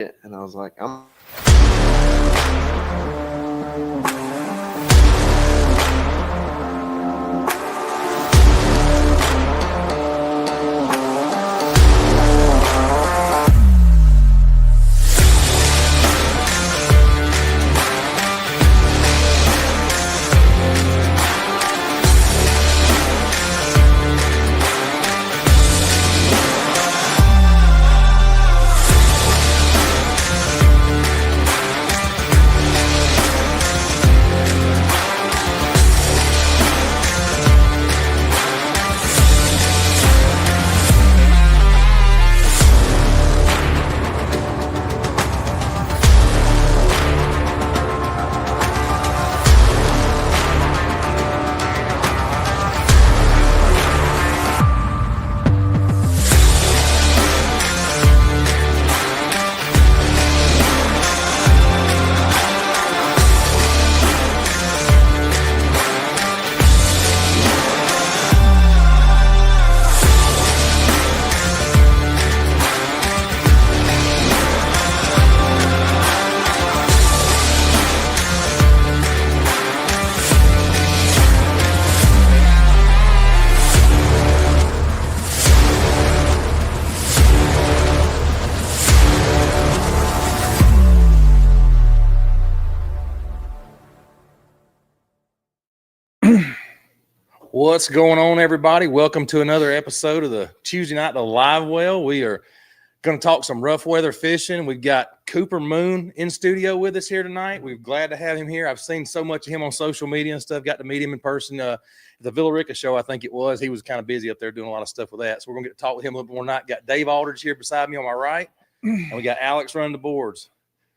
And I was like, I'm What's going on, everybody? Welcome to another episode of the Tuesday Night the Live Well. We are going to talk some rough weather fishing. We've got Cooper Moon in studio with us here tonight. We're glad to have him here. I've seen so much of him on social media and stuff. Got to meet him in person at the Villarica show, I think it was. He was kind of busy up there doing a lot of stuff with that. So we're going to get to talk with him a little more tonight. Got Dave Aldridge here beside me on my right, and we got Alex running the boards.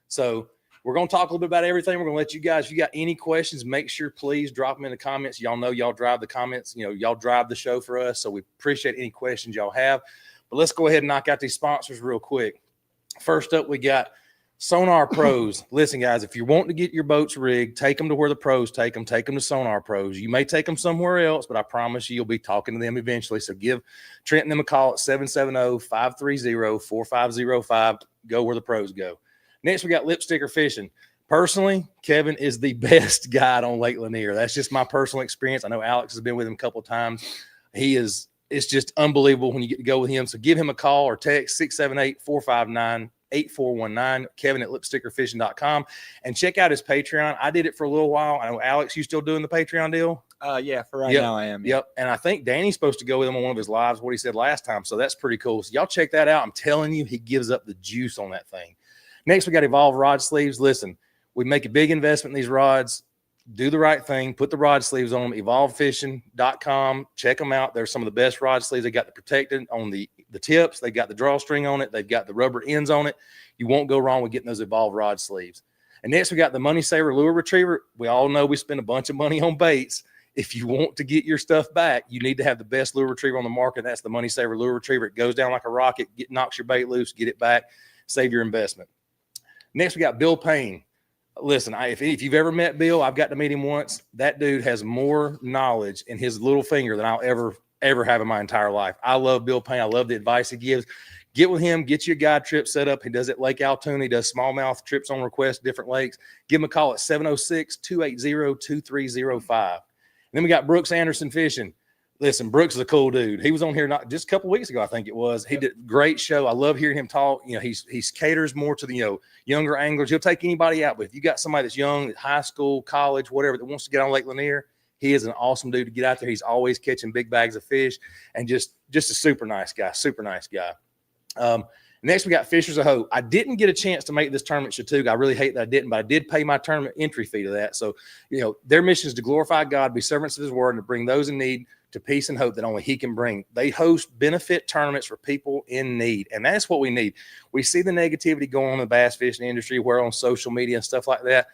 So we're going to talk a little bit about everything. We're going to let you guys, if you got any questions, make sure please drop them in the comments. Y'all know y'all drive the comments. You know, y'all drive the show for us. So we appreciate any questions y'all have. But let's go ahead and knock out these sponsors real quick. First up, we got Sonar Pros. Listen, guys, if you want to get your boats rigged, take them to where the pros take them. Take them to Sonar Pros. You may take them somewhere else, but I promise you, you'll be talking to them eventually. So give Trent and them a call at 770-530-4505. Go where the pros go. Next, we got Lip Sticker Fishing. Personally, Kevin is the best guide on Lake Lanier. That's just my personal experience. I know Alex has been with him a couple of times. It's just unbelievable when you get to go with him. So give him a call or text 678-459-8419, Kevin at lipstickerfishing.com, and check out his Patreon. I did it for a little while. I know, Alex, you still doing the Patreon deal? Yeah, for right now I am. Yep. And I think Danny's supposed to go with him on one of his lives, what he said last time. So that's pretty cool. So y'all check that out. I'm telling you, he gives up the juice on that thing. Next, we got Evolve Rod Sleeves. Listen, we make a big investment in these rods. Do the right thing. Put the rod sleeves on them. EvolveFishing.com. Check them out. They're some of the best rod sleeves. They got the protected on the tips. They got the drawstring on it. They've got the rubber ends on it. You won't go wrong with getting those Evolve rod sleeves. And next, we got the Money Saver Lure Retriever. We all know we spend a bunch of money on baits. If you want to get your stuff back, you need to have the best lure retriever on the market. That's the Money Saver Lure Retriever. It goes down like a rocket, knocks your bait loose, get it back, save your investment. Next, we got Bill Payne. Listen, if you've ever met Bill, I've got to meet him once. That dude has more knowledge in his little finger than I'll ever have in my entire life. I love Bill Payne. I love the advice he gives. Get with him. Get you a guide trip set up. He does it Lake Altoona. He does smallmouth trips on request, different lakes. Give him a call at 706-280-2305. And then we got Brooks Anderson Fishing. Listen, Brooks is a cool dude. He was on here not just a couple of weeks ago, I think it was. He did a great show. I love hearing him talk. You know, he's caters more to the younger anglers. He'll take anybody out, but if you got somebody that's young, high school, college, whatever, that wants to get on Lake Lanier, he is an awesome dude to get out there. He's always catching big bags of fish and just a super nice guy. Next, we got Fishers of Hope. I didn't get a chance to make this tournament Chattooga. I really hate that I didn't, but I did pay my tournament entry fee to that. So, their mission is to glorify God, be servants of his word, and to bring those in need to peace and hope that only he can bring. They host benefit tournaments for people in need, and that's what we need. We see the negativity going on in the bass fishing industry, where on social media and stuff like that.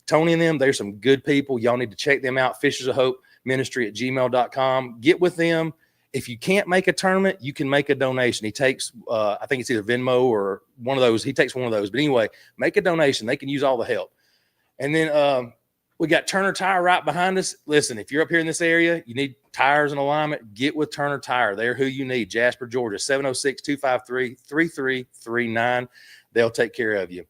Tony and them, they're some good people. Y'all need to check them out. Fishers of Hope Ministry at gmail.com. Get with them. If you can't make a tournament, you can make a donation. He takes, I think it's either Venmo or one of those. He takes one of those. But anyway, make a donation. They can use all the help. And then we got Turner Tire right behind us. Listen, if you're up here in this area, you need tires and alignment, get with Turner Tire. They're who you need. Jasper, Georgia, 706-253-3339. They'll take care of you.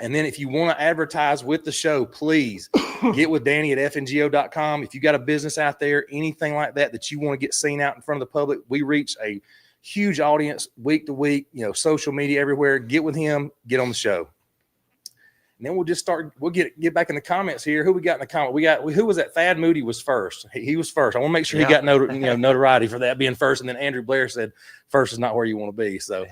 And then if you want to advertise with the show, please get with Danny at fngo.com. If you got a business out there, anything like that you want to get seen out in front of the public, we reach a huge audience week to week, social media everywhere. Get with him, get on the show. And then we'll just start. We'll get back in the comments here. Who we got in the comment? Who was that? Thad Moody was first. He was first. I want to make sure he got notoriety for that being first. And then Andrew Blair said, "First is not where you want to be." So,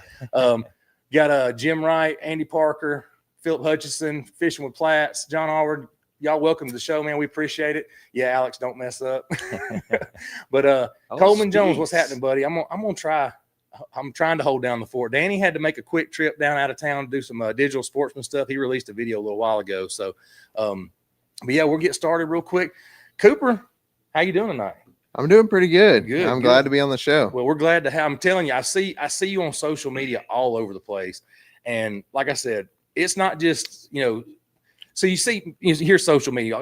got Jim Wright, Andy Parker, Philip Hutchison, Fishing with Platts, John Allward. Y'all welcome to the show, man. We appreciate it. Yeah, Alex, don't mess up. But Coleman Jones, what's happening, buddy? I'm gonna try. I'm trying to hold down the fort. Danny had to make a quick trip down out of town to do some digital sportsman stuff. He released a video a little while ago. So, but yeah, we'll get started real quick. Cooper, how you doing tonight? I'm doing pretty good. I'm glad to be on the show. Well, we're glad to have. I'm telling you, I see you on social media all over the place, and like I said, it's not just So you hear social media,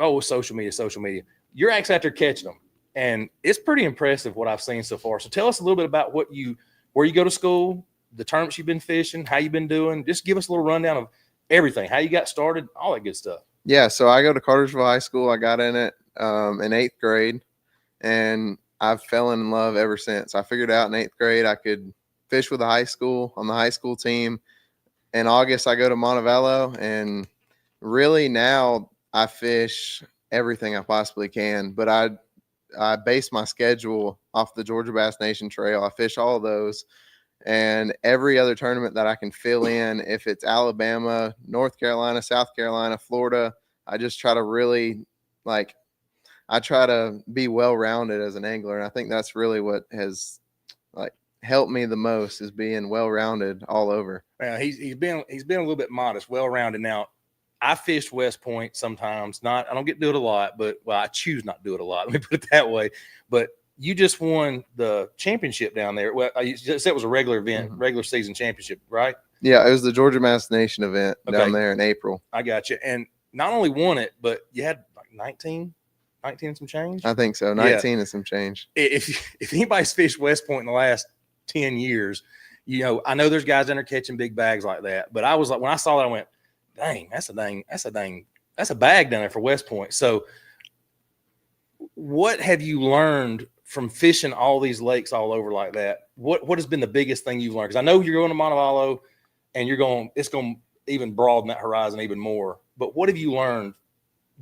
social media. You're actually out there catching them, and it's pretty impressive what I've seen so far. So tell us a little bit about where you go to school, the tournaments you've been fishing, how you've been doing. Just give us a little rundown of everything, how you got started, all that good stuff. Yeah, so I go to Cartersville High School. I got in it in 8th grade, and I've fallen in love ever since. I figured out in 8th grade I could fish with the high school on the high school team. In August, I go to Montevallo, and really now I fish everything I possibly can. But I base my schedule off the Georgia Bass Nation Trail. I fish all of those, and every other tournament that I can fill in, if it's Alabama, North Carolina, South Carolina, Florida, I just try to really I try to be well-rounded as an angler. And I think that's really what has helped me the most, is being well-rounded all over. Yeah, he's been a little bit modest, well-rounded. Now, I fished West Point sometimes. I don't get to do it a lot, but I choose not to do it a lot. Let me put it that way. But you just won the championship down there. Well, you said it was a regular event, regular season championship, right? Yeah, it was the Georgia Bass Nation event down there in April. I got you. And not only won it, but you had 19 and some change. I think so. 19 and some change. If anybody's fished West Point in the last 10 years, I know there's guys in there catching big bags like that. But I was like, when I saw that, I went, dang, that's a bag down there for West Point. So what have you learned from fishing all these lakes all over like that? What has been the biggest thing you've learned? Because I know you're going to Montevallo and it's going to even broaden that horizon even more. But what have you learned?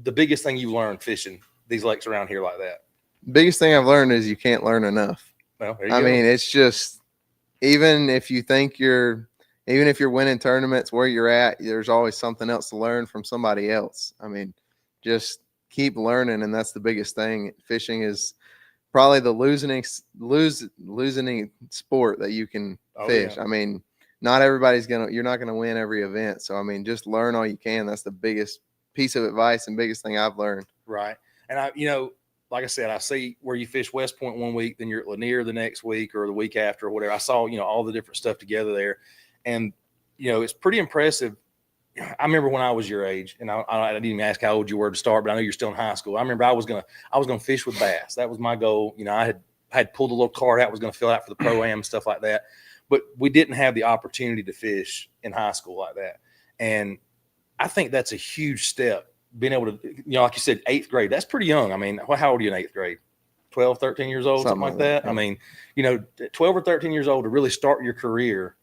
The biggest thing you've learned fishing these lakes around here like that? Biggest thing I've learned is you can't learn enough. Well, there you go. mean, it's just, even if you're winning tournaments where you're at, there's always something else to learn from somebody else. I mean, just keep learning, and that's the biggest thing. Fishing is probably the losing sport that you can fish. Yeah. I mean, not everybody's you're not gonna win every event. So I mean, just learn all you can. That's the biggest piece of advice and biggest thing I've learned. Right. And like I said, I see where you fish West Point one week, then you're at Lanier the next week or the week after or whatever. I saw, all the different stuff together there. And, it's pretty impressive. I remember when I was your age, and I didn't even ask how old you were to start, but I know you're still in high school. I remember I was gonna fish with bass. That was my goal. I had pulled a little card out, was gonna fill out for the pro-am and stuff like that. But we didn't have the opportunity to fish in high school like that. And I think that's a huge step, being able to, like you said, 8th grade. That's pretty young. I mean, how old are you in 8th grade? 12, 13 years old, something like that. Yeah. I mean, 12 or 13 years old to really start your career.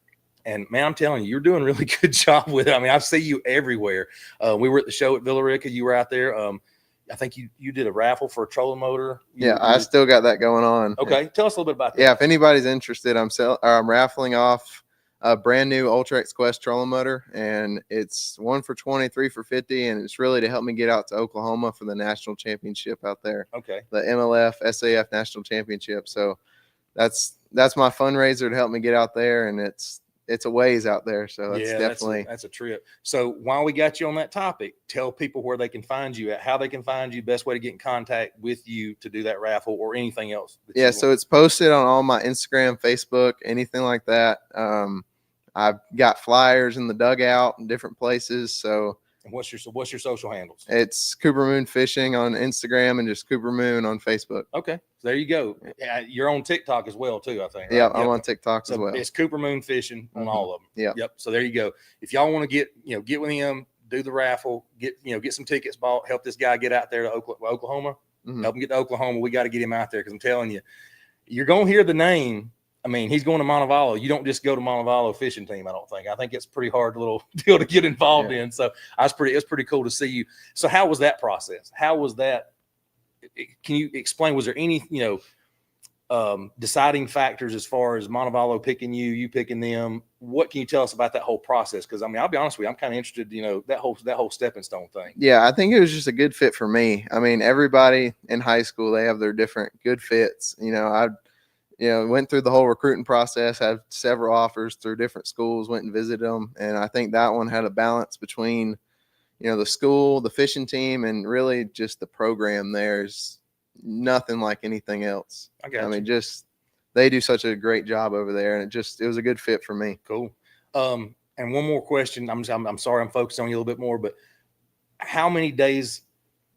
And man, I'm telling you, you're doing a really good job with it. I mean, I see you everywhere. We were at the show at Villa Rica. You were out there. I think you did a raffle for a trolling motor. I still got that going on. Okay, tell us a little bit about that. Yeah, if anybody's interested, I'm raffling off a brand new Ultrex Quest trolling motor, and it's 1 for 20, 3 for 50, and it's really to help me get out to Oklahoma for the national championship out there. Okay. The MLF SAF national championship. So that's my fundraiser to help me get out there, and it's a ways out there. So it's definitely that's a trip. So while we got you on that topic, tell people where they can find you at, how they can find you, best way to get in contact with you to do that raffle or anything else. Yeah. So it's posted on all my Instagram, Facebook, anything like that. I've got flyers in the dugout in different places. So And what's your social handles? It's Cooper Moon Fishing on Instagram and just Cooper Moon on Facebook. Okay, so there you go. You're on TikTok as well too, I think. Right? Yeah, I'm on TikTok so as well. It's Cooper Moon Fishing on all of them. Yeah. Yep. So there you go. If y'all want to get with him, do the raffle, get some tickets bought, help this guy get out there to Oklahoma. Help him get to Oklahoma. We got to get him out there because I'm telling you, you're going to hear the name. I mean, he's going to Montevallo. You don't just go to Montevallo fishing team, I don't think. I think it's a pretty hard little deal to get involved in. So it's pretty cool to see you. So how was that process? How was that? Can you explain, was there any, deciding factors as far as Montevallo picking you picking them? What can you tell us about that whole process? Because I mean, I'll be honest with you, I'm kind of interested, that whole stepping stone thing. Yeah, I think it was just a good fit for me. I mean, everybody in high school, they have their different good fits. I went through the whole recruiting process, had several offers through different schools, went and visited them. And I think that one had a balance between, the school, the fishing team, and really just the program. There's nothing like anything else. I mean, just they do such a great job over there, and it was a good fit for me. Cool. And one more question. I'm sorry, I'm focused on you a little bit more, but how many days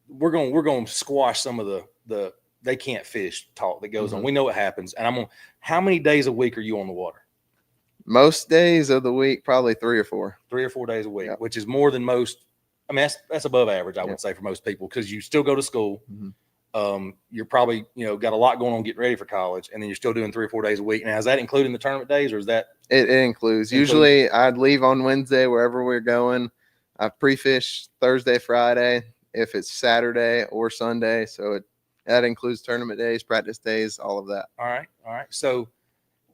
we're going to squash some of the they can't fish talk that goes on. We know it happens. And how many days a week are you on the water? Most days of the week, probably 3 or 4. 3 or 4 days a week, which is more than most. I mean, that's above average, I would say, for most people, because you still go to school. You're probably, got a lot going on getting ready for college, and then you're still doing 3 or 4 days a week. Now, is that including the tournament days, or is that? It includes. Usually I'd leave on Wednesday, wherever we're going. I pre-fish Thursday, Friday, if it's Saturday or Sunday. So that includes tournament days, practice days, all of that. All right. So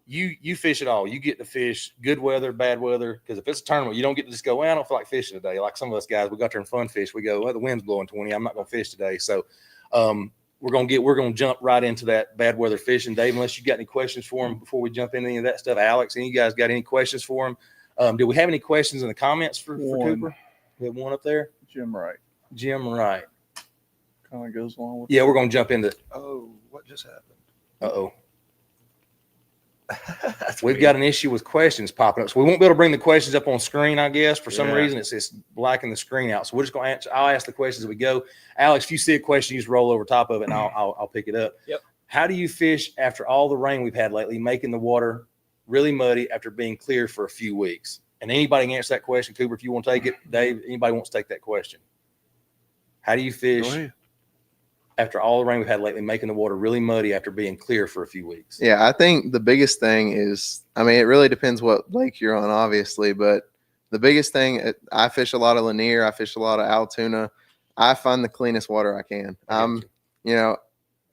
you fish it all. You get to fish good weather, bad weather. Because if it's a tournament, you don't get to just go, well, I don't feel like fishing today. Like some of us guys, we got there and fun fish. We go, well, the wind's blowing 20. I'm not going to fish today. So we're going to jump right into that bad weather fishing. Dave, unless you got any questions for him before we jump into any of that stuff. Alex, any of you guys got any questions for him? Do we have any questions in the comments for Cooper? We have one up there. Jim Wright. Kind of goes along with. Yeah, we're going to jump into. Oh, what just happened? Uh-oh. We've got an issue with questions popping up, so we won't be able to bring the questions up on screen. I guess for some reason it's blacking the screen out. So we're just going to answer. I'll ask the questions as we go. Alex, if you see a question, you just roll over top of it, and I'll pick it up. Yep. How do you fish after all the rain we've had lately, making the water really muddy after being clear for a few weeks? And anybody can answer that question. Cooper, if you want to take it, Dave. Anybody wants to take that question? How do you fish after all the rain we've had lately, making the water really muddy after being clear for a few weeks? Yeah, I think the biggest thing is, I mean, it really depends what lake you're on, obviously, but the biggest thing, I fish a lot of Lanier, I fish a lot of Altoona. I find the cleanest water I can.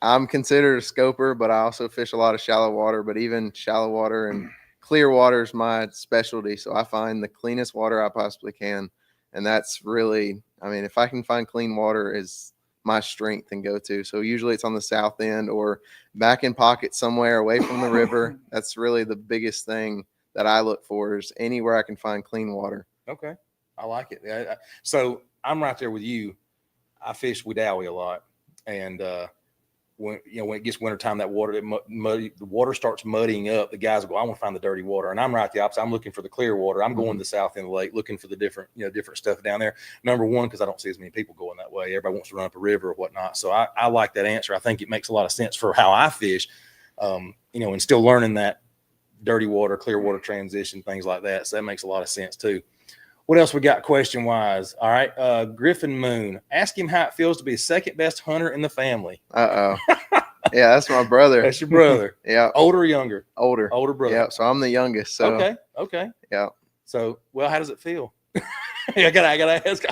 I'm considered a scoper, but I also fish a lot of shallow water, but even shallow water and clear water is my specialty. So I find the cleanest water I possibly can. And that's really, I mean, if I can find clean water is my strength and go-to. So usually it's on the south end or back in pocket somewhere away from the river. That's really the biggest thing that I look for, is anywhere I can find clean water. Okay. I like it. So I'm right there with you. I fish Wedowee a lot. And when it gets wintertime, that water, the water starts muddying up. The guys will go, I want to find the dirty water. And I'm right the opposite. I'm looking for the clear water. I'm going to the south end of the lake, looking for the different stuff down there. Number one, because I don't see as many people going that way. Everybody wants to run up a river or whatnot. So I like that answer. I think it makes a lot of sense for how I fish, and still learning that dirty water, clear water transition, things like that. So that makes a lot of sense too. What else we got question-wise? All right, Griffin Moon. Ask him how it feels to be the second best hunter in the family. Uh-oh. Yeah, that's my brother. That's your brother. Yeah. Older or younger? Older. Older brother. Yeah, so I'm the youngest. So. Okay. Yeah. So, well, how does it feel? I gotta ask.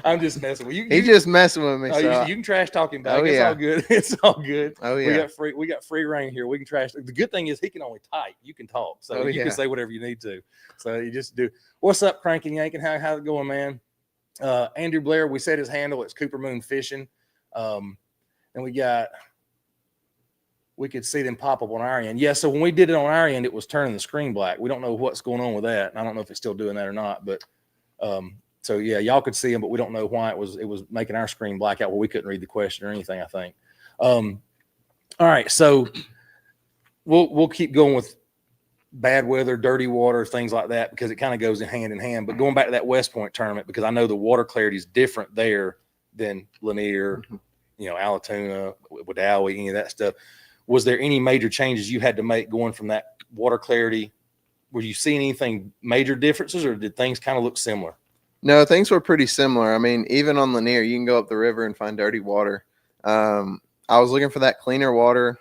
I'm just messing with you. He's just messing with me. So. You can trash talk him back. It's all good. It's all good. Oh yeah. We got free reign here. We can trash. The good thing is he can only type. You can talk, so you can say whatever you need to. So you just do. What's up, Cranking Yanking? How's it going, man? Andrew Blair. We said his handle. It's Cooper Moon Fishing. And we could see them pop up on our end. Yeah, so when we did it on our end, it was turning the screen black. We don't know what's going on with that. And I don't know if it's still doing that or not. But so yeah, y'all could see them, but we don't know why it was making our screen black out where we couldn't read the question or anything, I think. All right, so we'll keep going with bad weather, dirty water, things like that, because it kind of goes in hand. But going back to that West Point tournament, because I know the water clarity is different there than Lanier, Allatoona, Wedowee, any of that stuff. Was there any major changes you had to make going from that water clarity? Were you seeing anything major differences, or did things kind of look similar? No, things were pretty similar. I mean, even on Lanier, you can go up the river and find dirty water. I was looking for that cleaner water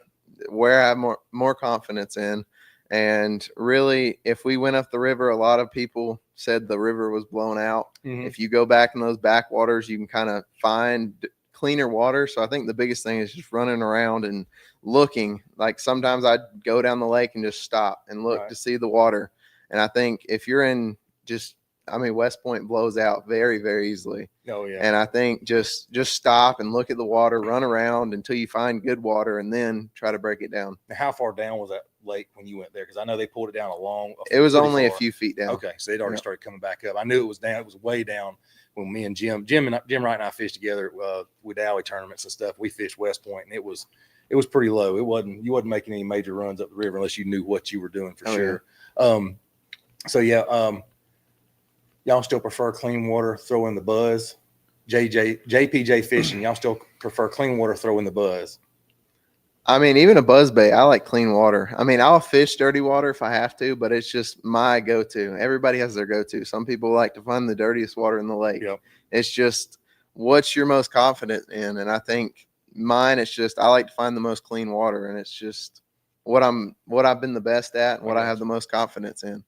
where I have more confidence in. And really, if we went up the river, a lot of people said the river was blown out. Mm-hmm. If you go back in those backwaters, you can kind of find cleaner water. So I think the biggest thing is just running around and looking. Like sometimes I'd go down the lake and just stop and look to see the water. And I think if you're in West Point blows out very, very easily. Oh yeah. And I think just stop and look at the water, run around until you find good water, and then try to break it down. Now, how far down was that lake when you went there? Because I know they pulled it down it was only far. A few feet down. Okay, so it already started coming back up. I knew it was down. It was way down when me and Jim Wright and I fished together with Dowey tournaments and stuff. We fished West Point, and it was pretty low. You wasn't making any major runs up the river unless you knew what you were doing for sure. Yeah. Y'all still prefer clean water, throw in the buzz? JPJ fishing, y'all still prefer clean water, throw in the buzz? I mean, even a buzz bait, I like clean water. I mean, I'll fish dirty water if I have to, but it's just my go-to. Everybody has their go-to. Some people like to find the dirtiest water in the lake. Yep. It's just what's you're most confident in. And I think mine, it's just I like to find the most clean water, and it's just what I've been the best at and what I have the most confidence in.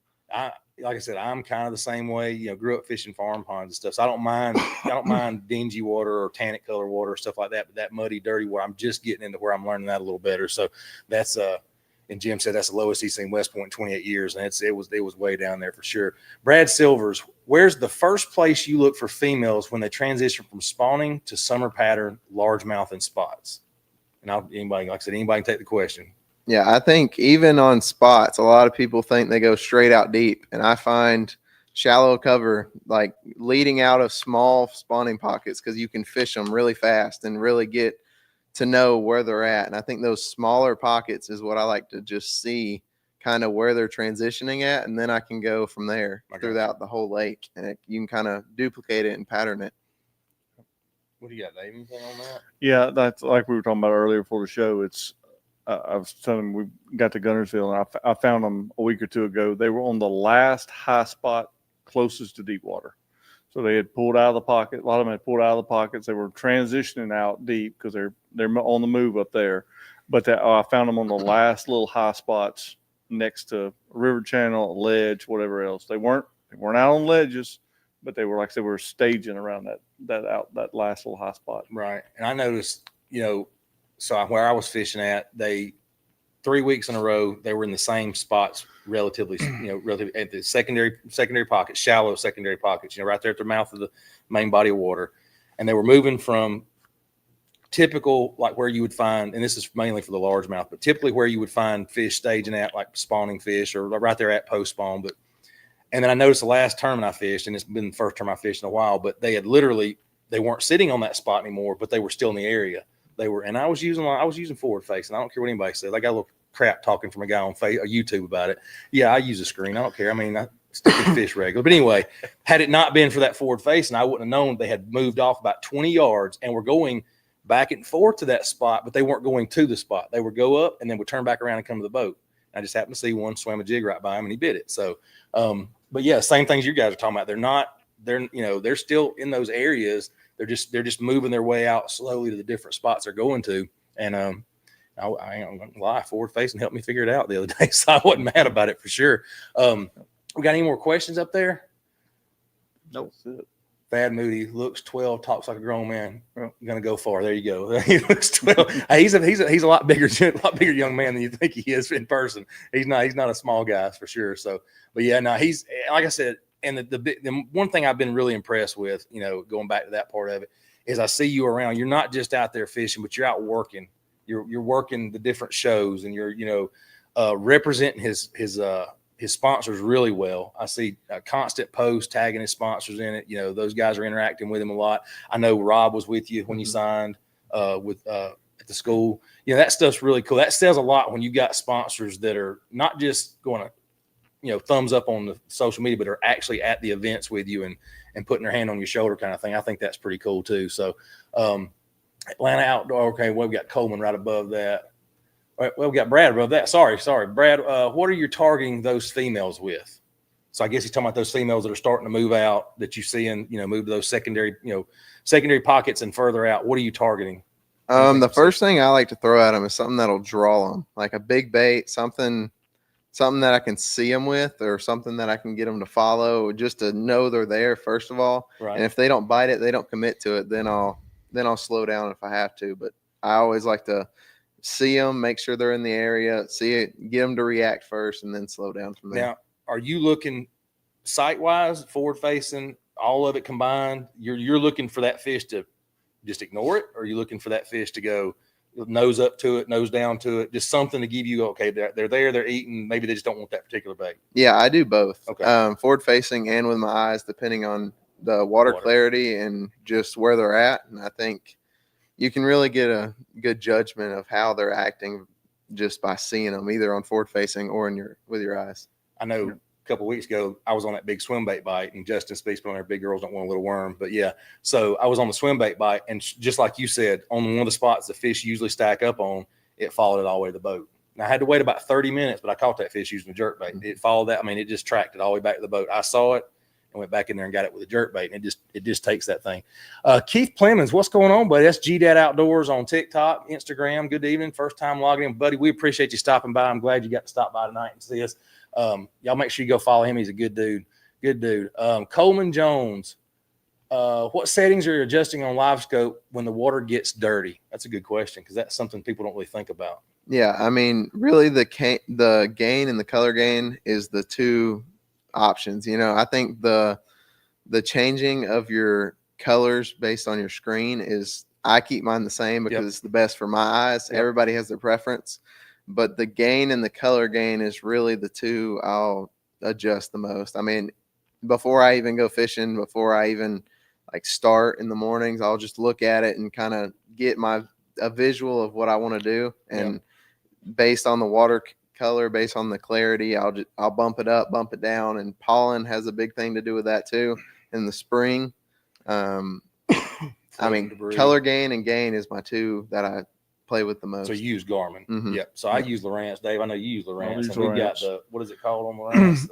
Like I said, I'm kind of the same way. Grew up fishing farm ponds and stuff, so I don't mind dingy water or tannic color water or stuff like that. But that muddy, dirty water, I'm just getting into where I'm learning that a little better. So that's and Jim said that's the lowest he's seen West Point in 28 years, and it was way down there for sure. Brad Silvers, where's the first place you look for females when they transition from spawning to summer pattern, largemouth and spots? And anybody can take the question. Yeah, I think even on spots, a lot of people think they go straight out deep. And I find shallow cover, like leading out of small spawning pockets, because you can fish them really fast and really get to know where they're at. And I think those smaller pockets is what I like to just see kind of where they're transitioning at. And then I can go from there throughout the whole lake. And you can kind of duplicate it and pattern it. What do you got, Dave? Anything on that? Yeah, that's like we were talking about earlier before the show. It's I was telling them we got to Guntersville, and I found them a week or two ago. They were on the last high spot closest to deep water. So they had pulled out of the pocket. A lot of them had pulled out of the pockets. They were transitioning out deep because they're on the move up there. But I found them on the last little high spots next to a river channel, a ledge, whatever else. They weren't out on ledges, but they were, like I said, were staging around that last little high spot. Right. And I noticed, so where I was fishing at, 3 weeks in a row, they were in the same spots relatively at the secondary pockets, shallow secondary pockets, right there at the mouth of the main body of water. And they were moving from typical, like where you would find, and this is mainly for the largemouth, but typically where you would find fish staging at, like spawning fish, or right there at post spawn. And then I noticed the last tournament I fished, and it's been the first time I fished in a while, but they weren't sitting on that spot anymore, but they were still in the area. And I was using forward face, and I don't care what anybody says. I got a little crap talking from a guy on YouTube about it. Yeah, I use a screen. I don't care. I mean, I stick with fish regular. But anyway, had it not been for that forward face, and I wouldn't have known, they had moved off about 20 yards and were going back and forth to that spot, but they weren't going to the spot. They would go up and then would turn back around and come to the boat. I just happened to see one swam a jig right by him, and he bit it. So, but yeah, same things you guys are talking about. They're still in those areas. They're just moving their way out slowly to the different spots they're going to. And I ain't gonna lie, forward facing helped me figure it out the other day, so I wasn't mad about it for sure. We got any more questions up there? Nope. Thad Moody looks 12, talks like a grown man. Well, gonna go far. There you go. He looks 12. He's a lot bigger young man than you think he is in person. He's not a small guy for sure. So, but yeah, no, he's, like I said. And the one thing I've been really impressed with, going back to that part of it, is I see you around. You're not just out there fishing, but you're out working. You're working the different shows, and you're representing his sponsors really well. I see a constant post tagging his sponsors in it. Those guys are interacting with him a lot. I know Rob was with you when you signed at the school. That stuff's really cool. That says a lot when you got sponsors that are not just going to thumbs up on the social media, but are actually at the events with you and putting their hand on your shoulder kind of thing. I think that's pretty cool too. So Atlanta Outdoor. Okay. Well, we got Coleman right above that. All right, well, we got Brad above that. Sorry. Brad, what are you targeting those females with? So I guess he's talking about those females that are starting to move out that you see and, move to those secondary pockets and further out. What are you targeting? The first thing I like to throw at them is something that'll draw them, like a big bait, something that I can see them with, or something that I can get them to follow, just to know they're there first of all. Right. And if they don't bite it, they don't commit to it, then I'll slow down if I have to. But I always like to see them, make sure they're in the area, see it, get them to react first, and then slow down from there. Now, are you looking sight wise, forward facing, all of it combined? You're looking for that fish to just ignore it, or are you looking for that fish to go nose up to it, nose down to it, just something to give you, okay, they're there, they're eating, maybe they just don't want that particular bait? Yeah, I do both. Okay. Forward facing and with my eyes, depending on the water clarity and just where they're at. And I think you can really get a good judgment of how they're acting just by seeing them, either on forward facing or with your eyes. I know a couple of weeks ago, I was on that big swim bait bite, and Justin speaks on our big girls don't want a little worm, but yeah. So I was on the swim bait bite, and just like you said, on one of the spots the fish usually stack up on, it followed it all the way to the boat. Now, I had to wait about 30 minutes, but I caught that fish using a jerk bait. It followed that. I mean, it just tracked it all the way back to the boat. I saw it and went back in there and got it with a jerk bait, and it just takes that thing. Keith Plemons, what's going on, buddy? That's GDad Outdoors on TikTok, Instagram. Good evening. First time logging in. Buddy, we appreciate you stopping by. I'm glad you got to stop by tonight and see us. Y'all make sure you go follow him. He's a good dude. Coleman Jones, what settings are you adjusting on Live Scope when the water gets dirty? That's a good question, because that's something people don't really think about. Yeah, I mean, really the gain and the color gain is the two options. I think the changing of your colors based on your screen is, I keep mine the same because it's the best for my eyes. Yep. Everybody has their preference, but the gain and the color gain is really the two I'll adjust the most. I mean, before I even go fishing, before I even start in the mornings, I'll just look at it and kind of get a visual of what I want to do. And based on the water color, based on the clarity, I'll bump it up, bump it down. And pollen has a big thing to do with that too. In the spring, I mean, color gain and gain is my two that I play with the most. So you use Garmin. Mm-hmm. Yep. So I use Lowrance. Dave, I know you use Lowrance. And we've got what is it called on Lowrance?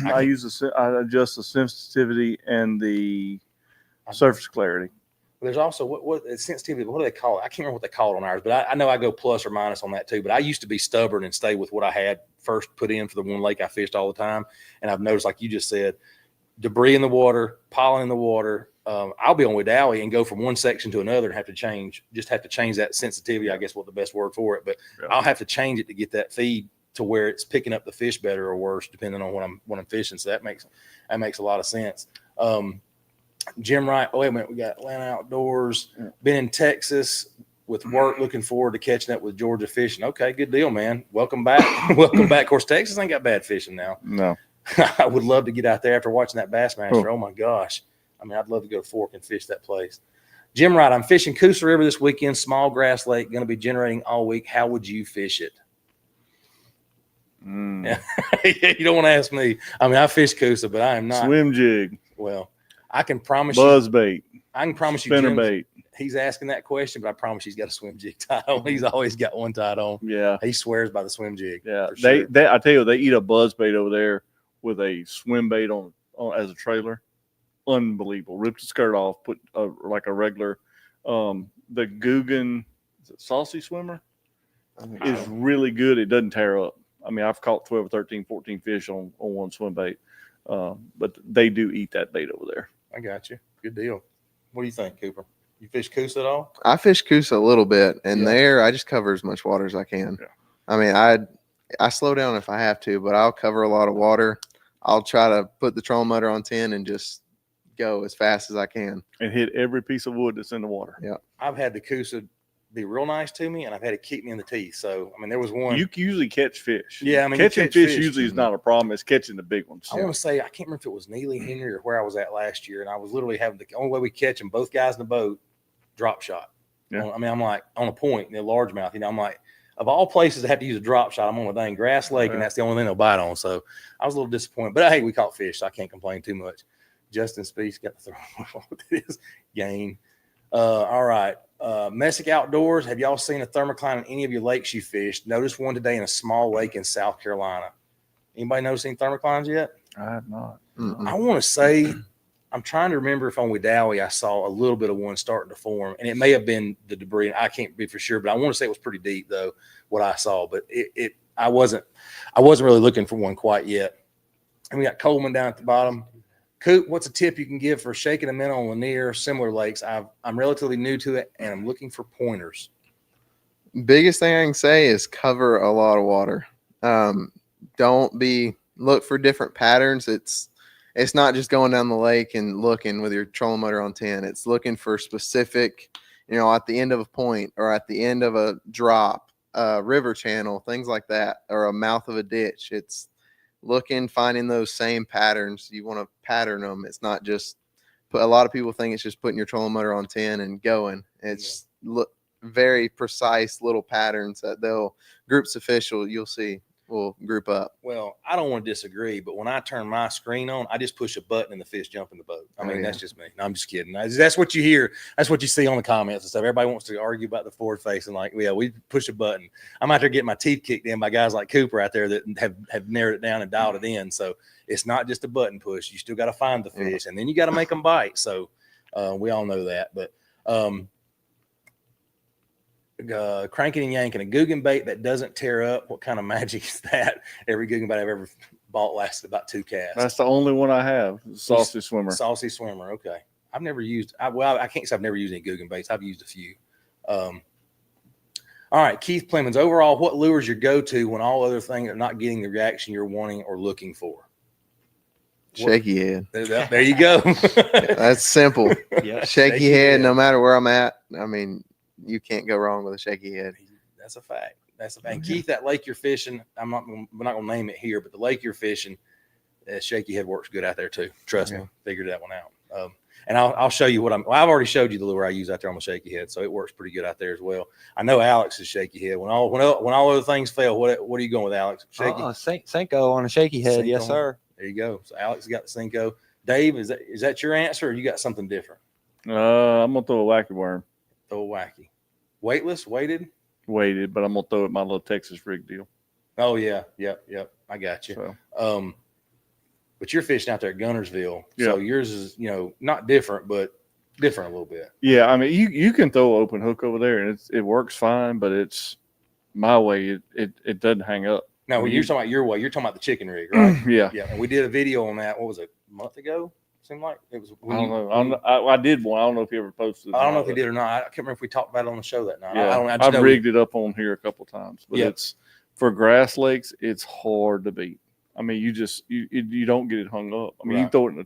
I adjust the sensitivity and the surface clarity. There's also what sensitivity. What do they call it? I can't remember what they call it on ours, but I know I go plus or minus on that too. But I used to be stubborn and stay with what I had first put in for the one lake I fished all the time. And I've noticed, like you just said, debris in the water, pollen in the water. I'll be on Wedowee and go from one section to another and have to change that sensitivity. I guess what the best word for it, but I'll have to change it to get that feed to where it's picking up the fish better or worse, depending on what I'm fishing. So that makes a lot of sense. Jim Wright. Oh, wait a minute. We got Atlanta Outdoors. Been in Texas with work. Looking forward to catching up with Georgia fishing. Okay, good deal, man. Welcome back. Welcome back. Of course, Texas ain't got bad fishing now. No. I would love to get out there after watching that Bassmaster. Oh my gosh. I mean, I'd love to go to Fork and fish that place. Jim Wright, I'm fishing Coosa River this weekend, small grass lake, going to be generating all week. How would you fish it? You don't want to ask me. I mean, I fish Coosa, but I am not. Swim jig. Well, I can promise Buzz bait. I can promise you. Spinner bait. He's asking that question, but I promise he's got a swim jig tied on. He's always got one tied on. Yeah. He swears by the swim jig. Yeah. Sure. They I tell you, they eat a buzz bait over there with a swim bait on as a trailer. Unbelievable. Ripped the skirt off, put like a regular the Guggen, is it Saucy Swimmer? Is really good. It doesn't tear up. I mean, I've caught 12 or 13, 14 fish on one swim bait. But they do eat that bait over there. I got you. Good deal. What do you think, Cooper? You fish Coosa at all? I fish Coosa a little bit, and there I just cover as much water as I can. Yeah. I mean, I slow down if I have to, but I'll cover a lot of water. I'll try to put the trolling motor on 10 and just go as fast as I can. And hit every piece of wood that's in the water. Yeah. I've had the Coosa be real nice to me, and I've had it keep me in the teeth. So, I mean, there was one. You usually catch fish. Yeah, I mean, catching fish usually is not a problem. It's catching the big ones. I want to say, I can't remember if it was Neely Henry or where I was at last year, and I was literally having the only way we catch them, both guys in the boat, drop shot. Yeah. I mean, I'm like on a point, largemouth. I'm like, of all places to have to use a drop shot, I'm on the dang Grass Lake, and that's the only thing they'll bite on. So I was a little disappointed. But hey, we caught fish, so I can't complain too much. Justin Speaks got to throw this gain. All right. Messick Outdoors. Have y'all seen a thermocline in any of your lakes you fished? Noticed one today in a small lake in South Carolina. Anybody notice any thermoclines yet? I have not. I want to say, I'm trying to remember if on Wedowee I saw a little bit of one starting to form, and it may have been the debris. I can't be for sure, but I want to say it was pretty deep though, what I saw. But I wasn't really looking for one quite yet. And we got Coleman down at the bottom. Coop, what's a tip you can give for shaking a minnow on Lanier, similar lakes? I'm relatively new to it, and I'm looking for pointers. Biggest thing I can say is cover a lot of water. Look for different patterns. It's not just going down the lake and looking with your trolling motor on 10. It's looking for specific, at the end of a point or at the end of a drop, river channel, things like that, or a mouth of a ditch. It's finding those same patterns. You want to pattern them. It's not just a lot of people think it's just putting your trolling motor on 10 and going. It's very precise little patterns that groups of fish you'll see will group up. Well, I don't want to disagree, but when I turn my screen on, I just push a button and the fish jump in the boat. I mean, that's just me. No, I'm just kidding. That's what you hear. That's what you see on the comments and stuff. Everybody wants to argue about the forward facing, like, yeah, we push a button. I'm out there getting my teeth kicked in by guys like Cooper out there that have narrowed it down and dialed it in. So it's not just a button push. You still got to find the fish, and then you got to make them bite. So we all know that. But cranking and yanking a Googan bait that doesn't tear up. What kind of magic is that? Every Googan bait I've ever bought lasted about 2 casts. That's the only one I have. Saucy Swimmer. Saucy Swimmer. Okay. I've never used. I can't say I've never used any Googan baits. I've used a few. All right, Keith Plemons. Overall, what lures your go-to when all other things are not getting the reaction you're wanting or looking for? Shaky head. There you go. That's simple. Yeah. Shaky head. No matter where I'm at. I mean, you can't go wrong with a shaky head. That's a fact. And Keith, that lake you're fishing, we're not going to name it here, but the lake you're fishing, shaky head works good out there too. Trust me, figured that one out. And I'll show you I've already showed you the lure I use out there on the shaky head, so it works pretty good out there as well. I know Alex is shaky head. When all other things fail, what are you going with, Alex? Shaky? Senko on a shaky head. Senko. Yes, sir. There you go. So Alex got the Senko. Dave, is that your answer, or you got something different? I'm gonna throw a wacky worm. Throw a wacky. Weightless, weighted, but I'm gonna throw it my little Texas rig deal. Oh yeah, yep. I got you. So. But you're fishing out there at Gunnersville, so yours is not different, but different a little bit. Yeah, I mean you can throw open hook over there and it works fine, but it's my way. It doesn't hang up. No, when you're talking about your way, you're talking about the chicken rig, right? Yeah. And we did a video on that. What was it? A month ago? Seemed like it was. I don't know. I did one. I don't know if you ever posted it. I don't know if he did or not. I can't remember if we talked about it on the show that night. Yeah, I've rigged it up on here a couple times, but it's for grass lakes. It's hard to beat. I mean, you don't get it hung up. I mean, you can throw it in a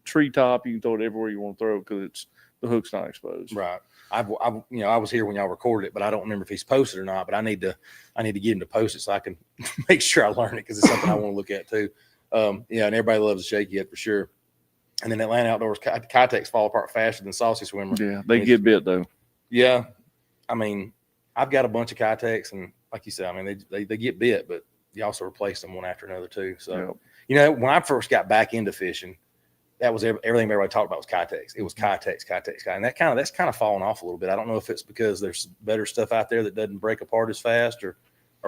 treetop. You can throw it everywhere you want to throw it because the hook's not exposed. Right. I was here when y'all recorded it, but I don't remember if he's posted or not. But I need to get him to post it so I can make sure I learn it because it's something I want to look at too. And everybody loves a shaky head for sure. And then Atlanta Outdoors Kitex fall apart faster than Saucy Swimmer. Yeah, they get bit though. Yeah, I mean, I've got a bunch of Kitex, and like you said, I mean, they get bit, but you also replace them one after another too. So, when I first got back into fishing, that was everything everybody talked about was Kitex. It was Kitex, and that's kind of fallen off a little bit. I don't know if it's because there's better stuff out there that doesn't break apart as fast or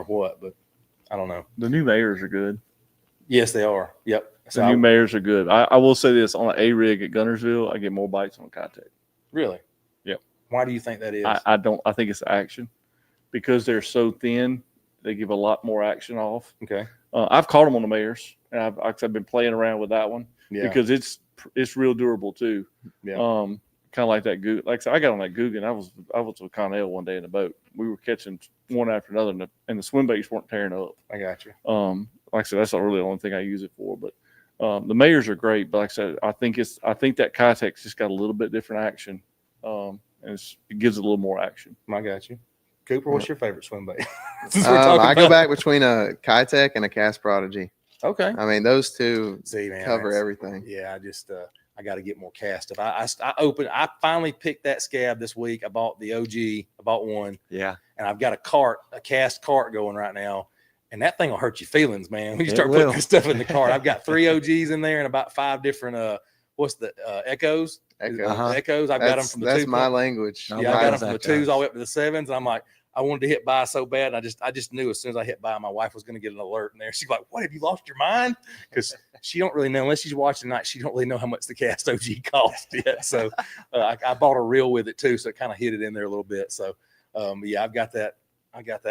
what, but I don't know. The new Mayors are good. Yes, they are. Yep. The new Mayors are good. I will say this, on an A rig at Gunnersville, I get more bites on Kitex. Really? Yep. Why do you think that is? I think it's action because they're so thin. They give a lot more action off. Okay. I've caught them on the Mayors, and I've been playing around with that one because it's real durable too. Yeah. Kind of like that Googan. Like I said, I got on that Googan. I was with Connell one day in the boat. We were catching one after another, and the swim baits weren't tearing up. I got you. Like I said, that's not really the only thing I use it for. But the Mayors are great. But like I said, I think that Kitex just got a little bit different action, and it gives it a little more action. I got you. Cooper, what's your favorite swim bait? I go back between a Kitech and a Cast Prodigy. Okay. I mean, those two man, cover everything. Yeah, I got to get more cast stuff. I finally picked that scab this week. I bought the OG. I bought one. Yeah. and I've got a cast cart going right now. And that thing will hurt your feelings, man. When you It start putting will. this stuff in the cart, I've got 3 OGs in there and about 5 different, what's the Echoes? Echo. Uh-huh. Echoes. I've got them from the That's 2. my language. No, Yeah, I got them mine's from the Echoes. 2s all the way up to the 7s. And I'm like, I wanted to hit buy so bad. And I just knew as soon as I hit buy, my wife was going to get an alert in there. She's like, what, have you lost your mind? Because she don't really know, unless she's watching tonight, she don't really know how much the cast OG cost yet. So I bought a reel with it too. So it kind of hit it in there a little bit. So yeah, I've got that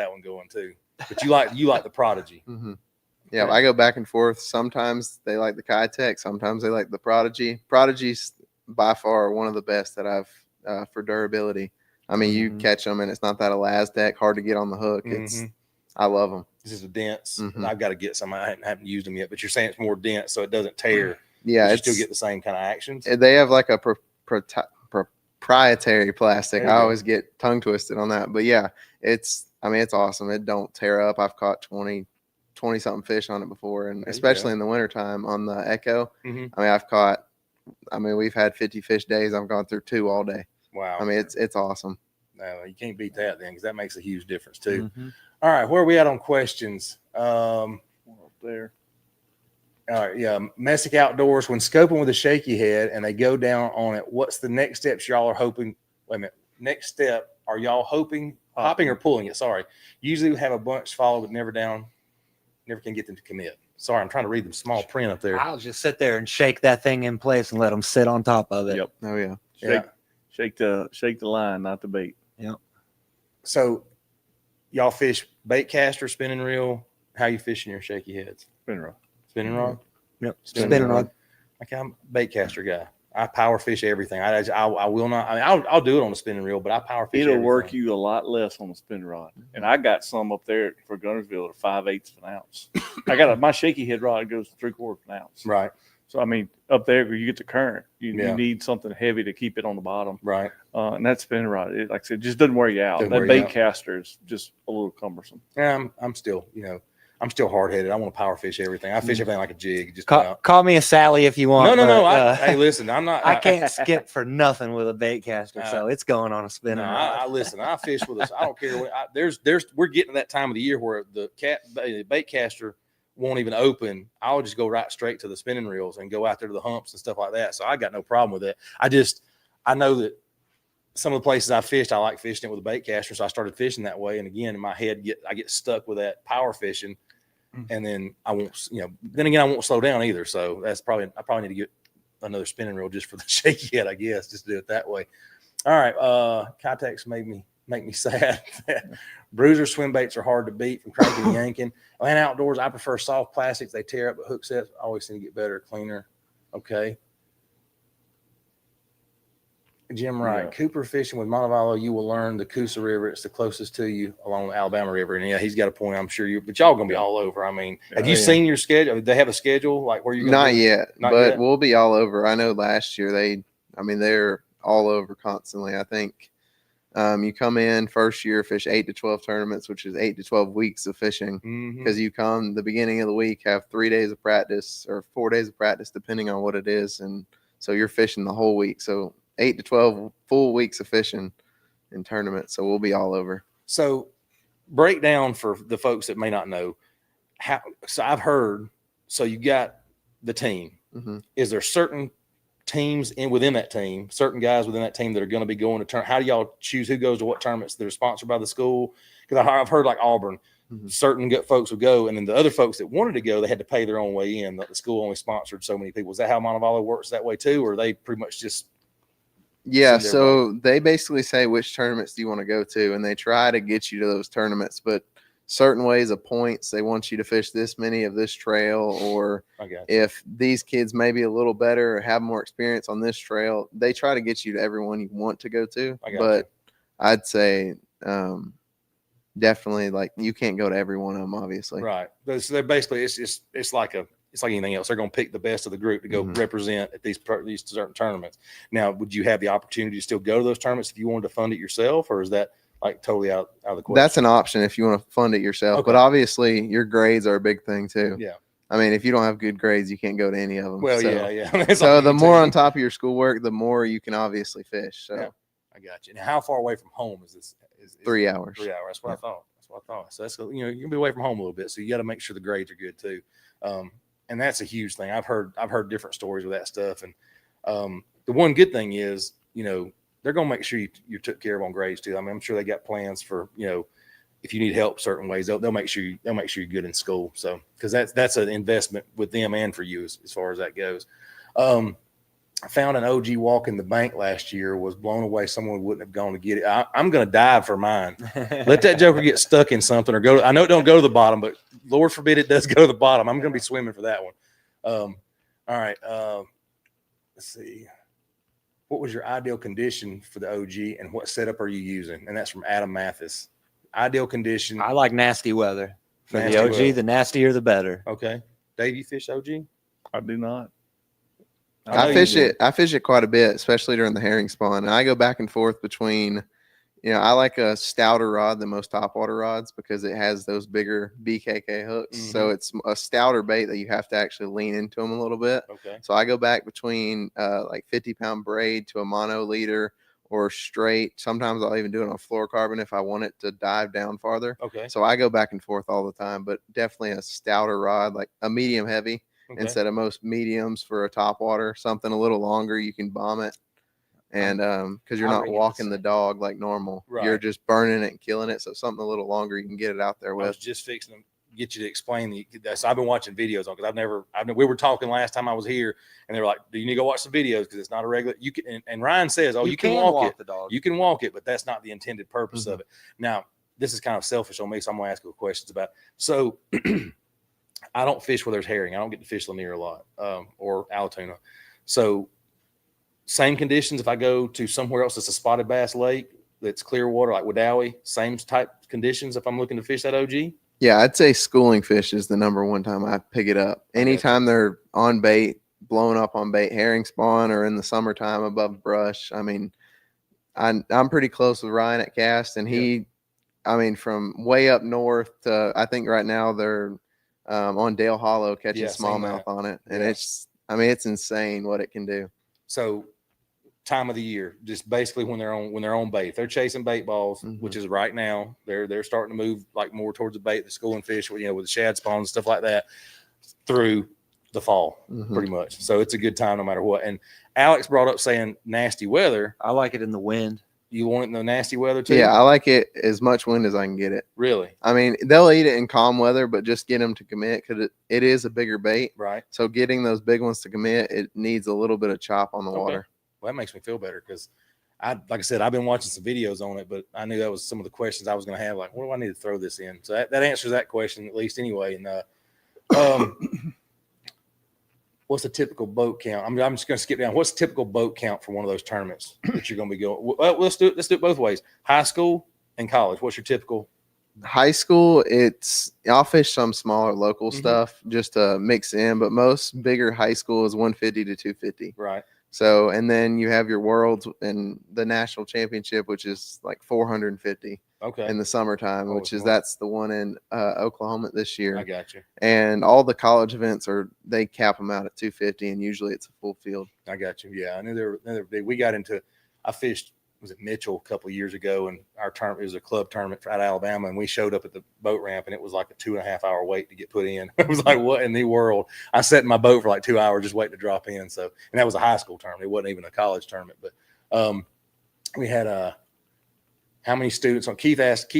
one going too. But you like the Prodigy. Hmm. Yeah, I go back and forth. Sometimes they like the Kitech, sometimes they like the Prodigy. Prodigy's by far one of the best that I've for durability. I mean, you Mhm. catch them and it's not that Elastic, hard to get on the hook. It's I love them. This is a dense. Mhm. I've got to get some. I haven't used them yet, but you're saying it's more dense, so it doesn't tear. Yeah, but you it's still get the same kind of actions. they have like a proprietary plastic. There you I go. always get tongue twisted on that, but yeah, it's awesome. It don't tear up. I've caught 20 something fish on it before, and There you especially go. in the wintertime on the Echo. Mhm. I mean, we've had 50 fish days. I've gone through 2 all day. Wow. I mean, it's awesome. No, you can't beat that then, because that makes a huge difference too. Mhm. All right, where are we at on questions? Up there. All right, yeah, Messick Outdoors. When scoping with a shaky head and they go down on it, what's the next steps y'all are hoping? Wait a minute. Next step, are y'all hoping hopping or pulling it? Sorry. Usually we have a bunch follow, but never can get them to commit. Sorry, I'm trying to read the small print up there. I'll just sit there and shake that thing in place and let them sit on top of it. Yep. Oh yeah. Shake the line, not the bait. So y'all fish bait caster, spinning reel. How you fishing your shaky heads? Spin rod. Spinning rod? Yep. Spinning Spinning rod. rod. Okay, I'm a bait caster guy. I power fish everything. I will not. I mean, I'll do it on the spinning reel, but I power fish. It'll work everything. you a lot less on the spin rod. And I got some up there for Gunnersville at 5/8 of an ounce. I got my shaky head rod goes to 3/4 of an ounce. Right, So I mean, up there where you get the current, you Yeah. need something heavy to keep it on the bottom. right. And that spin rod, like I said, just doesn't wear you out. Doesn't That wear you bait out. caster is just a little cumbersome. Yeah, I'm still, I'm still hard headed. I want to power fish everything. I fish everything like a jig. Just Call, about. call me a Sally if you want. No. but, Hey, listen, I'm not. I can't skip for nothing with a bait caster, so it's going on a spinning No, rod. I listen. I fish with us. I don't care what. We're getting to that time of the year where the bait caster won't even open. I'll just go right straight to the spinning reels and go out there to the humps and stuff like that. So I got no problem with it. I know that some of the places I fished, I like fishing it with a bait caster, so I started fishing that way. And again, in my head, I get stuck with that power fishing, and then I won't. Then again, I won't slow down either. So I probably need to get another spinning reel just for the shaky head, I guess, just do it that way. All right, Kitex make me sad. Bruiser swim baits are hard to beat from cranking and yanking. And outdoors, I prefer soft plastics. They tear up, but hook sets always seem to get better, cleaner. Okay. Jim Wright, Yeah. Cooper fishing with Montevallo, you will learn the Coosa River. It's the closest to you along the Alabama River. And yeah, he's got a point. I'm sure but y'all gonna be all over. I mean, have you Yeah. seen your schedule? They have a schedule like where you're gonna Not be? yet, Not but yet? we'll be all over. I know last year they're all over constantly. I think you come in first year, fish 8 to 12 tournaments, which is 8 to 12 weeks of fishing. Mhm. Because you come the beginning of the week, have 3 days of practice or 4 days of practice, depending on what it is. And so you're fishing the whole week. So 8 to 12 full weeks of fishing in tournaments. So we'll be all over. So break down for the folks that may not know how. So I've heard, so you got the team. Hmm. Is there certain teams within that team, certain guys within that team that are going to be going to turn? How do y'all choose who goes to what tournaments that are sponsored by the school? Because I've heard like Auburn, Mhm. certain folks would go, and then the other folks that wanted to go, they had to pay their own way in. The school only sponsored so many people. Is that how Montevallo works that way too, or are they pretty much just? Yeah, Send so they basically say which tournaments do you want to go to, and they try to get you to those tournaments. But certain ways of points, they want you to fish this many of this trail, or I got you. if these kids may be a little better or have more experience on this trail, they try to get you to everyone you want to go to. I got But I'd say definitely like you can't go to every one of them, obviously. Right. So they're basically it's like anything else. They're going to pick the best of the group to go Mhm. represent at these certain tournaments. Now, would you have the opportunity to still go to those tournaments if you wanted to fund it yourself, or is that like totally out of the question? That's an option if you want to fund it yourself. Okay. But obviously, your grades are a big thing too. Yeah. I mean, if you don't have good grades, you can't go to any of them. Well, So- yeah. It's So like the you more tell on you. top of your schoolwork, the more you can obviously fish. So Yeah. I got you. Now, how far away from home is this? Is 3 hours. 3 hours. That's what I Yeah. thought. That's what I thought. So that's, you're gonna be away from home a little bit. So you got to make sure the grades are good too. And that's a huge thing. I've heard different stories with that stuff. And the one good thing is, they're gonna make sure you took care of on grades too. I mean, I'm sure they got plans for, if you need help certain ways, they'll make sure you're good in school. So because that's an investment with them and for you as far as that goes. I found an OG walking the bank last year, was blown away. Someone wouldn't have gone to get it. I'm going to dive for mine. Let that joker get stuck in something or go. I know it don't go to the bottom, but Lord forbid it does go to the bottom. I'm going to be swimming for that one. All right. Let's see. What was your ideal condition for the OG and what setup are you using? And that's from Adam Mathis. Ideal condition. I like nasty weather. For Nasty the OG, weather. the nastier the better. Okay. Dave, you fish OG? I do not. I know I you fish do. it. I fish it quite a bit, especially during the herring spawn. And I go back and forth between, I like a stouter rod than most topwater rods because it has those bigger BKK hooks. So it's a stouter bait that you have to actually lean into them a little bit. Okay. So I go back between like 50-pound braid to a mono leader or straight. Sometimes I'll even do it on fluorocarbon if I want it to dive down farther. Okay. So I go back and forth all the time, but definitely a stouter rod, like a medium heavy. Okay. Instead of most mediums for a top water, something a little longer, you can bomb it. And because you're I'll not bring it the walking the same. dog like normal, you're Right. just burning it and killing it. So something a little longer, you can get it out there I was with. just fixing to get you to explain so I've been watching videos on because we were talking last time I was here and they were like, do you need to go watch the videos? Because it's not a regular, you can, and Ryan says, oh, you can walk it. the dog. You can walk it, but that's not the intended purpose Mhm. of it. Now, this is kind of selfish on me, so I'm going to ask you questions about. So I don't fish where there's herring. I don't get to fish Lanier a lot or Allatoona. So same conditions if I go to somewhere else that's a spotted bass lake that's clear water like Wadowee, same type conditions if I'm looking to fish that OG. Yeah, I'd say schooling fish is the number one time I pick it up. Anytime they're on bait, blowing up on bait, herring spawn, or in the summertime above brush. I mean, I'm pretty close with Ryan at Cast, and from way up north to I think right now they're on Dale Hollow catching Yeah, seen smallmouth that. on it, and Yeah. it's insane what it can do. So time of the year, just basically when they're on bait. If they're chasing bait balls, which is right now, they're starting to move like more towards the bait, the schooling fish, with the shad spawn and stuff like that through the fall, pretty much. So it's a good time no matter what. And Alex brought up saying nasty weather. I like it in the wind. You want it in the nasty weather too? Yeah, I like it as much wind as I can get it. Really? I mean, they'll eat it in calm weather, but just get them to commit because it is a bigger bait. Right. So getting those big ones to commit, it needs a little bit of chop on the Okay. water. Well, that makes me feel better because like I said, I've been watching some videos on it, but I knew that was some of the questions I was going to have. Like, what do I need to throw this in? So that answers that question at least anyway. And what's the typical boat count? I'm just going to skip down. What's the typical boat count for one of those tournaments that you're going to be going? Well, let's do it both ways. High school and college. What's your typical? High school, I'll fish some smaller local Mhm. stuff just to mix in, but most bigger high school is 150 to 250. Right. So, and then you have your worlds and the national championship, which is like 450 Okay. in the summertime, Oh, which is smart. that's the one in Oklahoma this year. I got you. And all the college events they cap them out at 250, and usually it's a full field. I got you. Yeah, I knew they were big. We got into. I fished. Was it Mitchell a couple of years ago, and our tournament, it was a club tournament out of Alabama, and we showed up at the boat ramp, and it was like a 2.5 hour wait to get put in. It was like, what in the world? I sat in my boat for like 2 hours just waiting to drop in. So, and that was a high school tournament. It wasn't even a college tournament, but we had how many students on? Keith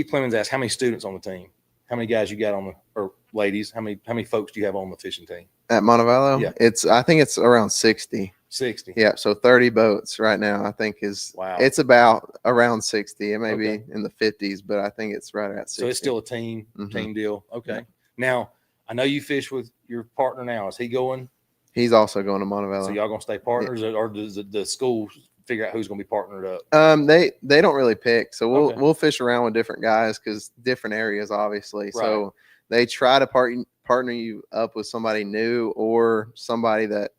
Clemens asked how many students on the team. How many guys you got on or ladies? How many folks do you have on the fishing team? At Montevallo, Yeah. I think it's around 60. 60. Yeah, so 30 boats right now. I think Wow. it's about around 60. It may Okay. be in the 50s, but I think it's right at 60. So it's still a team Mhm. deal. Okay. Yeah. Now I know you fish with your partner now. Is he going? He's also going to Montevallo. So y'all gonna stay partners, or does the school figure out who's gonna be partnered up? They don't really pick, so Okay. we'll fish around with different guys because different areas, obviously. So they try to partner you up with somebody new or somebody that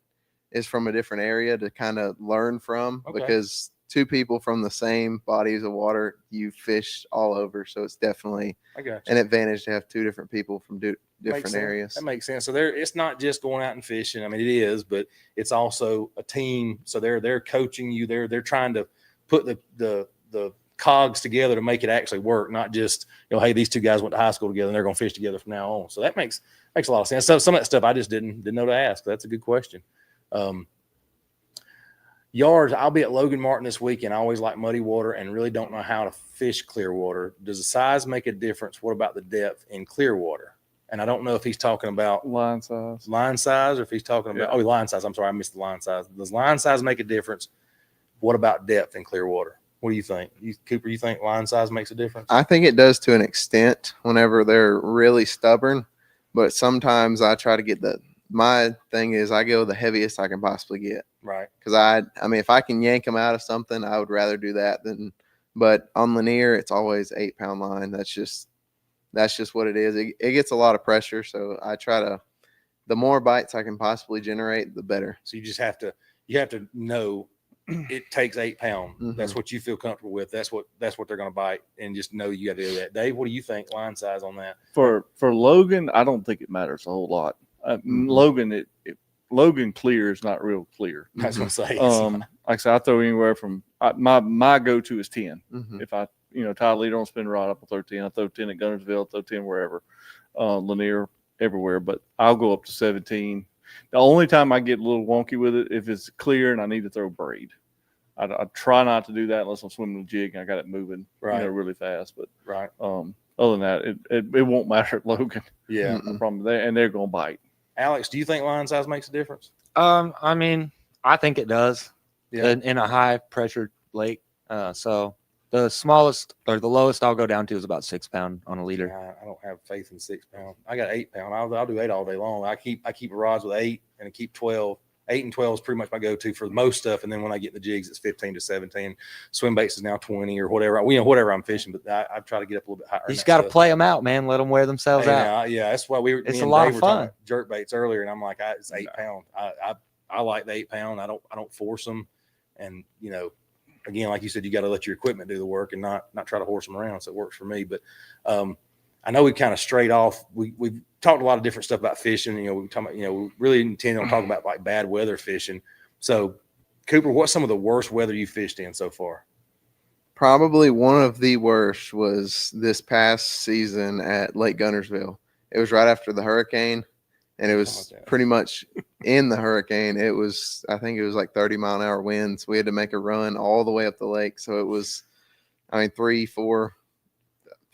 is from a different area to kind of learn from, Okay. because two people from the same bodies of water, you fish all over. So it's definitely I got you. an advantage to have two different people from Makes different sense. areas. That makes sense. So it's not just going out and fishing. I mean, it is, but it's also a team. So they're coaching you. They're trying to put the cogs together to make it actually work, not just, hey, these two guys went to high school together and they're going to fish together from now on. So that makes a lot of sense. So some of that stuff I just didn't know to ask. That's a good question. Yards, I'll be at Logan Martin this weekend. I always like muddy water and really don't know how to fish clear water. Does the size make a difference? What about the depth in clear water? And I don't know if he's talking about line size. Or if he's talking about, line size. I'm sorry, I missed the line size. Does line size make a difference? What about depth in clear water? What do you think? Cooper, you think line size makes a difference? I think it does to an extent whenever they're really stubborn, but sometimes I try to get my thing is I go the heaviest I can possibly get. Right. Because I mean, if I can yank them out of something, I would rather do that but on Lanier, it's always 8-pound line. That's just what it is. It gets a lot of pressure. So I try the more bites I can possibly generate, the better. So you have to know it takes 8 pounds. Mm-hmm. That's what you feel comfortable with. That's what they're going to bite, and just know you got to do that. Dave, what do you think line size on that? For Logan, I don't think it matters a whole lot. Logan, Logan clear is not real clear. I was going to say. Like I said, I throw anywhere from my go-to is 10. Mm-hmm. If I tie leader on spin rod, I'll throw 10. I throw 10 at Gunnersville, throw 10 wherever, Lanier, everywhere. But I'll go up to 17. The only time I get a little wonky with it if it's clear and I need to throw braid. I try not to do that unless I'm swimming a jig and I got it moving really fast. But right. Other than that, it won't matter at Logan. Yeah, from there, and they're gonna bite. Alex, do you think line size makes a difference? I mean, I think it does. Yeah. In a high pressure lake. So the smallest or the lowest I'll go down to is about 6 pound on a leader. I don't have faith in 6 pound. I got 8 pound. I'll do 8 all day long. I keep rods with 8 and I keep 12. 8 and 12 is pretty much my go-to for most stuff. And then when I get in the jigs, it's 15 to 17. Swim baits is now 20 or whatever. Whatever I'm fishing, but I try to get up a little bit higher. You just got to play them out, man. Let them wear themselves out. Yeah, that's why It's a lot of fun. Jerk baits earlier, and I'm like, it's 8 pound. I like the 8 pound. I don't force them, and again, like you said, you got to let your equipment do the work and not try to horse them around. So it works for me. But I know we kind of strayed off. We've talked a lot of different stuff about fishing. We talk about, we really intend on talking about like bad weather fishing. So Cooper, what's some of the worst weather you fished in so far? Probably one of the worst was this past season at Lake Gunnersville. It was right after the hurricane, and it was pretty much in the hurricane. I think it was like 30-mile-an-hour winds. We had to make a run all the way up the lake. So it was, 3-4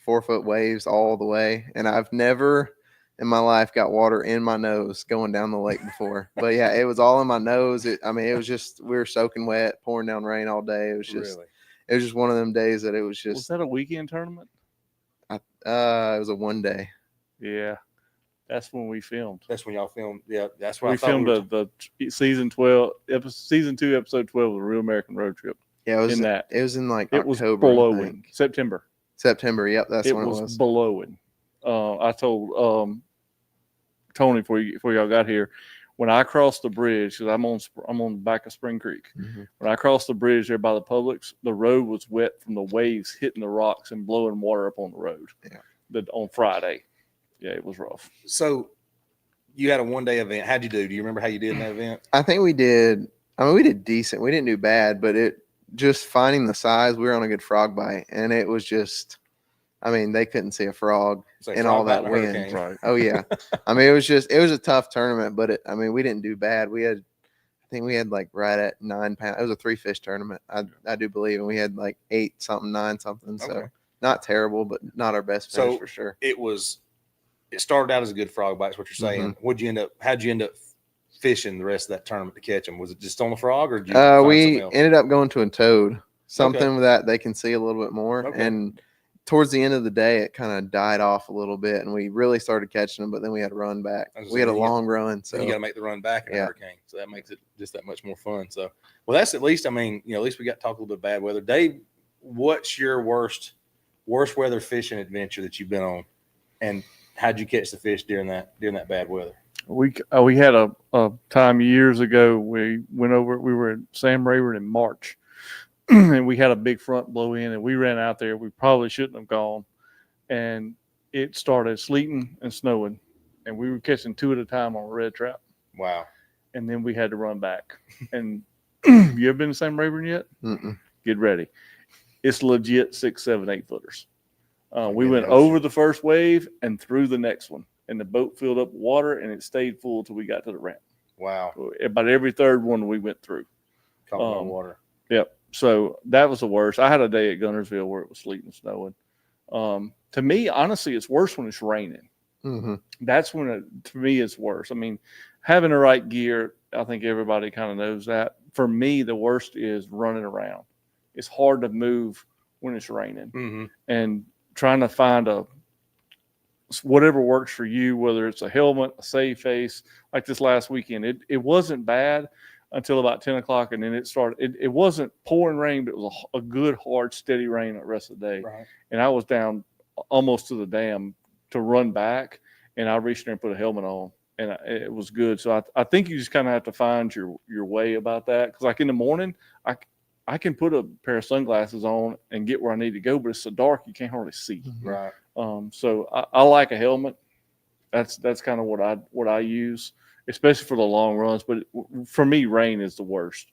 4-foot waves all the way. And I've never in my life got water in my nose going down the lake before. But yeah, it was all in my nose. It was just, we were soaking wet, pouring down rain all day. It was just, It was just one of them days that it was just. Was that a weekend tournament? It was a 1 day. Yeah. That's when we filmed. That's when y'all filmed. Yeah. That's what we filmed the season 12, season 2, episode 12 of the Real American Road Trip. Yeah. It was in like it October. Was blowing. September. Yep. That's when it was. Blowing. I told Tony before y'all got here, when I crossed the bridge, because I'm on the back of Spring Creek. Mm-hmm. When I crossed the bridge there by the Publix, the road was wet from the waves hitting the rocks and blowing water up on the road. Yeah. On Friday. Yeah, it was rough. So you had a 1 day event. How'd you do? Do you remember how you did in that event? I think we did. We did decent. We didn't do bad, but it just finding the size, we were on a good frog bite, and it was just. They couldn't see a frog in all that wind. Right. Oh yeah. It was a tough tournament, but we didn't do bad. I think we had like right at 9 pounds. It was a 3-fish tournament. I do believe. And we had like 8 something, 9 something. So not terrible, but not our best finish for sure. It started out as a good frog bite is what you're saying. Mm-hmm. How'd you end up fishing the rest of that tournament to catch them? Was it just on the frog or did you we ended up going to a toad, something that they can see a little bit more. Okay. And towards the end of the day, it kind of died off a little bit, and we really started catching them. But then we had to run back. We had a long run, so you got to make the run back in a hurricane. So that makes it just that much more fun. So, well, that's at least. At least we got to talk a little bit of bad weather. Dave, what's your worst weather fishing adventure that you've been on, and how'd you catch the fish during that bad weather? We had a time years ago. We went over. We were at Sam Rayburn in March. And we had a big front blow in, and we ran out there. We probably shouldn't have gone. And it started sleeting and snowing, and we were catching 2 at a time on a red trap. Wow. And then we had to run back. And you ever been to Sam Rayburn yet? Mm-mm. Get ready. it's legit 6, 7, 8 footers. We Yeah, went that was- over the first wave and through the next one, and the boat filled up with water, and it stayed full till we got to the ramp. Wow. About every third one we went through. Caught no water. Yep. So that was the worst. I had a day at Gunnersville where it was sleet and snowing. To me, honestly, it's worse when it's raining. Mm-hmm. That's when to me it's worse. I mean, having the right gear, I think everybody kind of knows that. For me, the worst is running around. It's hard to move when it's raining, Mm-hmm. and trying to find whatever works for you, whether it's a helmet, a save face. Like this last weekend, it wasn't bad until about 10 o'clock, and then it started. It wasn't pouring rain, but it was a good, hard, steady rain the rest of the day. Right. And I was down almost to the dam to run back, and I reached there and put a helmet on, and it was good. So I think you just kind of have to find your way about that, because like in the morning, I can put a pair of sunglasses on and get where I need to go, but it's so dark you can't hardly see. Right. So I like a helmet. That's kind of what I use, especially for the long runs. But for me, rain is the worst.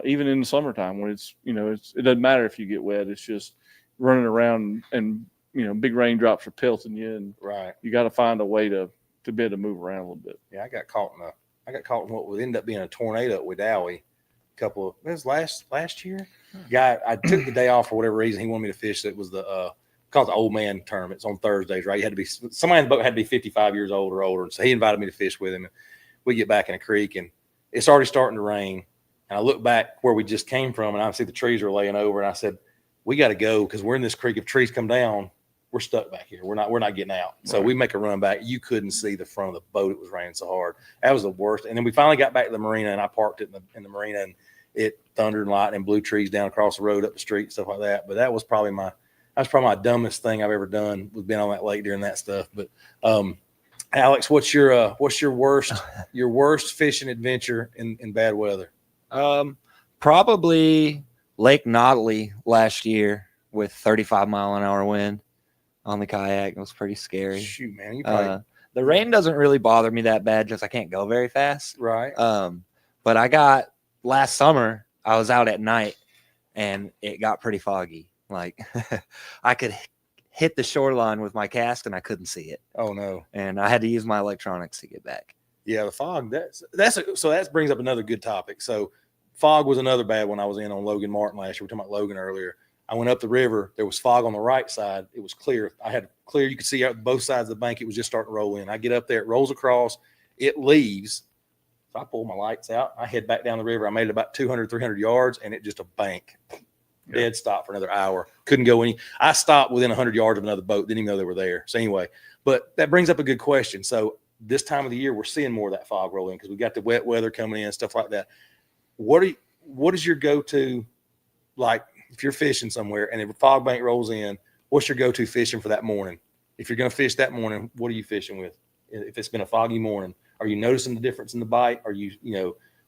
Even in the summertime when it's it doesn't matter if you get wet. It's just running around and big raindrops are pelting you, and Right. you got to find a way to be able to move around a little bit. Yeah, I got caught in what would end up being a tornado at Wedowee. It was last year. Guy, I took the day off for whatever reason. He wanted me to fish. It was called the old man tournament. It's on Thursdays, right? You had to be somebody in the boat had to be 55 years old or older. And so he invited me to fish with him. And we get back in a creek, and it's already starting to rain. And I look back where we just came from, and I see the trees are laying over. And I said, "We got to go because we're in this creek. If trees come down, we're stuck back here. We're not getting out." So Right. we make a run back. You couldn't see the front of the boat. It was raining so hard. That was the worst. And then we finally got back to the marina, and I parked it in the marina, and it thundered and lightning, blew trees down across the road, up the street, stuff like that. But that was probably my dumbest thing I've ever done, was being on that lake during that stuff. But Alex, what's your worst fishing adventure in bad weather? Probably Lake Notley last year with 35-mile-an-hour wind on the kayak. It was pretty scary. Shoot, man, you probably The rain doesn't really bother me that bad, just I can't go very fast. right. But last summer, I was out at night and it got pretty foggy. Like I could hit the shoreline with my cast and I couldn't see it. Oh no. And I had to use my electronics to get back. Yeah, the fog. So that brings up another good topic. So fog was another bad one I was in on Logan Martin last year. We were talking about Logan earlier. I went up the river. There was fog on the right side. It was clear. I had clear. You could see out both sides of the bank. It was just starting to roll in. I get up there. It rolls across. It leaves. So I pull my lights out. I head back down the river. I made it about 200, 300 yards, and it just a bank. Dead stop for another hour. Couldn't go any. I stopped within 100 yards of another boat. Didn't even know they were there. So anyway, but that brings up a good question. So this time of the year, we're seeing more of that fog roll in because we got the wet weather coming in, stuff like that. What is your go-to, like if you're fishing somewhere and if a fog bank rolls in, what's your go-to fishing for that morning? If you're going to fish that morning, what are you fishing with? If it's been a foggy morning, are you noticing the difference in the bite? Are you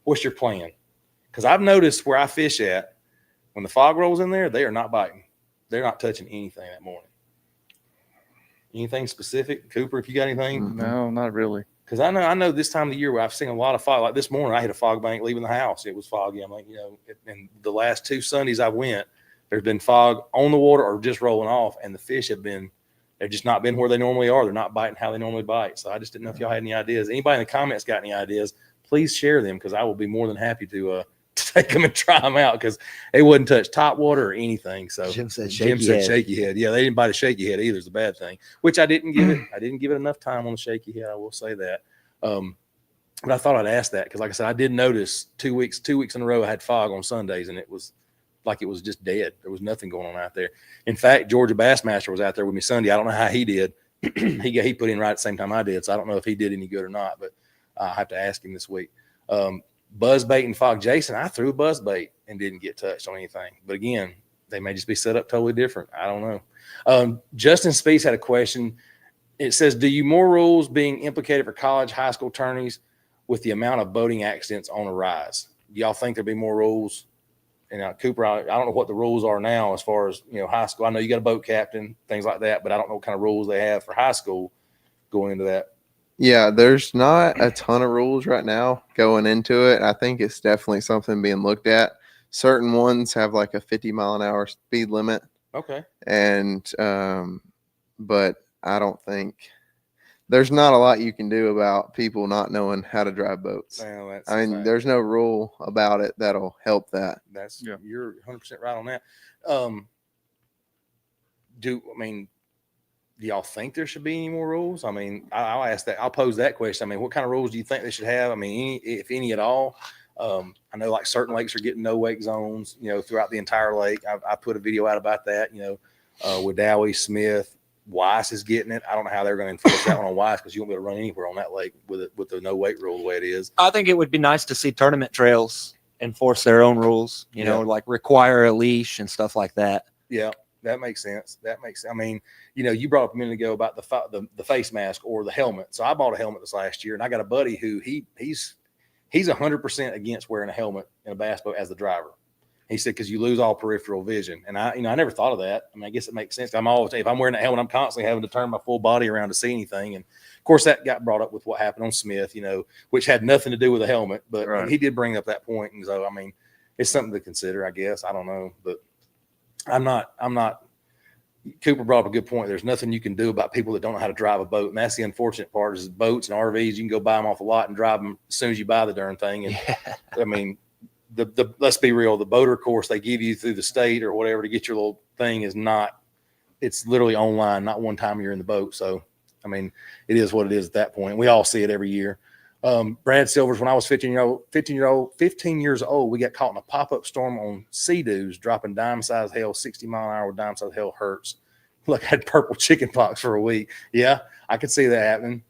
what's your plan? Because I've noticed where I fish at, when the fog rolls in there, they are not biting. They're not touching anything that morning. Anything specific, Cooper? If you got anything, No, not really. because I know this time of the year where I've seen a lot of fog. Like this morning, I hit a fog bank leaving the house. It was foggy. I'm like, and the last 2 Sundays I went, there's been fog on the water or just rolling off, and the fish they've just not been where they normally are. They're not biting how they normally bite. So I just didn't know if y'all had any ideas. Anybody in the comments got any ideas? Please share them because I will be more than happy to take them and try them out because they wouldn't touch top water or anything. So Jim said Jim shaky said head. shaky head. Yeah, they didn't bite a shaky head either. Is the bad thing, which I didn't give it. I didn't give it enough time on the shaky head. I will say that. But I thought I'd ask that because, like I said, I did notice 2 weeks in a row I had fog on Sundays, and it was like it was just dead. There was nothing going on out there. In fact, Georgia Bassmaster was out there with me Sunday. I don't know how he did. he put in right at the same time I did, so I don't know if he did any good or not. But I'll have to ask him this week. Buzzbait and fog. Jason, I threw a buzzbait and didn't get touched on anything. But again, they may just be set up totally different. I don't know. Justin Spees had a question. It says, do you more rules being implicated for college, high school tourneys with the amount of boating accidents on a rise? Do y'all think there'll be more rules? And Cooper, I don't know what the rules are now as far as, high school. I know you got a boat captain, things like that, but I don't know what kind of rules they have for high school going into that. Yeah, there's not a ton of rules right now going into it. I think it's definitely something being looked at. certain ones have like a 50-mile-an-hour speed limit, Okay. and but I don't think there's not a lot you can do about people not knowing how to drive boats. Well, that's I the mean, thing. there's no rule about it that'll help that. That's Yeah. You're 100% right on that. Do y'all think there should be any more rules? I mean, I'll ask that. I'll pose that question. I mean, what kind of rules do you think they should have? I mean, if any at all. I know like certain lakes are getting no wake zones, throughout the entire lake. I put a video out about that, with Dowie, Smith, Weiss is getting it. I don't know how they're going to enforce that one on Weiss because you won't be able to run anywhere on that lake with the no wake rule the way it is. I think it would be nice to see tournament trails enforce their own rules, like require a leash and stuff like that. Yeah, that makes sense. I mean, you brought up a minute ago about the face mask or the helmet. So I bought a helmet this last year, and I got a buddy who he's 100% against wearing a helmet in a bass boat as the driver. He said because you lose all peripheral vision, and I never thought of that. I mean, I guess it makes sense. If I'm wearing a helmet, I'm constantly having to turn my full body around to see anything. And of course, that got brought up with what happened on Smith, which had nothing to do with a helmet, but Right. he did bring up that point. And so, I mean, it's something to consider, I guess. I don't know, but I'm not. Cooper brought up a good point. There's nothing you can do about people that don't know how to drive a boat, and that's the unfortunate part. Is boats and RVs, you can go buy them off the lot and drive them as soon as you buy the darn thing. And I mean, the let's be real, the boater course they give you through the state or whatever to get your little thing is not. It's literally online, not one time you're in the boat. So, I mean, it is what it is at that point. We all see it every year. Brad Silvers, when I was 15 years old, we got caught in a pop-up storm on Sea-Doos, dropping dime-sized hail, 60-mile-an-hour with dime-sized hail hurts. Look, I had purple chicken pox for a week. Yeah, I could see that happening.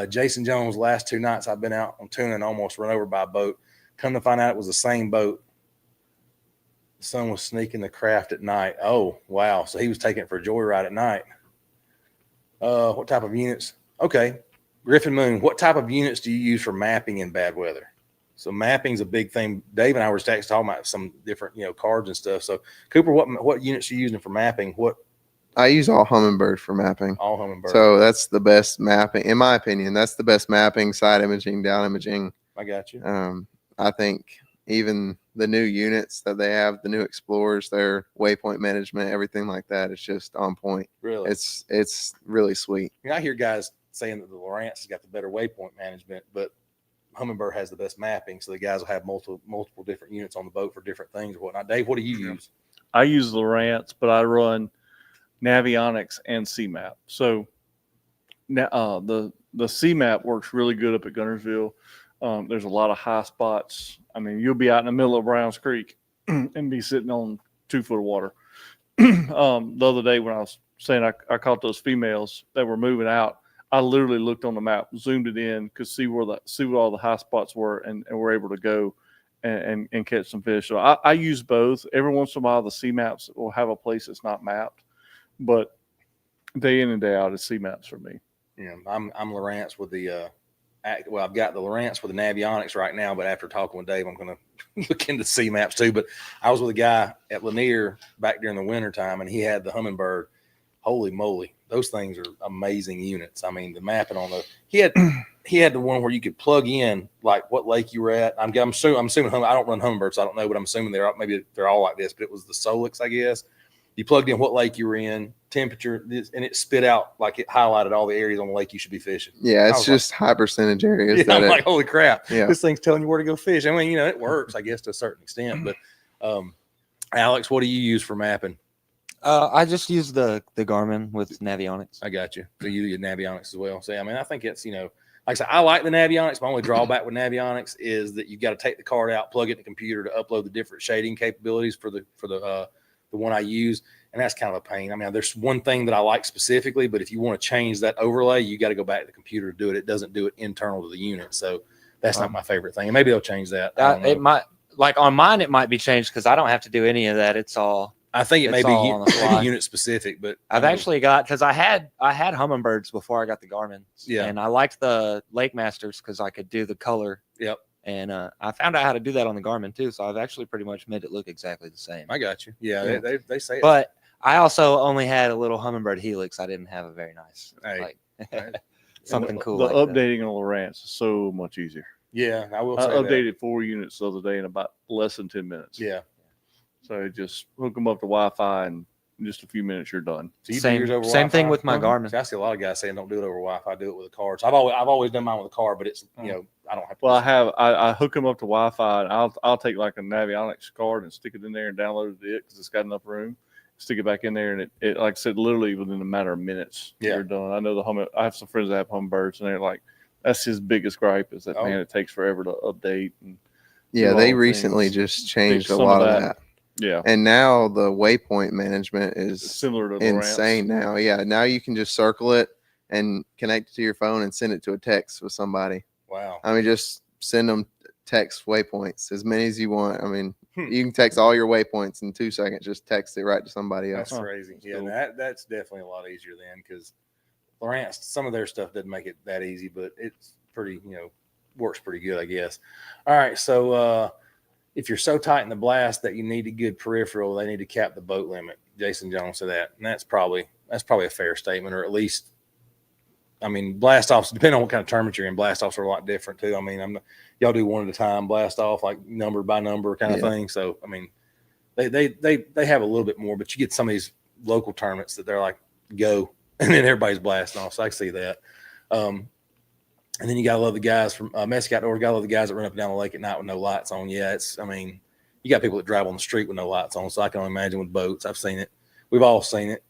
Jason Jones, last 2 nights I've been out on tuna and almost run over by a boat. Come to find out it was the same boat. The sun was sneaking the craft at night. Oh, wow. So he was taking it for a joyride at night. What type of units? Okay. Griffin Moon, what type of units do you use for mapping in bad weather? So mapping's a big thing. Dave and I were talking about some different, cards and stuff. So Cooper, what units are you using for mapping? I use all Humminbird for mapping. All Humminbird. So that's the best mapping, in my opinion. That's the best mapping, side imaging, down imaging. I got you. I think even the new units that they have, the new Explorers, their waypoint management, everything like that, it's just on point. Really? It's really sweet. I hear guys saying that the Lowrance has got the better waypoint management, but Humminbird has the best mapping. So the guys will have multiple different units on the boat for different things or whatnot. Dave, what do you use? I use Lowrance, but I run Navionics and CMAP. So now the CMAP works really good up at Gunnersville. There's a lot of high spots. I mean, you'll be out in the middle of Browns Creek and be sitting on 2 foot of water. The other day when I was saying I caught those females that were moving out, I literally looked on the map, zoomed it in, could see where all the high spots were, and were able to go and catch some fish. So I use both. Every once in a while, the CMAPs will have a place that's not mapped, but day in and day out, it's CMAPs for me. Yeah, I'm Lowrance with the I've got the Lowrance with the Navionics right now, but after talking with Dave, I'm going to look into CMAPs too. But I was with a guy at Lanier back during the winter time, and he had the Humminbird. Holy moly, those things are amazing units. I mean, the mapping on he had the one where you could plug in like what lake you were at. I'm assuming I don't run Humminbirds, so I don't know, but I'm assuming they're all like this. But it was the Solix, I guess. You plugged in what lake you were in, temperature, and it spit out like it highlighted all the areas on the lake you should be fishing. Yeah, it's just high percentage areas. Yeah, I'm like, holy crap. Yeah. This thing's telling you where to go fish. I mean, it works, I guess, to a certain extent. But Alex, what do you use for mapping? I just use the Garmin with Navionics. I got you. So you use Navionics as well. So, I mean, I think it's, like I said, I like the Navionics. My only drawback with Navionics is that you've got to take the card out, plug it in the computer to upload the different shading capabilities for the one I use. And that's kind of a pain. I mean, there's one thing that I like specifically, but if you want to change that overlay, you got to go back to the computer to do it. It doesn't do it internal to the unit. So that's not my favorite thing. And maybe they'll change that. It might, like on mine, it might be changed because I don't have to do any of that. I think it may be all on the fly. unit specific, but I've actually got, because I had Humminbirds before I got the Garmin. Yeah. And I liked the Lake Masters because I could do the color. Yep. And I found out how to do that on the Garmin too. So I've actually pretty much made it look exactly the same. I got you. Yeah. They say it. But I also only had a little Humminbird Helix. I didn't have a very nice, Hey. something cool. The like that. updating on Lowrance is so much easier. Yeah, I will I say that. updated 4 units the other day in about less than 10 minutes. Yeah. So just hook them up to Wi-Fi, and in just a few minutes you're done. So you do Same- yours over same thing Wi-Fi? with my Garmin. See, I see a lot of guys saying don't do it over Wi-Fi, do it with a card. So I've always done mine with a card, but it's I don't have to. Well, I hook them up to Wi-Fi, and I'll take like a Navionics card and stick it in there and download it because it's got enough room. Stick it back in there, and it like I said, literally within a matter of minutes, you're done. I know I have some friends that have Humminbirds, and they're like, that's his biggest gripe is that man, it takes forever to update. And Yeah, do they all recently things. just changed a Some of lot of that. that. Yeah, And now the waypoint management it's is similar to the insane ramps. now. Yeah, now you can just circle it and connect it to your phone and send it to a text with somebody. Wow. I mean, just send them text waypoints, as many as you want. I mean, Hmm. you can text all your waypoints in 2 seconds. Just text it right to somebody else. That's crazy. that's Yeah, cool. that's definitely a lot easier then because Lowrance, some of their stuff doesn't make it that easy, but it's pretty, works pretty good, I guess. All right, so if you're so tight in the blast that you need a good peripheral, they need to cap the boat limit. Jason Jones said that, and that's probably a fair statement, or at least, I mean, blast offs, depending on what kind of tournament you're in, blast offs are a lot different too. I mean, y'all do one at a time, blast off like number by number kind of thing. So I mean, they have a little bit more, but you get some of these local tournaments that they're like go, and then everybody's blasting off. So I can see that. And then you gotta love the guys from Messi Outdoor. Gotta love the guys that run up and down the lake at night with no lights on. Yeah, I mean, you got people that drive on the street with no lights on. So I can only imagine with boats. I've seen it. We've all seen it.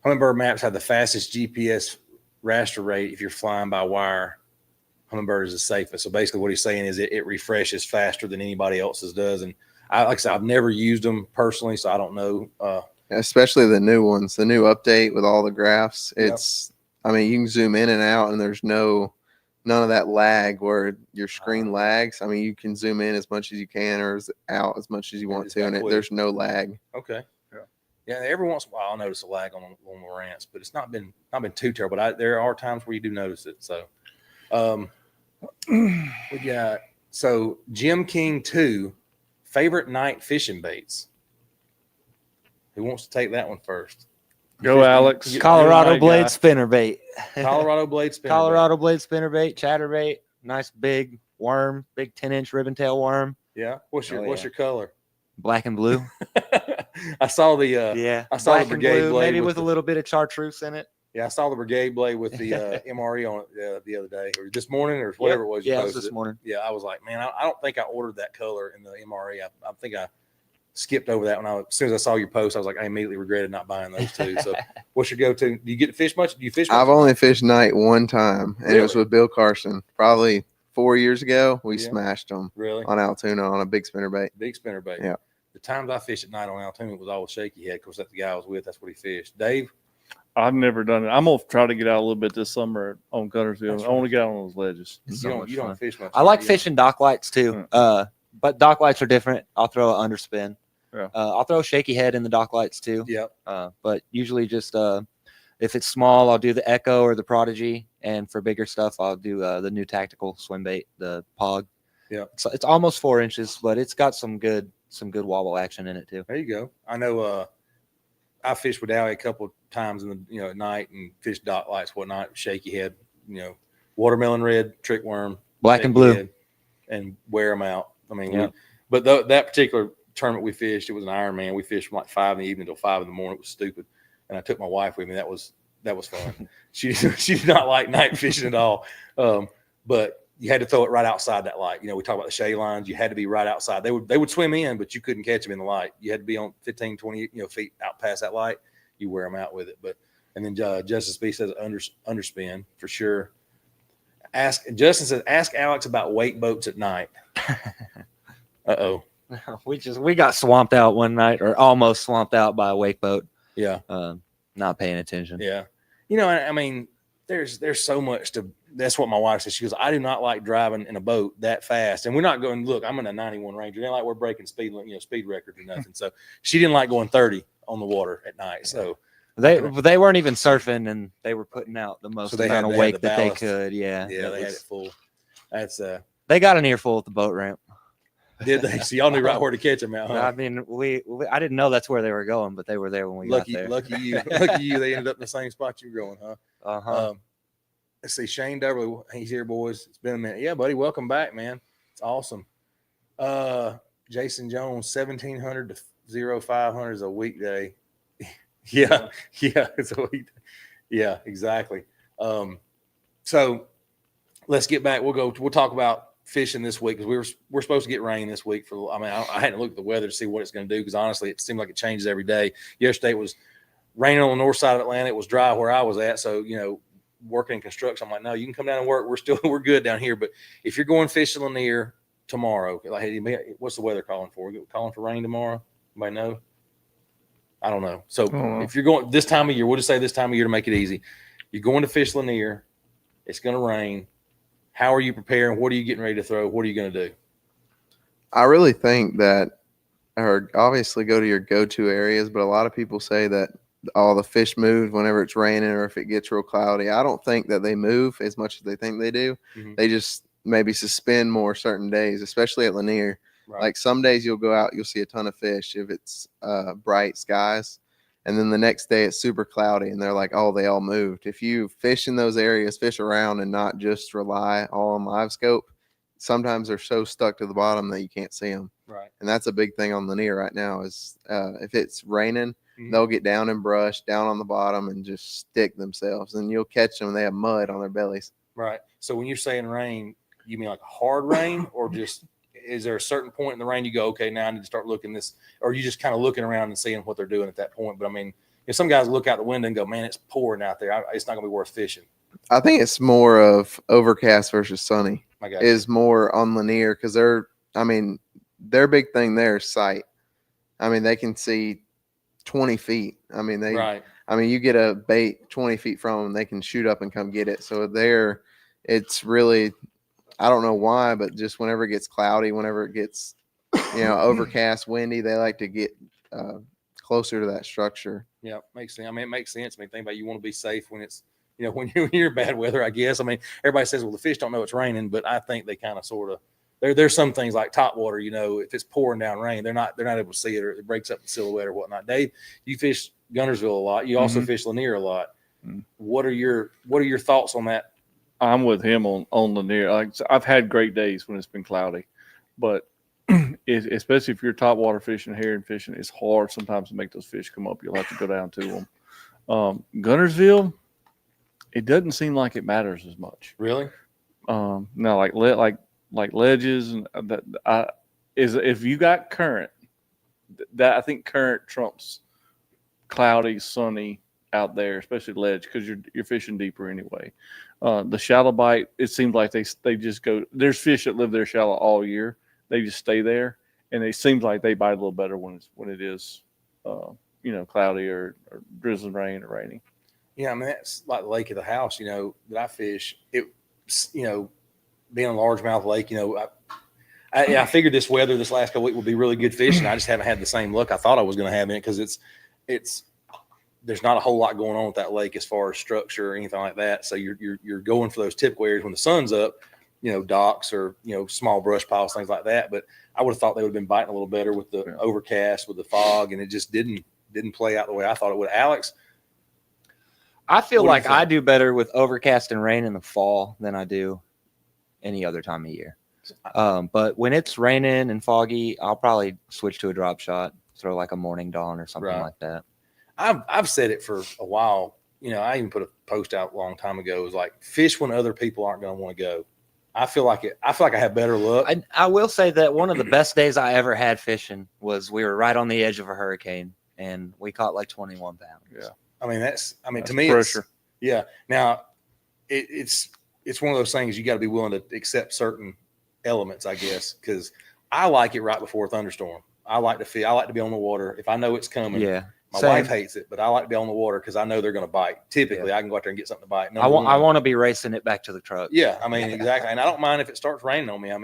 Humminbird maps have the fastest GPS raster rate if you're flying by wire. Humminbird is the safest. So basically, what he's saying is it refreshes faster than anybody else's does. And like I said, I've never used them personally, so I don't know. Especially the new ones, the new update with all the graphs. Yep. I mean, you can zoom in and out, and there's none of that lag where your screen lags. I mean, you can zoom in as much as you can or out as much as you want it's to, that and quick. there's no lag. Okay. Yeah, every once in a while I'll notice a lag on Lowrance, but it's not been too terrible. But there are times where you do notice it. So, we got Jim King 2 favorite night fishing baits. Who wants to take that one first? Go, Alex. you- Colorado You're my blade guy. spinnerbait. Colorado blade spinner. Colorado blade spinnerbait, chatterbait, nice big worm, big 10-inch ribbon tail worm, Yeah. What's your Oh, What's yeah. your color? black and blue. I saw the Yeah, I saw black the and brigade blue, blade maybe with with the- a little bit of chartreuse in it. I saw the brigade blade with the MRE on it the other day, or this morning, or whatever it was. You Yeah, it was posted this it. morning. Yeah, I was like, man, I don't think I ordered that color in the MRE. I think I skipped over that as soon as I saw your post. I was like, I immediately regretted not buying those two. So, what's your go-to? Do you get to fish much? Do you fish? Much? I've only fished night one time, and it was Really? with Bill Carson. Probably 4 years ago, we Yeah. smashed them Really on Altoona on a big spinnerbait. big spinner bait. Yeah. The times I fished at night on Altoona was always shaky head. Of course, that's the guy I was with. That's what he fished. Dave. I've never done it. I'm gonna try to get out a little bit this summer on Guntersville. That's I want to get out on those ledges. It's You so don't much you don't fun. fish much. I like yeah. fishing dock lights too. But dock lights are different. I'll throw an underspin. Yeah. I'll throw a shaky head in the dock lights too. Yep. But usually just if it's small, I'll do the Echo or the Prodigy, and for bigger stuff, I'll do the new tactical swim bait, the Pog. Yeah. So it's almost 4 inches, but it's got some good wobble action in it too. There you go. I know. I fished with Allie a couple of times in the at night and fished dock lights, whatnot, shaky head, watermelon red, trick worm, Black and shaky blue. head, and wear them out. I mean, Yeah. that particular tournament we fished, it was an Ironman. We fished from like 5 in the evening till 5 in the morning. It was stupid, and I took my wife with me. That was fun. she did not like night fishing at all, but you had to throw it right outside that light. We talk about the shade lines. You had to be right outside. They would swim in, but you couldn't catch them in the light. You had to be on 15, 20 feet out past that light. You wear them out with it. And then Justice B says underspin for sure. Justin says ask Alex about wake boats at night. Uh-oh. We got swamped out one night, or almost swamped out by a wake boat. Yeah. Not paying attention. Yeah. I mean, there's so much to. That's what my wife says. She goes, I do not like driving in a boat that fast. And we're not going, look, I'm in a 91 Ranger. It ain't like we're breaking speed records or nothing. So she didn't like going 30 on the water at night. So They weren't even surfing, and they were putting out the most So they amount had of wake the that they ballast. could. Yeah. yeah, they had it full. That's They got an earful at the boat ramp. did they? So y'all knew right where to catch them out, huh? I mean, I didn't know that's where they were going, but they were there when we got there. Lucky you. Lucky you. They ended up in the same spot you were going, huh? Uh-huh. Let's see, Shane Doverly, he's here, boys. It's been a minute. Yeah, buddy, welcome back, man. It's awesome. Jason Jones, 1,700 to 0500 is a weekday. yeah, it's a weekday. Yeah, exactly. So let's get back. We'll talk about fishing this week because we're supposed to get rain this week. I hadn't looked at the weather to see what it's going to do because honestly, it seemed like it changes every day. Yesterday it was raining on the north side of Atlanta. It was dry where I was at. So, working in construction, I'm like, no, you can come down and work. We're good down here. But if you're going fishing Lanier tomorrow, like, hey, what's the weather calling for? Calling for rain tomorrow? Anybody know? I don't know. So if you're going this time of year, we'll just say this time of year to make it easy. You're going to fish Lanier. It's going to rain. How are you preparing? What are you getting ready to throw? What are you going to do? I really think that, or obviously go to your go-to areas, but a lot of people say that all the fish move whenever it's raining or if it gets real cloudy. I don't think that they move as much as they think they do. Mhm. They just maybe suspend more certain days, especially at Lanier. Right. Like some days you'll go out, you'll see a ton of fish if it's bright skies. And then the next day it's super cloudy and they're like, oh, they all moved. If you fish in those areas, fish around and not just rely all on live scope, sometimes they're so stuck to the bottom that you can't see them. Right. And that's a big thing on Lanier right now is if it's raining, Mhm. they'll get down in brush, down on the bottom and just stick themselves. And you'll catch them. They have mud on their bellies. Right. So when you're saying rain, you mean like hard rain or just is there a certain point in the rain you go, okay, now I need to start looking this, or are you just kind of looking around and seeing what they're doing at that point? But I mean, if some guys look out the window and go, man, it's pouring out there. It's not going to be worth fishing. I think it's more of overcast versus sunny My guy. is more on Lanier because their big thing there is sight. I mean, they can see 20 feet. I mean, Right. you get a bait 20 feet from them, they can shoot up and come get it. So there, it's really, I don't know why, but just whenever it gets cloudy, whenever it gets, overcast, windy, they like to get closer to that structure. Yeah, makes sense. I mean, it makes sense. I mean, think about it, you want to be safe when it's, when you're bad weather, I guess. I mean, everybody says, well, the fish don't know it's raining, but I think they kind of sort of, there's some things like top water, if it's pouring down rain, they're not able to see it or it breaks up the silhouette or whatnot. Dave, you fish Guntersville a lot. You also fish Lanier a lot. Mhm. What are your thoughts on that? I'm with him on Lanier. Like, I've had great days when it's been cloudy, but especially if you're top water fishing, herring fishing, it's hard sometimes to make those fish come up. You'll have to go down to them. Guntersville, it doesn't seem like it matters as much. Really? No, like ledges and if you got current, that I think current trumps cloudy, sunny out there, especially ledge because you're fishing deeper anyway. The shallow bite, it seems like they just go. There's fish that live there shallow all year. They just stay there, and it seems like they bite a little better when it is, cloudy or drizzling rain or raining. Yeah, I mean that's like the lake of the house. That I fish. It, being a largemouth lake, I figured this weather this last couple weeks would be really good fishing. I just haven't had the same luck I thought I was going to have in it because it's there's not a whole lot going on with that lake as far as structure or anything like that. So you're going for those typical areas when the sun's up, docks or small brush piles, things like that. But I would have thought they would have been biting a little better with the overcast, with the fog, and it just didn't play out the way I thought it would. Alex, I feel What do you like think? I do better with overcast and rain in the fall than I do any other time of year. But when it's raining and foggy, I'll probably switch to a drop shot, throw like a morning dawn or something Right. like that. I've said it for a while. I even put a post out a long time ago. It was like fish when other people aren't going to want to go. I feel like I have better luck. I will say that one of the best days I ever had fishing was we were right on the edge of a hurricane and we caught like 21 pounds. Yeah. That's That's to me, pressure. Yeah. Now it's one of those things you got to be willing to accept certain elements, I guess, because I like it right before a thunderstorm. I like to feel. I like to be on the water if I know it's coming. Yeah. My Same. wife hates it, but I like to be on the water because I know they're going to bite. Typically, I can go out there and get something to bite. I want to be racing it back to the truck. Yeah, exactly. And I don't mind if it starts raining on me. I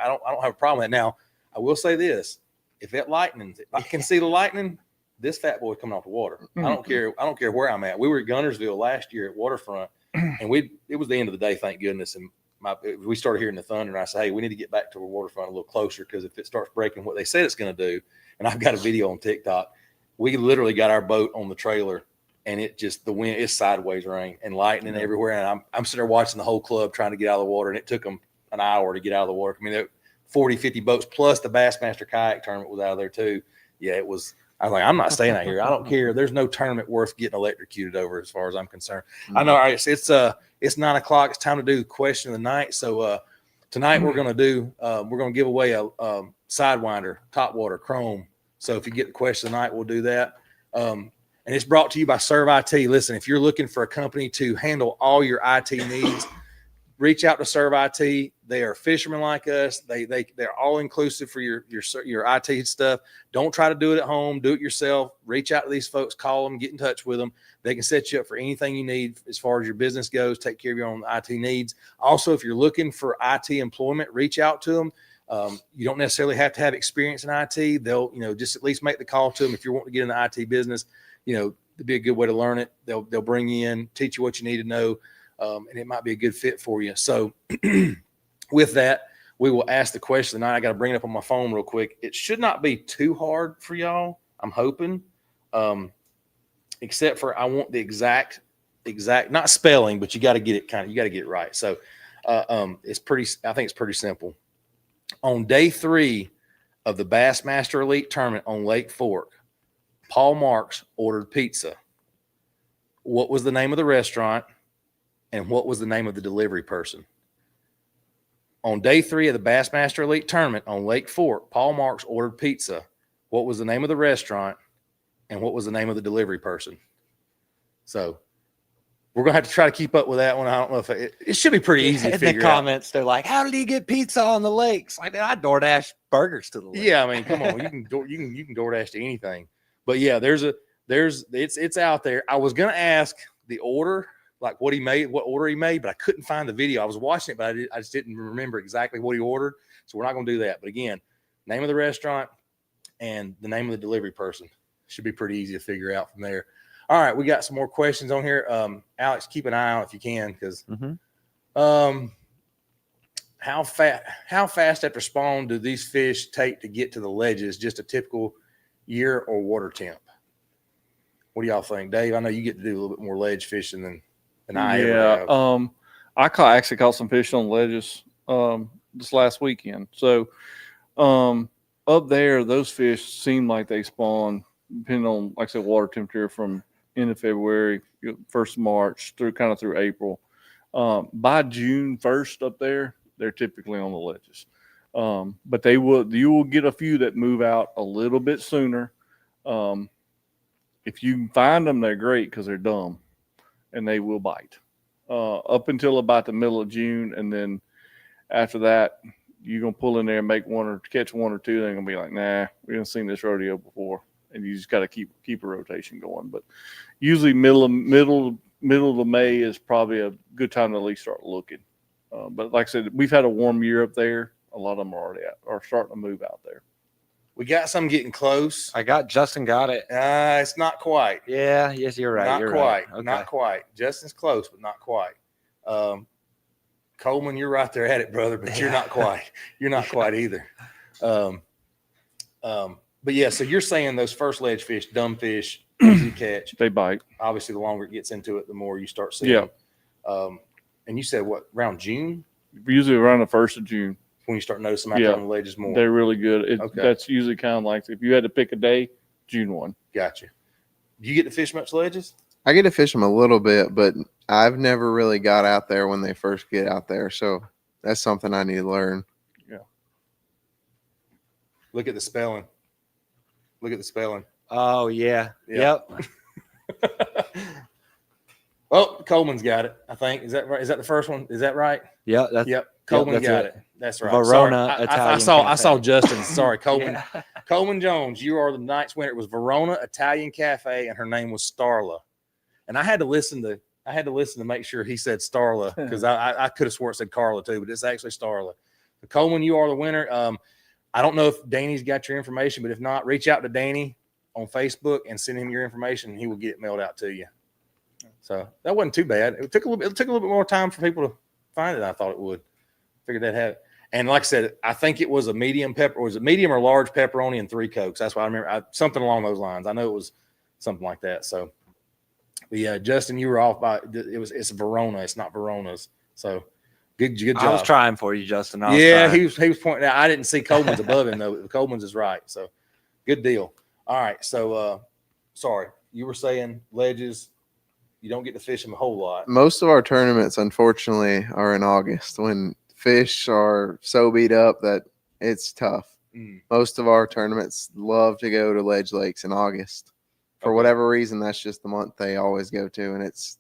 don't have a problem with that. Now, I will say this: if that lightning, if I can see the lightning, this fat boy coming off the water. I don't care. I don't care where I'm at. We were at Guntersville last year at Waterfront, and it was the end of the day, thank goodness. And we started hearing the thunder, and I said, hey, we need to get back to the waterfront a little closer because if it starts breaking what they said it's going to do, and I've got a video on TikTok. We literally got our boat on the trailer and it just, the wind is sideways rain and lightning everywhere. And I'm sitting there watching the whole club trying to get out of the water, and it took them an hour to get out of the water. I mean, 40, 50 boats plus the Bassmaster kayak tournament was out of there too. Yeah, it was. I was like, I'm not staying out here. I don't care. There's no tournament worth getting electrocuted over, as far as I'm concerned. I know. All right, it's 9 o'clock. It's time to do question of the night. So tonight we're gonna give away a Sidewinder Topwater Chrome. So if you get the question of the night, we'll do that. And it's brought to you by Serve IT. Listen, if you're looking for a company to handle all your IT needs, reach out to Serve IT. They are fishermen like us. They're all inclusive for your IT stuff. Don't try to do it at home. Do it yourself. Reach out to these folks. Call them. Get in touch with them. They can set you up for anything you need as far as your business goes. Take care of your own IT needs. Also, if you're looking for IT employment, reach out to them. You don't necessarily have to have experience in IT. They'll, just at least make the call to them. If you're wanting to get in the IT business, it'd be a good way to learn it. They'll bring you in, teach you what you need to know. And it might be a good fit for you. So with that, we will ask the question tonight. I got to bring it up on my phone real quick. It should not be too hard for y'all, I'm hoping, except for I want the exact, not spelling, but you got to get it you got to get it right. So I think it's pretty simple. On day 3 of the Bassmaster Elite Tournament on Lake Fork, Paul Marks ordered pizza. What was the name of the restaurant? And what was the name of the delivery person? On day 3 of the Bassmaster Elite Tournament on Lake Fork, Paul Marks ordered pizza. What was the name of the restaurant? And what was the name of the delivery person? So we're going to have to try to keep up with that one. I don't know if it should be pretty easy to figure out. In the comments, they're like, how did he get pizza on the lakes? Like, I DoorDash burgers to the lake. Yeah, I mean, come on. You can DoorDash to anything. But yeah, it's out there. I was going to ask the order, like what order he made, but I couldn't find the video. I was watching it, but I just didn't remember exactly what he ordered. So we're not going to do that. But again, name of the restaurant and the name of the delivery person should be pretty easy to figure out from there. All right, we got some more questions on here. Alex, keep an eye out if you can, because how fast after spawn do these fish take to get to the ledges? Just a typical year or water temp? What do y'all think, Dave? I know you get to do a little bit more ledge fishing than I ever have. I actually caught some fish on ledges this last weekend. So up there, those fish seem like they spawn depending on, like I said, water temperature from end of February, 1st of March through April. By June 1st up there, they're typically on the ledges. But you will get a few that move out a little bit sooner. If you can find them, they're great because they're dumb and they will bite up until about the middle of June. And then after that, you're going to pull in there and catch one or two. They're going to be like, nah, we haven't seen this rodeo before. And you just got to keep a rotation going. But usually middle of May is probably a good time to at least start looking. But like I said, we've had a warm year up there. A lot of them are starting to move out there. We got some getting close. Justin got it. It's not quite. Yeah, yes, you're right. Not quite. Okay. Not quite. Justin's close, but not quite. Coleman, you're right there at it, brother, but you're not quite. You're not quite either. But yeah, so you're saying those first ledge fish, dumb fish, easy catch. They bite. Obviously, the longer it gets into it, the more you start seeing. Yeah. And you said what, around June? Usually around the 1st of June. When you start noticing them out there on the ledges more. They're really good. That's usually kind of like, if you had to pick a day, June 1. Gotcha. Do you get to fish much ledges? I get to fish them a little bit, but I've never really got out there when they first get out there. So that's something I need to learn. Yeah. Look at the spelling. Oh, yeah. Yep. Oh, Coleman's got it, I think. Is that right? Is that the first one? Is that right? Yeah. Yep. Coleman got it. That's right. Verona Italian. I saw Justin. Sorry, Coleman. Yeah. Coleman Jones, you are the night's winner. It was Verona Italian Cafe, and her name was Starla. And I had to listen to make sure he said Starla, because I could have swore it said Carla too, but it's actually Starla. So Coleman, you are the winner. I don't know if Danny's got your information, but if not, reach out to Danny on Facebook and send him your information, and he will get it mailed out to you. So that wasn't too bad. It took a little bit more time for people to find it than I thought it would. Figured that had it. And like I said, I think it was a medium or large pepperoni and 3 Cokes. That's what I remember. Something along those lines. I know it was something like that. So But yeah, Justin, you were off by it's Verona. It's not Verona's. So good job. I was trying for you, Justin. I was Yeah, trying. he was pointing out. I didn't see Coleman's above him though. Coleman's is right. So good deal. All right. So sorry, you were saying ledges. You don't get to fish them a whole lot. Most of our tournaments, unfortunately, are in August when fish are so beat up that it's tough. Most of our tournaments love to go to ledge lakes in August. For Okay. whatever reason, that's just the month they always go to. And it's,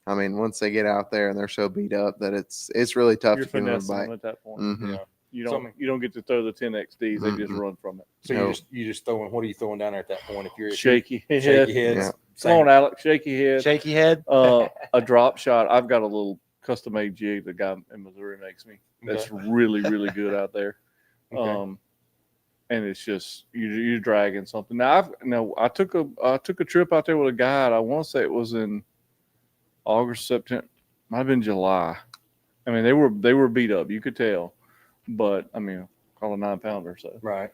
I mean, once they get out there and they're so beat up that it's really tough You're to get them a finessing them bite. at that point. Mhm. Yeah. You don't get to throw the 10XDs. They just Mm-mm. run from it. So No. you just throwing. What are you throwing down there at that point? If you're Shaky head. shaky heads. Yeah. Come on, Alex. Shaky head. Shaky head. A drop shot. I've got a little custom made jig the guy in Missouri makes me. That's really, really good out there. Okay. And it's just you're dragging something. Now I took a trip out there with a guide. I want to say it was in August, September, might have been July. I mean, they were beat up. You could tell, but I mean, call a 9-pounder. So Right.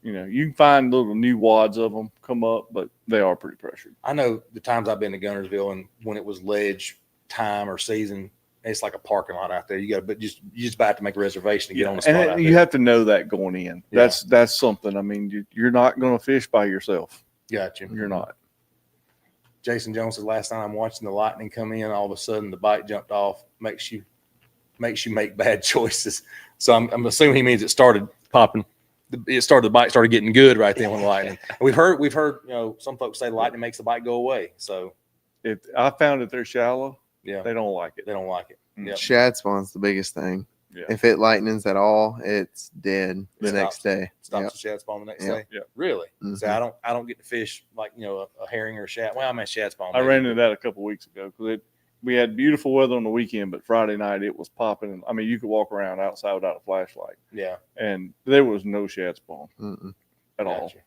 you can find little new wads of them come up, but they are pretty pressured. I know the times I've been to Gunnersville and when it was ledge time or season, it's like a parking lot out there. You got, but you just about to make a reservation to get on the spot. And out you there. have to know that going in. Yeah. That's something. I mean, you're not going to fish by yourself. Got you. You're not. Jason Jones said last time I'm watching the lightning come in, all of a sudden the bite jumped off. Makes you make bad choices. So I'm assuming he means it started popping. The bite started getting good right then when the lightning. And we've heard some folks say lightning makes the bite go away. So I found that they're shallow. yeah, They don't like it. they don't like it. Yep. Shad spawn's the biggest thing. Yeah. If it lightens at all, it's dead the It next stops. day. Stops Yep. the shad spawn the next Yep. day. Yep. Really? Mhm. So I don't get to fish like a herring or a shad. Well, I'm at shad spawn. I maybe. ran into that a couple weeks ago because we had beautiful weather on the weekend, but Friday night it was popping. I mean, you could walk around outside without a flashlight, Yeah. and there was no shad spawn Mm-mm. at all. Gotcha.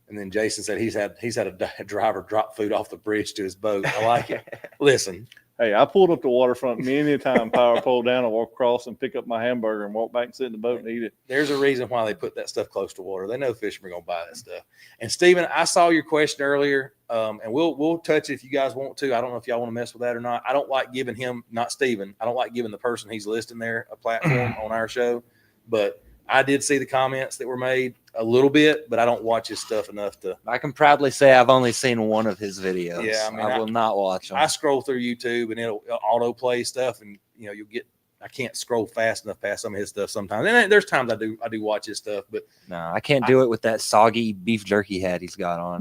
And then Jason said he's had a driver drop food off the bridge to his boat. I like it. Listen, Hey, I pulled up the waterfront many a time, power pole down, and walk across and pick up my hamburger and walk back and sit in the boat and eat it. there's a reason why they put that stuff close to water. They know fishermen are going to buy that stuff. And Steven, I saw your question earlier, and we'll touch it if you guys want to. I don't know if y'all want to mess with that or not. I don't like giving him, not Steven, I don't like giving the person he's listing there a platform on our show. But I did see the comments that were made a little bit, but I don't watch his stuff enough to. I can proudly say I've only seen one of his videos. Yeah, I mean, I will not watch them. I scroll through YouTube and it'll autoplay stuff, and you'll get. I can't scroll fast enough past some of his stuff sometimes. And there's times I do watch his stuff, but No, I can't do it with that soggy beef jerky hat he's got on.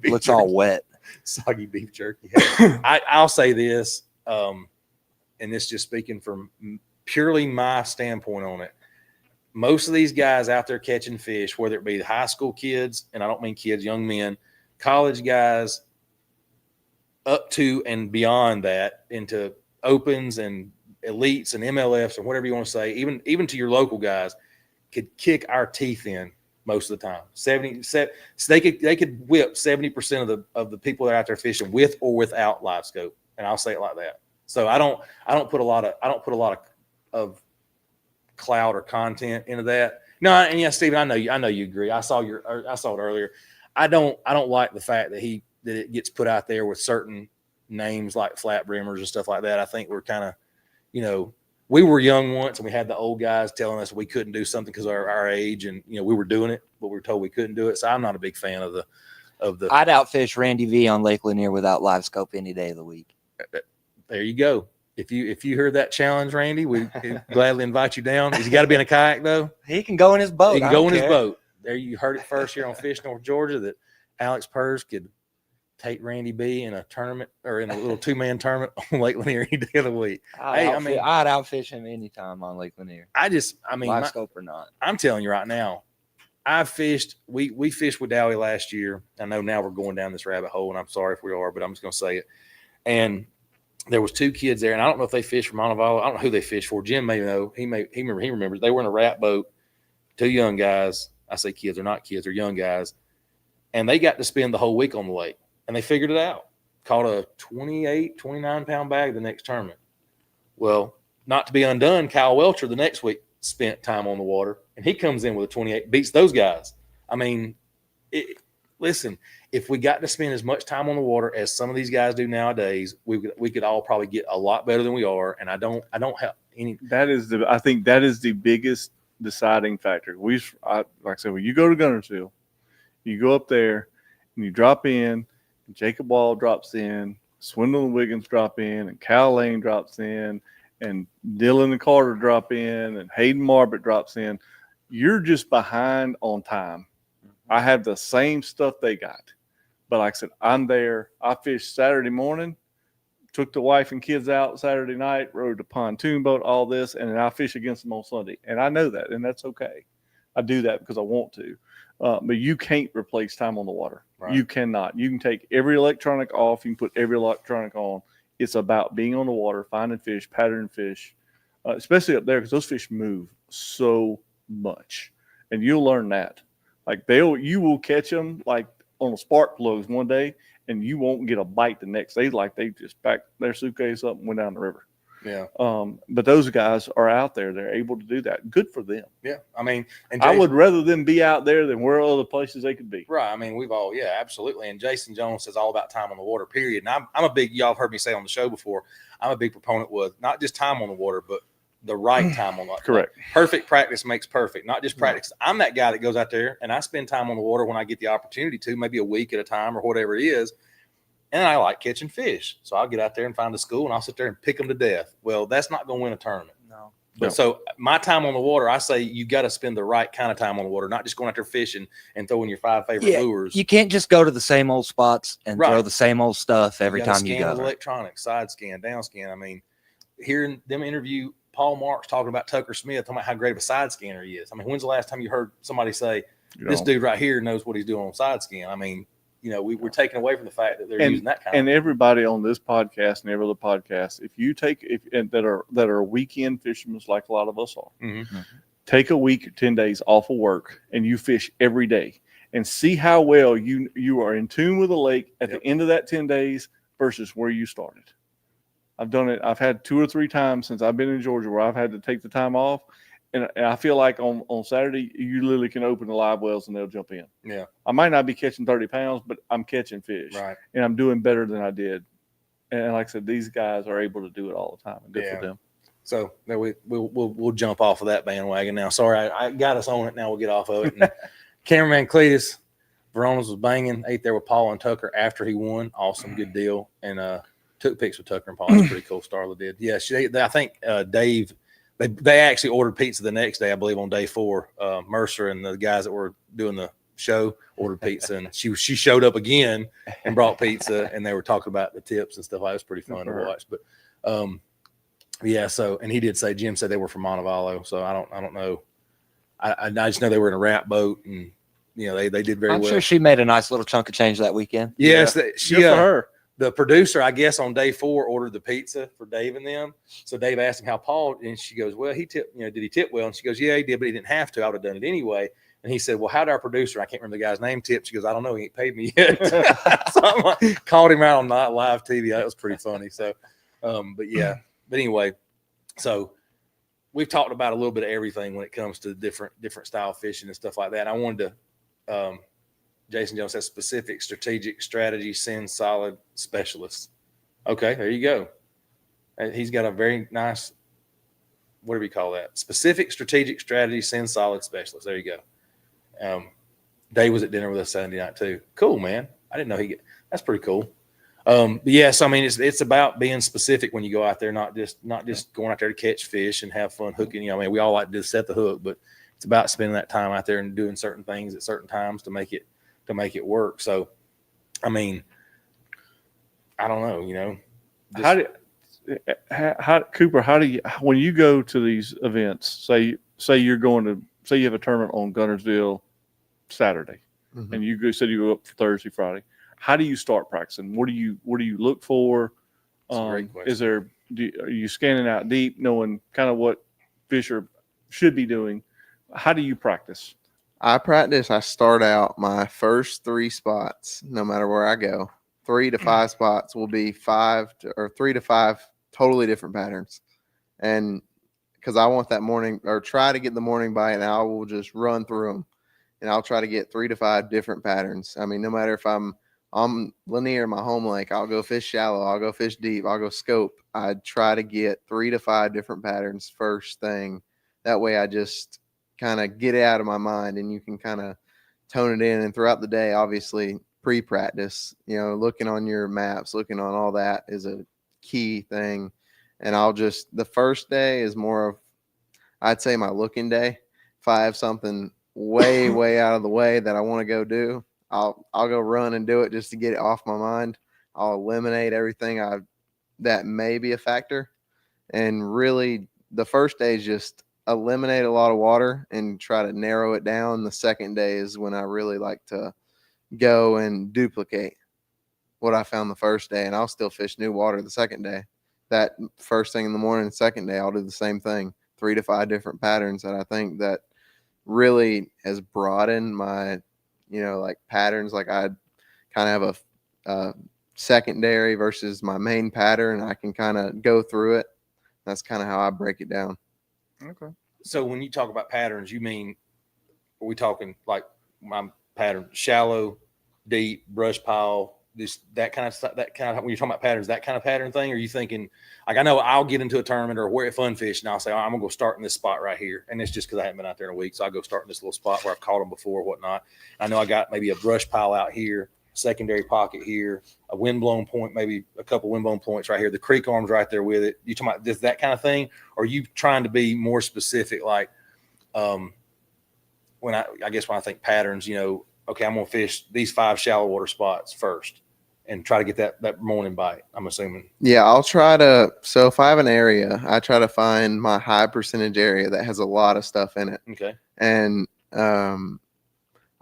beef Looks all jerky. wet. Soggy beef jerky. I'll say this, and this just speaking from purely my standpoint on it. Most of these guys out there catching fish, whether it be the high school kids, and I don't mean kids, young men, college guys, up to and beyond that, into opens and elites and MLFs or whatever you want to say, even to your local guys, could kick our teeth in most of the time. 70, so they could whip 70% of the people that are out there fishing with or without live scope. And I'll say it like that. So I don't put a lot of cloud or content into that. No, and yeah, Steven, I know you agree. I saw it earlier. I don't like the fact that it gets put out there with certain names like flat brimmers and stuff like that. I think we're kind of, we were young once and we had the old guys telling us we couldn't do something because of our age, and we were doing it, but we were told we couldn't do it. So I'm not a big fan of the. I'd outfish Randy V on Lake Lanier without live scope any day of the week. There you go. If you heard that challenge, Randy, we gladly invite you down. Has he got to be in a kayak though? He can go in his boat. He can I go don't in his care. boat. There, you heard it first here on Fish North Georgia that Alex Purse could take Randy B in a tournament or in a little 2-man tournament on Lake Lanier any day of the week. I'd outfish him anytime on Lake Lanier. Live scope or not. I'm telling you right now, I've fished. We fished with Dowie last year. I know now we're going down this rabbit hole, and I'm sorry if we are, but I'm just going to say it. And there was 2 kids there, and I don't know if they fished from Montevallo. I don't know who they fished for. Jim may know. He remembers. They were in a rat boat. 2 young guys. I say kids. They're not kids. They're young guys. And they got to spend the whole week on the lake, and they figured it out. Caught a 28, 29-pound bag the next tournament. Well, not to be undone, Kyle Welcher the next week spent time on the water, and he comes in with a 28, beats those guys. I mean, listen, if we got to spend as much time on the water as some of these guys do nowadays, we could all probably get a lot better than we are. And I don't have any. I think that is the biggest deciding factor. Like I said, when you go to Gunnersville, you go up there and you drop in, and Jacob Wall drops in, Swindle and Wiggins drop in, and Cal Lane drops in, and Dylan and Carter drop in, and Hayden Marbert drops in. You're just behind on time. I have the same stuff they got. But like I said, I'm there. I fished Saturday morning, took the wife and kids out Saturday night, rode the pontoon boat, all this, and then I fish against them on Sunday. And I know that, and that's okay. I do that because I want to. But you can't replace time on the water. Right. You cannot. You can take every electronic off. You can put every electronic on. It's about being on the water, finding fish, patterning fish, especially up there because those fish move so much. And you'll learn that. Like you will catch them like on a spark plugs one day, and you won't get a bite the next day. Like they just packed their suitcase up and went down the river. Yeah. But those guys are out there. They're able to do that. Good for them. Yeah. I mean, and I would rather them be out there than where other places they could be. Right. I mean, absolutely. And Jason Jones says all about time on the water, period. And I'm a big, y'all have heard me say on the show before, I'm a big proponent with not just time on the water, but the right time on the water. Correct. Like, perfect practice makes perfect, not just practice. I'm that guy that goes out there and I spend time on the water when I get the opportunity to, maybe a week at a time or whatever it is. And I like catching fish. So I'll get out there and find a school and I'll sit there and pick them to death. Well, that's not going to win a tournament. No. But so my time on the water, I say you got to spend the right kind of time on the water, not just going out there fishing and throwing your 5 favorite lures. You can't just go to the same old spots and Right. throw the same old stuff every gotta time you scan go. with electronics, side scan, down scan. I mean, hearing them interview Paul Marks talking about Tucker Smith, talking about how great of a side scanner he is. I mean, when's the last time you heard somebody say, this dude right here knows what he's doing on side scan? I mean, you know, we're taking away from the fact that they're using that kind and of. everybody on this podcast and every other podcast, if you take that are weekend fishermen like a lot of us are, Mm-hmm. take a week, 10 days off of work, and you fish every day, and see how well you are in tune with the lake at the end of that 10 days versus where you started. I've done it. I've had 2 or 3 times since I've been in Georgia where I've had to take the time off. And I feel like on Saturday, you literally can open the live wells and they'll jump in. Yeah. I might not be catching 30 pounds, but I'm catching fish. Right. And I'm doing better than I did. And like I said, these guys are able to do it all the time. And good for them. So there we'll jump off of that bandwagon now. Sorry, I got us on it. Now we'll get off of it. And cameraman Cletus Verona's was banging, ate there with Paul and Tucker after he won. Awesome, good deal. And took pics with Tucker and Paul. That's pretty cool. Starla did. Yeah, I think Dave. They actually ordered pizza the next day, I believe, on day 4. Mercer and the guys that were doing the show ordered pizza, and she showed up again and brought pizza, and they were talking about the tips and stuff. It was pretty fun to watch. But yeah, so and he did say Jim said they were from Montevallo, so I don't know. I just know they were in a wrap boat, and you know they did very I'm well. sure she made a nice little chunk of change that weekend. Yes, she Good for her. The producer, I guess, on day 4 ordered the pizza for Dave and them. So Dave asked him how Paul, and she goes, well, he tipped, did he tip well? And she goes, yeah, he did, but he didn't have to. I would have done it anyway. And he said, well, how did our producer, I can't remember the guy's name, tip? She goes, I don't know. He ain't paid me yet. So I'm like, called him out on live TV. That was pretty funny. So, but anyway, so we've talked about a little bit of everything when it comes to different style fishing and stuff like that. I wanted to, Jason Jones says specific strategic strategy sends solid specialists. Okay, there you go. And he's got a very nice, what do we call that? Specific strategic strategy sends solid specialists. There you go. Dave was at dinner with us Sunday night too. Cool, man. I didn't know that's pretty cool. But yes, I mean it's about being specific when you go out there, not just going out there to catch fish and have fun hooking. I mean, we all like to set the hook, but it's about spending that time out there and doing certain things at certain times to make it work. So, I mean, I don't know, Cooper, how do you, when you go to these events, say you have a tournament on Gunnersville Saturday, Mm-hmm. and you go up for Thursday, Friday, how do you start practicing? What do you look for? That's a great question. Are you scanning out deep, knowing kind of what fish should be doing? How do you practice? I start out my first 3 spots, no matter where I go. 3 to 5 spots will be 3 to 5 totally different patterns. And because I want that morning, or try to get the morning bite, and I will just run through them. and I'll try to get 3 to 5 different patterns. I mean, no matter if I'm on Lanier, my home lake, I'll go fish shallow, I'll go fish deep, I'll go scope. I try to get 3 to 5 different patterns first thing. That way I just kind of get it out of my mind, and you can kind of tone it in. And throughout the day, obviously pre-practice, looking on your maps, looking on all that is a key thing. And the first day is more of, I'd say, my looking day. If I have something way, way out of the way that I want to go do, I'll go run and do it just to get it off my mind. I'll eliminate everything that may be a factor. And really, the first day is just eliminate a lot of water and try to narrow it down. The second day is when I really like to go and duplicate what I found the first day, and I'll still fish new water the second day. That first thing in the morning, the second day, I'll do the same thing, 3 to 5 different patterns that I think that really has broadened my, like patterns. Like I kind of have a secondary versus my main pattern. I can kind of go through it. That's kind of how I break it down. Okay. So when you talk about patterns, you mean, are we talking like my pattern, shallow, deep, brush pile, that kind of stuff, when you're talking about patterns, that kind of pattern thing? Or are you thinking, like, I know I'll get into a tournament or where at Fun Fish and I'll say, I'm going to go start in this spot right here. And it's just because I haven't been out there in a week. So I'll go start in this little spot where I've caught them before or whatnot. I know I got maybe a brush pile out here, secondary pocket here, a windblown point, maybe a couple windblown points right here. The creek arm's right there with it. You talking about this, that kind of thing? Or are you trying to be more specific? Like, when I think patterns, okay, I'm going to fish these 5 shallow water spots first and try to get that morning bite, I'm assuming. Yeah, I'll try to. So if I have an area, I try to find my high percentage area that has a lot of stuff in it. Okay. And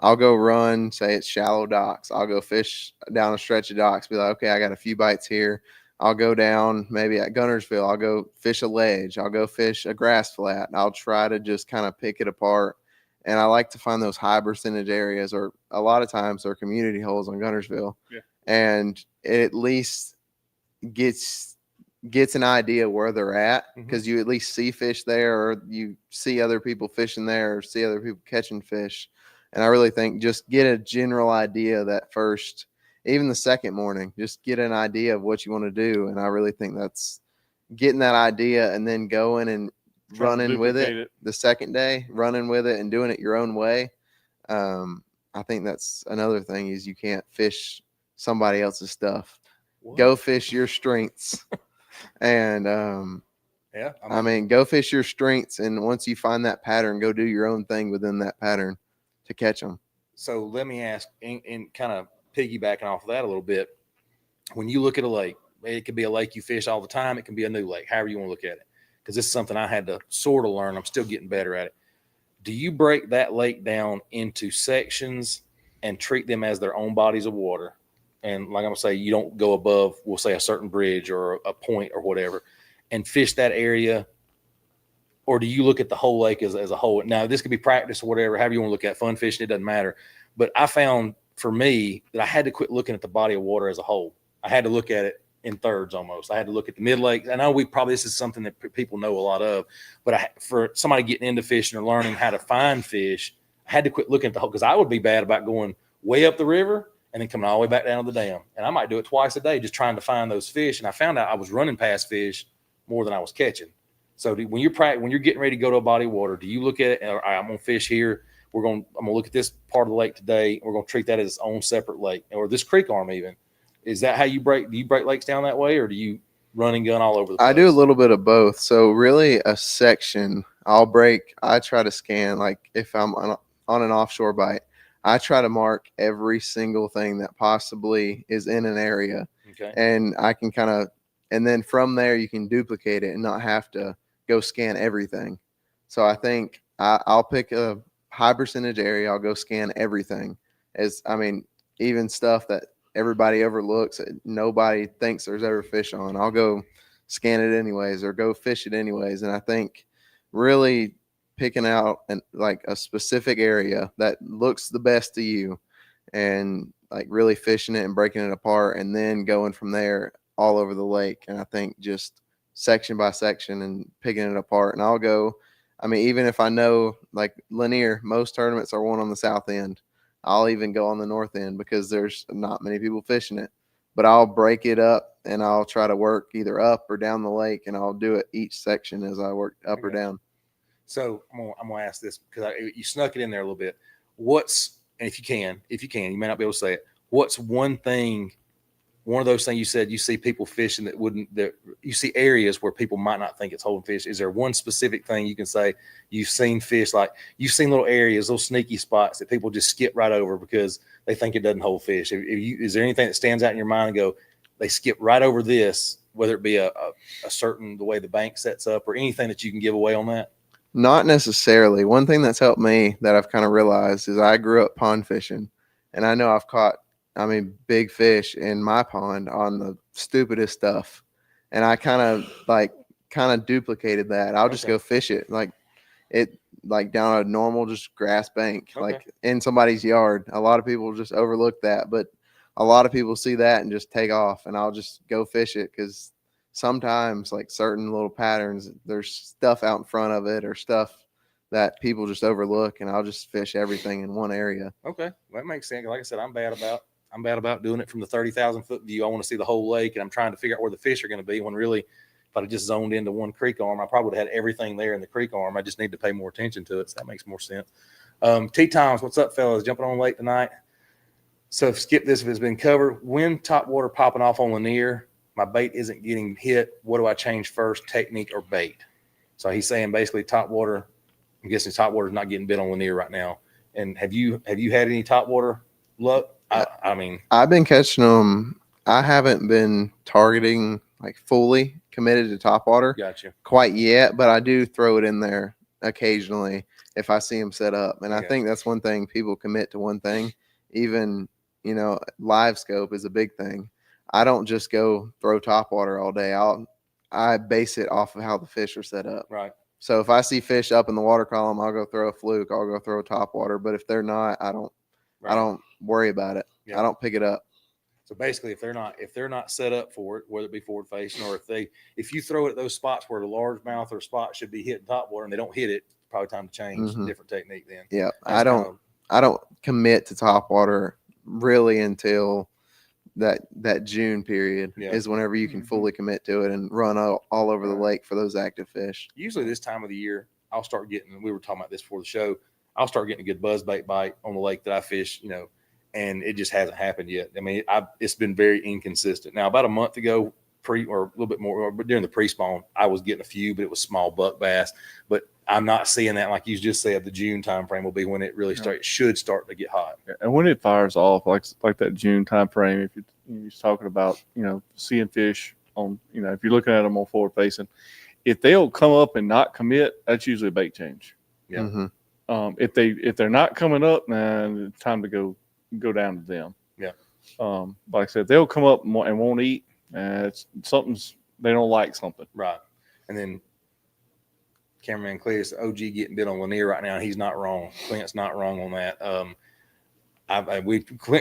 I'll go run, say it's shallow docks. I'll go fish down a stretch of docks, be like, okay, I got a few bites here. I'll go down maybe at Guntersville. I'll go fish a ledge. I'll go fish a grass flat. I'll try to just kind of pick it apart. And I like to find those high percentage areas, or a lot of times they're community holes on Guntersville. Yeah. And it at least gets an idea where they're at, because you at least see fish there, or you see other people fishing there, or see other people catching fish. And I really think just get a general idea that first, even the second morning, just get an idea of what you want to do. And I really think that's getting that idea and then going and running with it the second day, running with it and doing it your own way. I think that's another thing, is you can't fish somebody else's stuff. What? Go fish your strengths. And I mean, go fish your strengths, and once you find that pattern, go do your own thing within that pattern to catch them. So let me ask, and kind of piggybacking off of that a little bit, when you look at a lake, it could be a lake you fish all the time, it can be a new lake, however you want to look at it, because this is something I had to sort of learn. I'm still getting better at it. Do you break that lake down into sections and treat them as their own bodies of water? And like I'm gonna say, you don't go above, we'll say, a certain bridge or a point or whatever, and fish that area? Or do you look at the whole lake as a whole? Now, this could be practice or whatever, however you want to look at fun fishing, it doesn't matter. But I found for me that I had to quit looking at the body of water as a whole. I had to look at it in thirds almost. I had to look at the mid lake. I know this is something that people know a lot of, but for somebody getting into fishing or learning how to find fish, I had to quit looking at the whole, because I would be bad about going way up the river and then coming all the way back down to the dam. And I might do it twice a day, just trying to find those fish. And I found out I was running past fish more than I was catching. So when you're getting ready to go to a body of water, do you look at it, all right, I'm going to fish here. I'm going to look at this part of the lake today. We're going to treat that as its own separate lake, or this creek arm even. Is that how you do you break lakes down that way, or do you run and gun all over the place? I do a little bit of both. So really a section I try to scan, like if I'm on an offshore bite, I try to mark every single thing that possibly is in an area. Okay. And I can and then from there you can duplicate it and not have to go scan everything. So I think I'll pick a high percentage area. I'll go scan everything. Even stuff that everybody overlooks, nobody thinks there's ever fish on, I'll go scan it anyways, or go fish it anyways. And I think really picking out a specific area that looks the best to you, and like really fishing it and breaking it apart, and then going from there all over the lake. And I think just section by section and picking it apart. And I mean, even if I know like Lanier, most tournaments are won on the south end. I'll even go on the north end because there's not many people fishing it. But I'll break it up and I'll try to work either up or down the lake, and I'll do it each section as I work up or down. So I'm gonna ask this because you snuck it in there a little bit. What's, and if you can, you may not be able to say it. What's one of those things you said you see people fishing that you see areas where people might not think it's holding fish? Is there one specific thing you can say you've seen fish, like you've seen little areas, little sneaky spots that people just skip right over because they think it doesn't hold fish? Is there anything that stands out in your mind and go, they skip right over this, whether it be a certain, the way the bank sets up or anything that you can give away on that? Not necessarily. One thing that's helped me that I've kind of realized is I grew up pond fishing, and I know I've caught, big fish in my pond on the stupidest stuff. And I kind of duplicated that. I'll just Okay. go fish it like down a normal just grass bank, Okay. like in somebody's yard. A lot of people just overlook that, but a lot of people see that and just take off, and I'll just go fish it because sometimes like certain little patterns, there's stuff out in front of it or stuff that people just overlook, and I'll just fish everything in one area. Okay, well, that makes sense. Like I said, I'm bad about doing it from the 30,000-foot view. I want to see the whole lake, and I'm trying to figure out where the fish are going to be. When really, if I'd just zoned into one creek arm, I probably would have had everything there in the creek arm. I just need to pay more attention to it. So that makes more sense. T-Times, what's up, fellas? Jumping on late tonight. So skip this if it's been covered. When top water popping off on Lanier, my bait isn't getting hit. What do I change first, technique or bait? So he's saying basically top water. I'm guessing top water is not getting bit on Lanier right now. And have you had any top water luck? I mean, I've been catching them. I haven't been targeting like fully committed to topwater gotcha. quite yet, but I do throw it in there occasionally if I see them set up. And I Okay. think that's one thing, people commit to one thing. Even, live scope is a big thing. I don't just go throw topwater all day. I base it off of how the fish are set up. Right. So if I see fish up in the water column, I'll go throw a fluke. I'll go throw a topwater. But if they're not, I don't worry about it. Yeah. I don't pick it up. So basically, if they're not set up for it, whether it be forward facing or if you throw it at those spots where the largemouth or spot should be hitting top water and they don't hit it, it's probably time to change Mhm. different technique then. Yeah, That's I don't commit to topwater really until that June period Yeah. is whenever you can Mhm. fully commit to it and run all over the Right. lake for those active fish. Usually this time of the year, I'll start getting, we were talking about this before the show, I'll start getting a good buzzbait bite on the lake that I fish, and it just hasn't happened yet. I mean, it's been very inconsistent. Now, about a month ago, or a little bit more, but during the pre-spawn, I was getting a few, but it was small buck bass. But I'm not seeing that, like you just said, the June timeframe will be when it really should start to get hot. And when it fires off, like that June time frame, if you're talking about, seeing fish on, if you're looking at them on forward facing, if they'll come up and not commit, that's usually a bait change. Yeah. Mhm. If they're not coming up, then it's time to go down to them. Yeah. Like I said, they'll come up and won't eat. It's something's, they don't like something. Right. And then cameraman Cletus, OG getting bit on Lanier right now. He's not wrong. Clint's not wrong on that.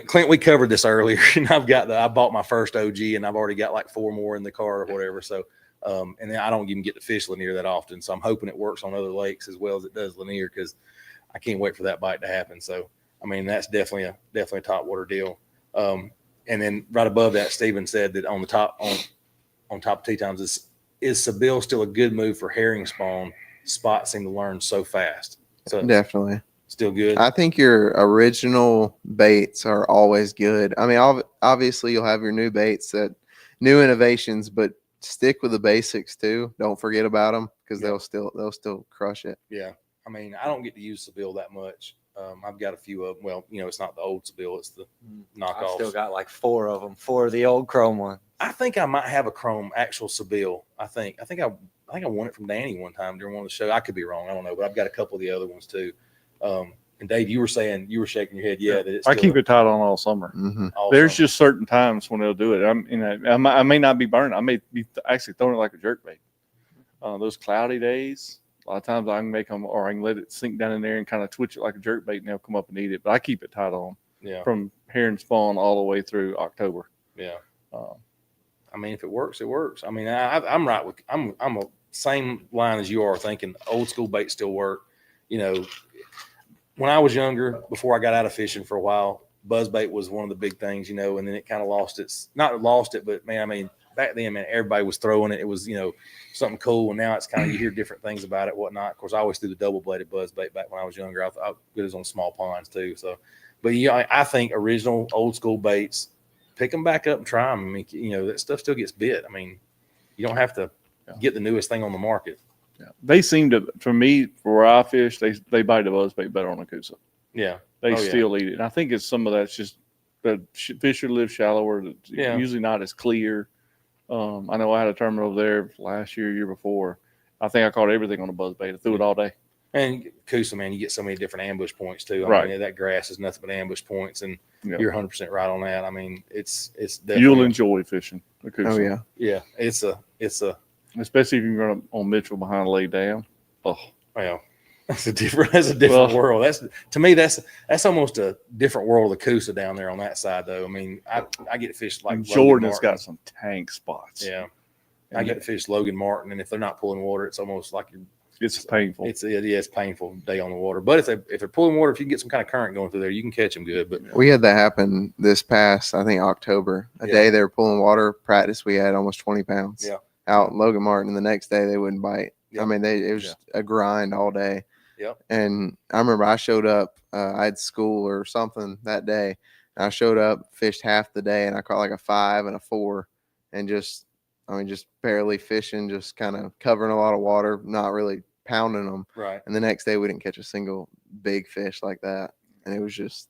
Clint, we covered this earlier, and I bought my first OG, and I've already got like 4 more in the car or whatever. So, and then I don't even get to fish Lanier that often. So I'm hoping it works on other lakes as well as it does Lanier, because I can't wait for that bite to happen. So, I mean, that's definitely a top water deal. And then right above that, Steven said that on top of T-Times is Sebile still a good move for herring spawn? Spots seem to learn so fast. So Definitely. still good. I think your original baits are always good. I mean, obviously you'll have your new baits, new innovations, but stick with the basics too. Don't forget about them, because Yeah. they'll still crush it. Yeah. I mean, I don't get to use Sebile that much. I've got a few of them. Well, it's not the old Sebile, it's the I've knockoffs. still got like 4 of them, 4 of the old chrome one. I think I might have a chrome actual Sebile. I think I won it from Danny one time during one of the shows. I could be wrong. I don't know, but I've got a couple of the other ones too. And Dave, you were shaking your head. Yeah, that it's I keep it tight on all summer. Hmm. There's just certain times when they'll do it. I may not be burning. I may be actually throwing it like a jerkbait. Those cloudy days, a lot of times I can make them, or I can let it sink down in there and kind of twitch it like a jerkbait, and they'll come up and eat it. But I keep it tight on from herring spawn all the way through October. Yeah. I mean, if it works, it works. I mean, I'm right with I'm a same line as you are, thinking old school baits still work. You know, when I was younger, before I got out of fishing for a while, buzzbait was one of the big things, you know, and then it kind of lost its, not lost it, but man, I mean, back then, man, everybody was throwing it. It was, you know, something cool. And now it's kind of, you hear different things about it, whatnot. Of course, I always threw the double bladed buzzbait back when I was younger. I it was on small ponds too. So, but yeah, I think original old school baits, pick them back up and try them. I mean, you know, that stuff still gets bit. I mean, you don't have to get the newest thing on the market. Yeah. They seem to, for me, for where I fish, they bite the buzzbait better on the Coosa. Yeah. They still eat it. And I think it's some of that's just the fish live shallower. It's usually not as clear. I know I had a tournament over there last year before. I think I caught everything on a buzzbait. I threw it all day. And Coosa, man, you get so many different ambush points too. I mean, that grass is nothing but ambush points, and you're 100% right on that. I mean, it's definitely, you'll enjoy fishing the Coosa. Oh yeah, yeah. It's a especially if you're going on Mitchell behind lay down. Oh, well, that's a different world. To me, that's almost a different world of the Coosa down there on that side, though. I mean, I get to fish like Jordan has got some tank spots. Yeah, I get to fish Logan Martin, and if they're not pulling water, it's almost like it's painful. It's painful day on the water. But if they're pulling water, if you can get some kind of current going through there, you can catch them good. But we had that happen this past, I think, October. A day they were pulling water. Practice, we had almost 20 pounds. Yeah. Out in Logan Martin, and the next day they wouldn't bite. Yep. I mean, it was a grind all day. Yep. And I remember I showed up. I had school or something that day. And I showed up, fished half the day, and I caught like a 5 and a 4, and just barely fishing, just kind of covering a lot of water, not really pounding them. right. And the next day we didn't catch a single big fish like that, and it was just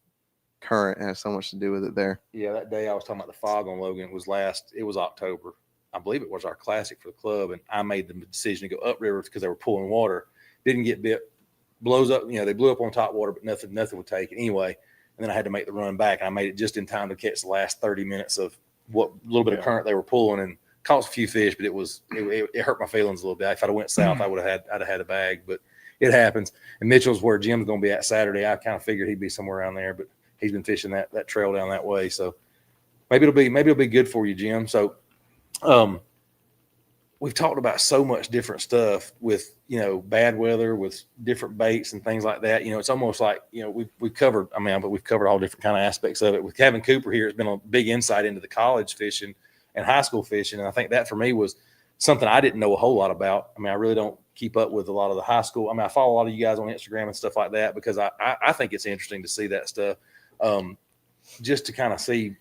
current. It has so much to do with it there. Yeah, that day I was talking about the fog on Logan. It was October. I believe it was our classic for the club, and I made the decision to go upriver because they were pulling water. Didn't get bit. Blows up, you know, they blew up on top water, but nothing would take it anyway. And then I had to make the run back, and I made it just in time to catch the last 30 minutes of what little bit of current they were pulling, and caught a few fish, but it hurt my feelings a little bit. If I'd have went south, I'd have had a bag, but it happens. And Mitchell's where Jim's going to be at Saturday. I kind of figured he'd be somewhere around there, but he's been fishing that trail down that way. So maybe it'll be good for you, Jim. So, we've talked about so much different stuff with, you know, bad weather, with different baits and things like that. You know, it's almost like, you know, we've covered all different kind of aspects of it. With Kevin Cooper here, it's been a big insight into the college fishing and high school fishing. And I think that for me was something I didn't know a whole lot about. I mean, I really don't keep up with a lot of the high school. I mean, I follow a lot of you guys on Instagram and stuff like that because I think it's interesting to see that stuff, just to kind of see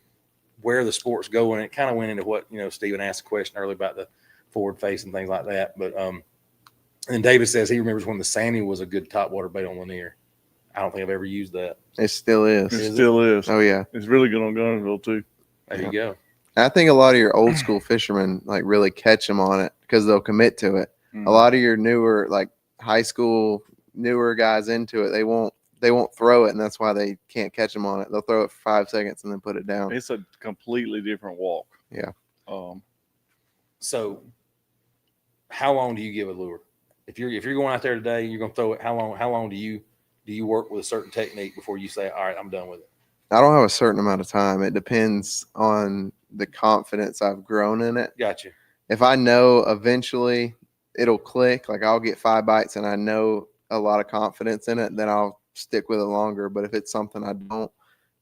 where the sport's going. It kind of went into what, you know, Stephen asked a question earlier about the forward face and things like that. But and David says he remembers when the Sammy was a good top water bait on Lanier. I don't think I've ever used that. It still is. It still is. Oh yeah, it's really good on Gunnersville too. There you go. I think a lot of your old school fishermen like really catch them on it because they'll commit to it. Mm-hmm. A lot of your newer, like high school newer guys into it, they won't throw it, and that's why they can't catch them on it. They'll throw it for 5 seconds and then put it down. It's a completely different walk. Yeah. So how long do you give a lure? If you're going out there today, you're going to throw it. How long do you work with a certain technique before you say, all right, I'm done with it? I don't have a certain amount of time. It depends on the confidence I've grown in it. Gotcha. If I know eventually it'll click, like I'll get 5 bites and I know a lot of confidence in it, then I'll stick with it longer. But if it's something I don't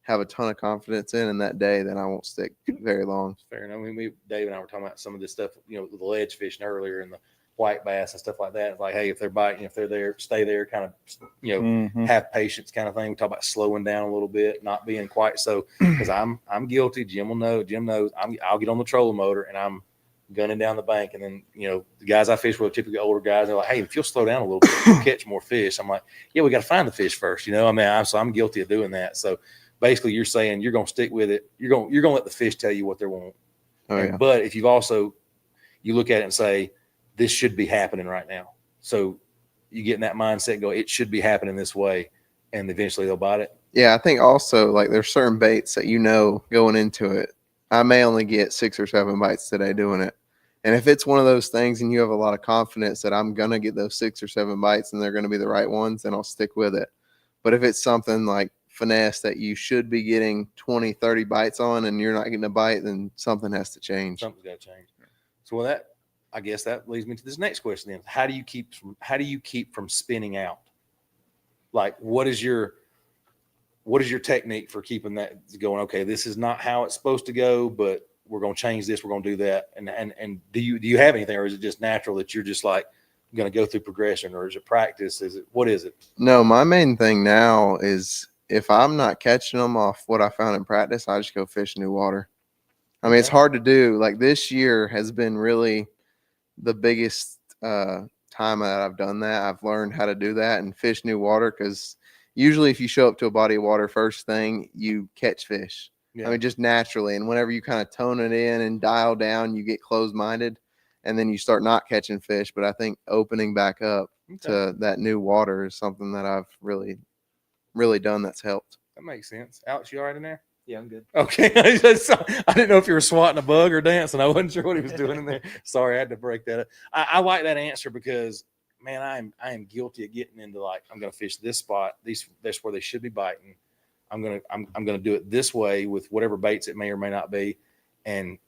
have a ton of confidence in that day, then I won't stick very long. Fair enough. I mean, Dave and I were talking about some of this stuff, you know, the ledge fishing earlier and the white bass and stuff like that. It's like, hey, if they're biting, if they're there, stay there, kind of, you know, have patience kind of thing. We talk about slowing down a little bit, not being quite so, because I'm guilty. Jim will know. Jim knows. I'll get on the trolling motor and I'm gunning down the bank. And then, you know, the guys I fish with, typically older guys, they're like, hey, if you'll slow down a little bit, you'll catch more fish. I'm like, yeah, we got to find the fish first. You know, I mean, I'm guilty of doing that. So basically you're saying you're going to stick with it. You're going to let the fish tell you what they want. Oh, yeah. But if you look at it and say, this should be happening right now. So you get in that mindset and go, it should be happening this way. And eventually they'll bite it. Yeah. I think also like there's certain baits that, you know, going into it, I may only get 6 or 7 bites today doing it. And if it's one of those things and you have a lot of confidence that I'm going to get those 6 or 7 bites and they're going to be the right ones, then I'll stick with it. But if it's something like finesse that you should be getting 20, 30 bites on and you're not getting a bite, then something has to change. Something's got to change. So with that, I guess that leads me to this next question then. How do you keep from spinning out? Like, what is your technique for keeping that going? Okay, this is not how it's supposed to go, but we're going to change this. We're going to do that. And do you have anything, or is it just natural that you're just like going to go through progression, or is it practice? What is it? No, my main thing now is if I'm not catching them off what I found in practice, I just go fish new water. I mean, it's Okay. hard to do. Like this year has been really the biggest time that I've done that. I've learned how to do that and fish new water, because usually if you show up to a body of water first thing, you catch fish. Yeah. I mean, just naturally. And whenever you kind of tone it in and dial down, you get closed-minded, and then you start not catching fish. But I think opening back up to that new water is something that I've really, really done that's helped. That makes sense. Alex, you all right in there? Yeah, I'm good. Okay. I didn't know if you were swatting a bug or dancing. I wasn't sure what he was doing in there. Sorry, I had to break that up. I like that answer because, man, I am guilty of getting into like, I'm going to fish this spot. That's where they should be biting. I'm gonna do it this way with whatever baits it may or may not be. And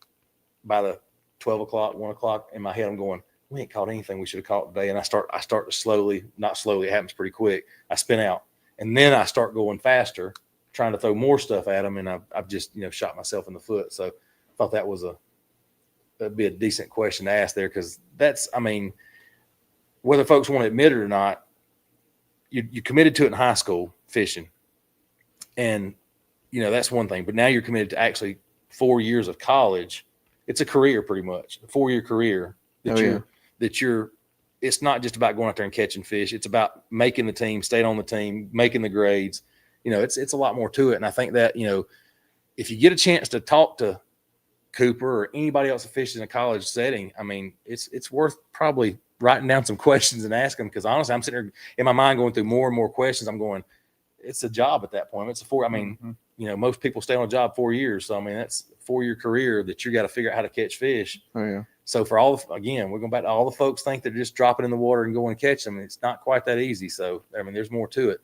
by the 12 o'clock, 1 o'clock in my head, I'm going, we ain't caught anything we should have caught today. And I start to not slowly, it happens pretty quick. I spin out, and then I start going faster, trying to throw more stuff at them. And I've just, shot myself in the foot. So I thought that'd be a decent question to ask there. Cause whether folks want to admit it or not, you committed to it in high school fishing. And, that's one thing. But now you're committed to actually 4 years of college. It's a career pretty much, a 4-year career it's not just about going out there and catching fish. It's about making the team, staying on the team, making the grades. It's a lot more to it. And I think that, if you get a chance to talk to Cooper or anybody else that fishes in a college setting, I mean, it's worth probably writing down some questions and asking them. Because honestly, I'm sitting there in my mind going through more and more questions. I'm going, it's a job at that point. It's most people stay on a job 4 years. So, that's a 4-year career that you got to figure out how to catch fish. Oh, yeah. So for we're going back to all the folks think they're just dropping in the water and going and catch them. It's not quite that easy. So, there's more to it.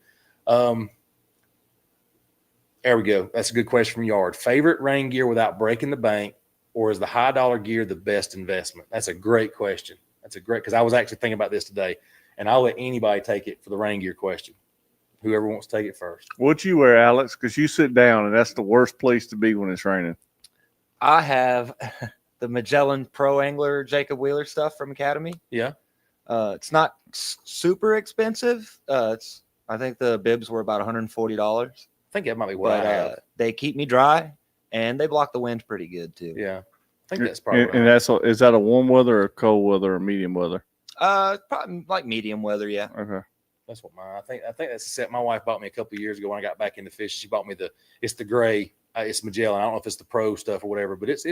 There we go. That's a good question from Yard. Favorite rain gear without breaking the bank, or is the high dollar gear the best investment? That's a great question. Because I was actually thinking about this today, and I'll let anybody take it for the rain gear question. Whoever wants to take it first. What you wear, Alex? Because you sit down, and that's the worst place to be when it's raining. I have the Magellan Pro Angler Jacob Wheeler stuff from Academy. Yeah. It's not super expensive. I think the bibs were about $140. I think that might be what I have. They keep me dry, and they block the wind pretty good too. Yeah. I think that's probably And is that a warm weather or cold weather or medium weather? Probably like medium weather, yeah. Okay. That's what I think that's the set my wife bought me a couple of years ago when I got back into fishing. She bought me it's the gray, it's Magellan. I don't know if it's the pro stuff or whatever, but it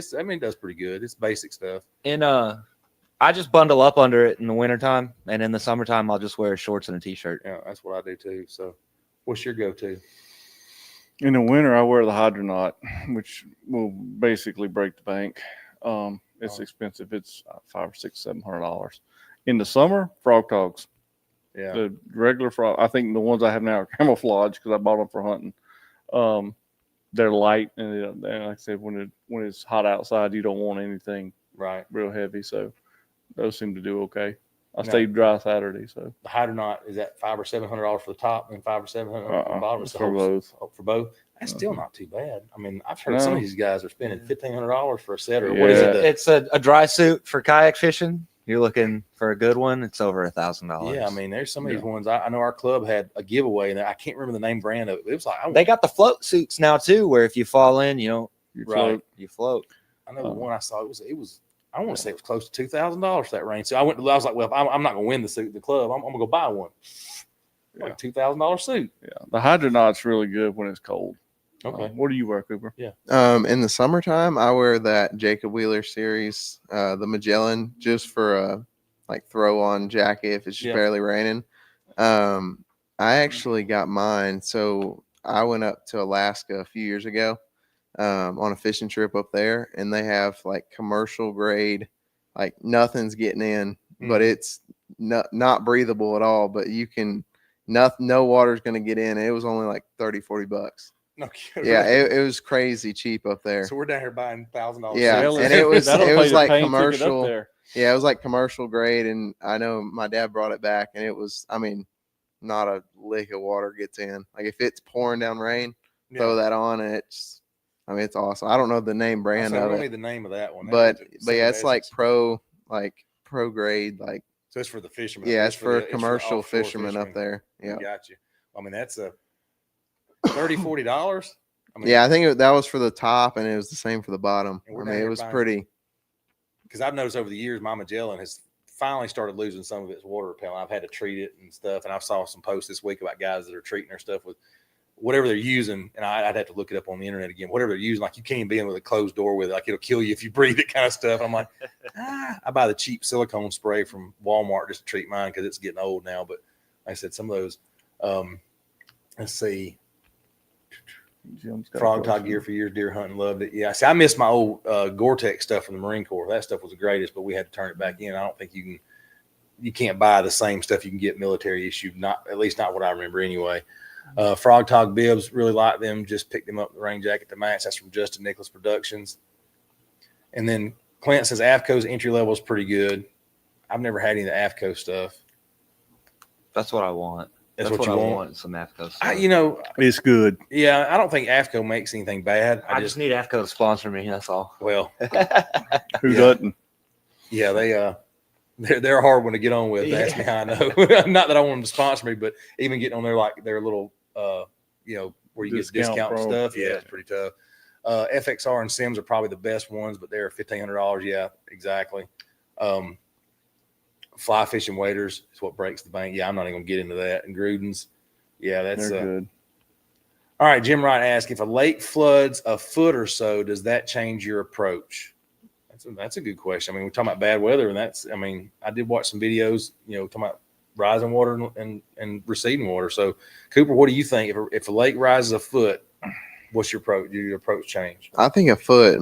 does pretty good. It's basic stuff. And I just bundle up under it in the wintertime, and in the summertime I'll just wear shorts and a t-shirt. Yeah, that's what I do too. So what's your go-to? In the winter, I wear the Hydronaut, which will basically break the bank. It's expensive. It's $500, $600, $700. In the summer, Frog Togs. Yeah. The regular frog. I think the ones I have now are camouflage because I bought them for hunting. They're light, and like I said, when it's hot outside, you don't want anything right real heavy. So those seem to do okay. I stayed dry Saturday, so the Hydronaut is that $500 or $700 for the top and $500 or $700 for the bottom. for both. For both. That's still not too bad. I've heard some of these guys are spending $1,500 for a set, or what is it? It's a dry suit for kayak fishing. You're looking for a good one, it's over $1,000. Yeah, there's some of these ones. I know our club had a giveaway, and I can't remember the name brand of it. It was like they got the float suits now too, where if you fall in, you float. I know the one I saw. It was. I want to say it was close to $2,000 for that range. So I was like, well, I'm not going to win the suit at the club. I'm going to go buy one. Like a $2,000 suit. Yeah, the Hydronaut's really good when it's cold. Okay. What do you wear, Cooper? Yeah. In the summertime, I wear that Jacob Wheeler series, the Magellan, just for a throw on jacket if it's just barely raining. I actually got mine. So I went up to Alaska a few years ago on a fishing trip up there, and they have commercial grade, nothing's getting in, but it's not breathable at all. But you can, no water's going to get in. It was only $30-$40. No, Yeah, it was crazy cheap up there. So we're down here buying $1,000. Yeah, suits. and it was That'll pay the like paint ticket up commercial. there. Yeah, it was like commercial grade, and I know my dad brought it back, and it was, I mean, not a lick of water gets in. Like if it's pouring down rain, throw that on, and it's, I mean, it's awesome. I don't know the name brand I of don't it, need the name of that one. but That yeah, was it's like Essence. pro grade, like So it's for the fishermen. yeah, It's it's for the commercial offshore fishermen up there. Yeah, Got you. I mean, that's a $30-$40. I mean, yeah, I think that was for the top, and it was the same for the bottom. And I we're mean, down it here was buying- pretty. because I've noticed over the years, my Magellan has finally started losing some of its water repellent. I've had to treat it and stuff, and I saw some posts this week about guys that are treating their stuff with whatever they're using, and I'd have to look it up on the internet again. Whatever they're using, like you can't even be in with a closed door with it, like it'll kill you if you breathe it, kind of stuff. And I'm like, I buy the cheap silicone spray from Walmart just to treat mine because it's getting old now. But like I said, some of those, let's see, Jim's got a Frog Top question. gear for years, deer hunting, loved it. Yeah, see, I miss my old Gore-Tex stuff from the Marine Corps. That stuff was the greatest, but we had to turn it back in. I don't think you can't buy the same stuff you can get military issue. Not at least not what I remember anyway. Frog Tog bibs, really like them. Just picked them up the rain jacket to match. That's from Justin Nicholas Productions. And then Clint says AFCO's entry level is pretty good. I've never had any of the AFCO stuff. That's what I want. That's That's what you I want. Some AFCO stuff. It's good. Yeah, I don't think AFCO makes anything bad. I just need AFCO to sponsor me. That's all. well, Who Yeah. doesn't? yeah, they're a hard one to get on with. Ask me how I know. Not that I want them to sponsor me, but even getting on there like their little, where you get discount Pro. stuff. Yeah, it's pretty tough. FXR and Sims are probably the best ones, but they're $1,500. Yeah, exactly. Fly fishing waders is what breaks the bank. Yeah, I'm not even gonna get into that. And Gruden's, yeah, that's They're good. all right. Jim Wright asked, if a lake floods a foot or so, does that change your approach? That's a good question. I mean, we're talking about bad weather, and I did watch some videos, talking about rising water and receding water. So, Cooper, what do you think? If a lake rises a foot, what's your approach? Do your approach change? I think a foot